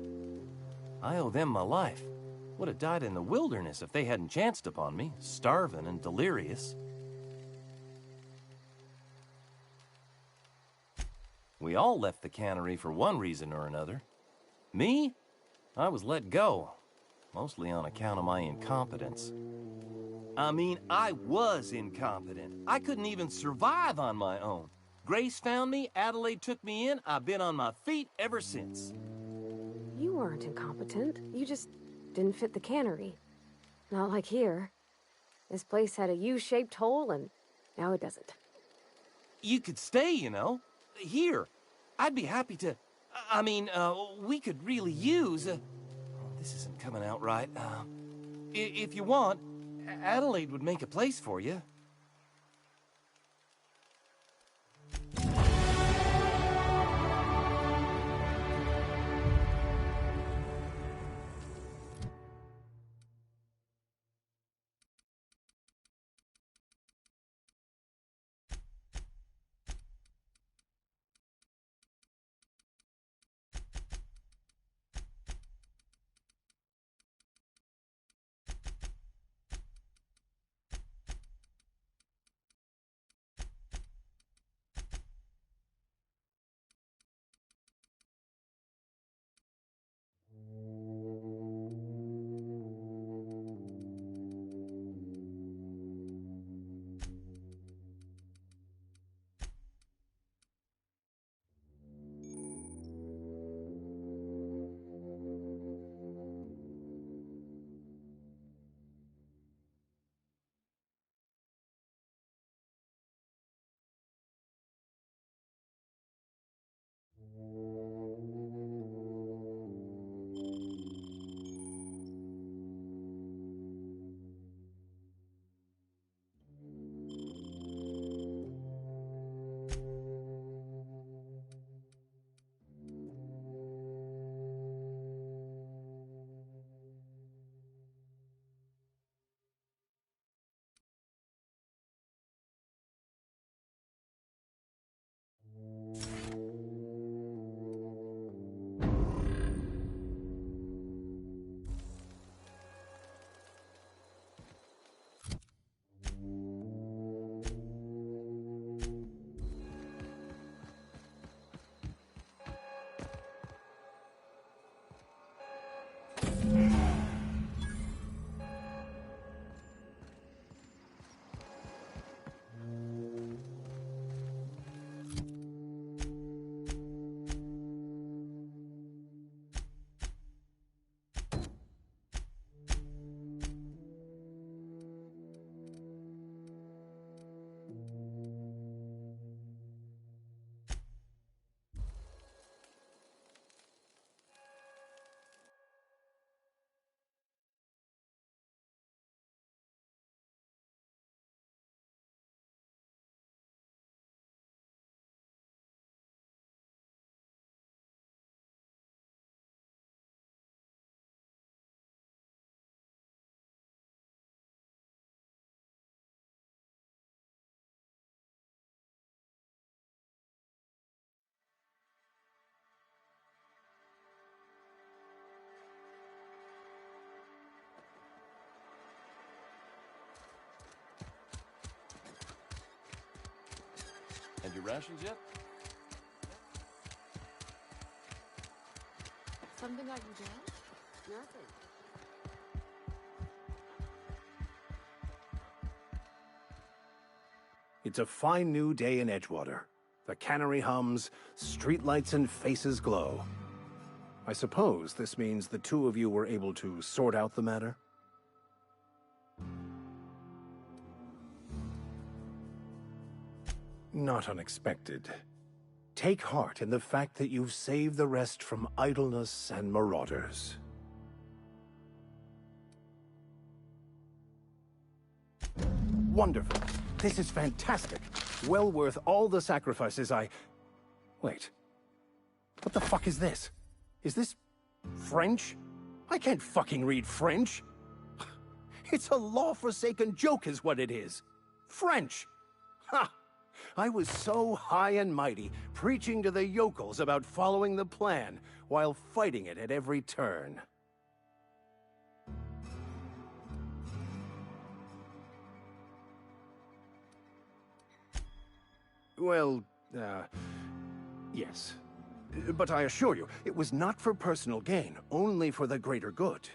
I owe them my life. Would have died in the wilderness if they hadn't chanced upon me, starving and delirious. We all left the cannery for one reason or another. Me? I was let go, mostly on account of my incompetence. I mean, I was incompetent. I couldn't even survive on my own. Grace found me, Adelaide took me in, I've been on my feet ever since. You weren't incompetent. You just didn't fit the cannery. Not like here. This place had a U-shaped hole, and now it doesn't. You could stay, you know. Here. I'd be happy to... I mean, we could really use... this isn't coming out right. If you want, Adelaide would make a place for you. And your rations yet? Something I can do? Nothing. It's a fine new day in Edgewater. The cannery hums, streetlights and faces glow. I suppose this means the two of you were able to sort out the matter? Not unexpected. Take heart in the fact that you've saved the rest from idleness and marauders. Wonderful. This is fantastic. Well worth all the sacrifices I... Wait. What the fuck is this? Is this... French? I can't fucking read French. It's a law-forsaken joke is what it is. French! Ha! I was so high and mighty, preaching to the yokels about following the plan, while fighting it at every turn. Well, yes. But I assure you, it was not for personal gain, only for the greater good.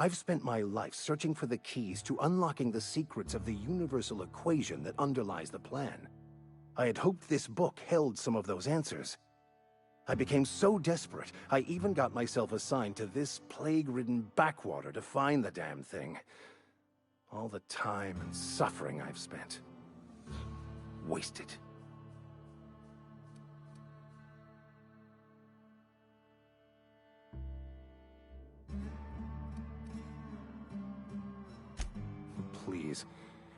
I've spent my life searching for the keys to unlocking the secrets of the universal equation that underlies the plan. I had hoped this book held some of those answers. I became so desperate, I even got myself assigned to this plague-ridden backwater to find the damn thing. All the time and suffering I've spent. Wasted. Please.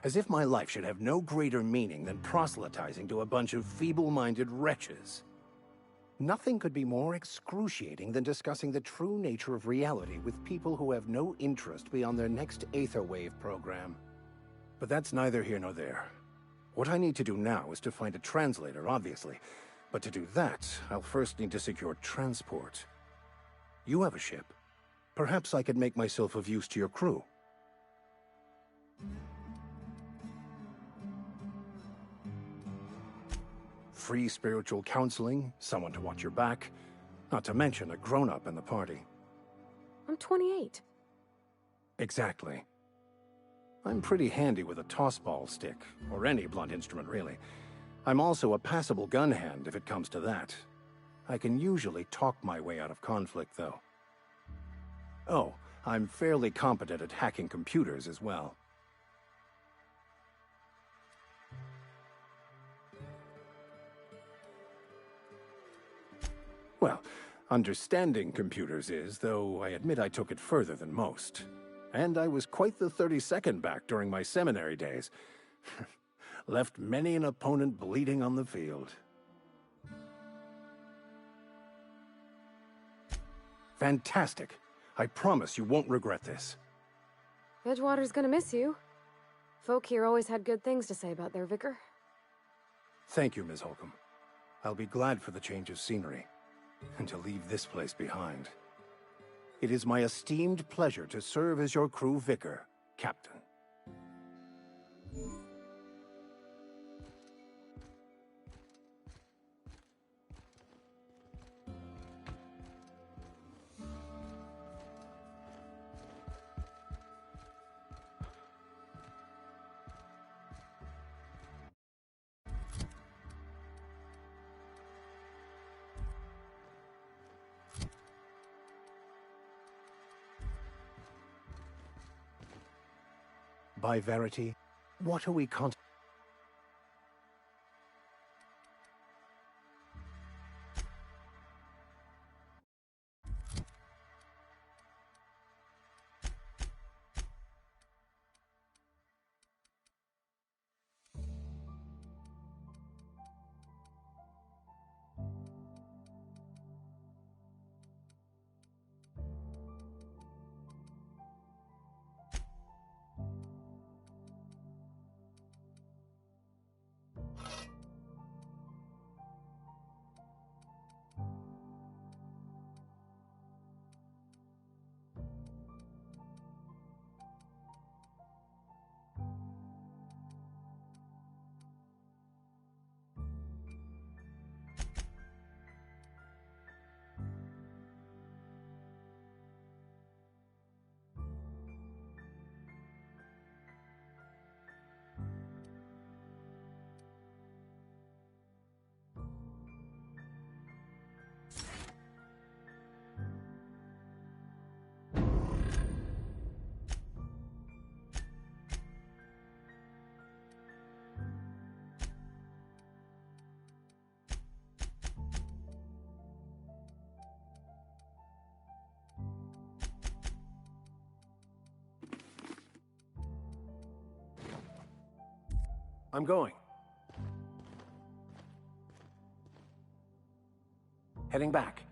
As if my life should have no greater meaning than proselytizing to a bunch of feeble-minded wretches. Nothing could be more excruciating than discussing the true nature of reality with people who have no interest beyond their next Aetherwave program. But that's neither here nor there. What I need to do now is to find a translator, obviously. But to do that, I'll first need to secure transport. You have a ship. Perhaps I could make myself of use to your crew. Free spiritual counseling, someone to watch your back, not to mention a grown-up in the party. I'm 28. Exactly. I'm pretty handy with a tossball stick, or any blunt instrument really. I'm also a passable gun hand if it comes to that. I can usually talk my way out of conflict, though. Oh, I'm fairly competent at hacking computers as well. Well, understanding computers is, though I admit I took it further than most. And I was quite the 32nd back during my seminary days. Left many an opponent bleeding on the field. Fantastic. I promise you won't regret this. Edgewater's gonna miss you. Folk here always had good things to say about their vicar. Thank you, Ms. Holcomb. I'll be glad for the change of scenery. And to leave this place behind. It is my esteemed pleasure to serve as your crew vicar, Captain. By Verity, what are we I'm going. Heading back.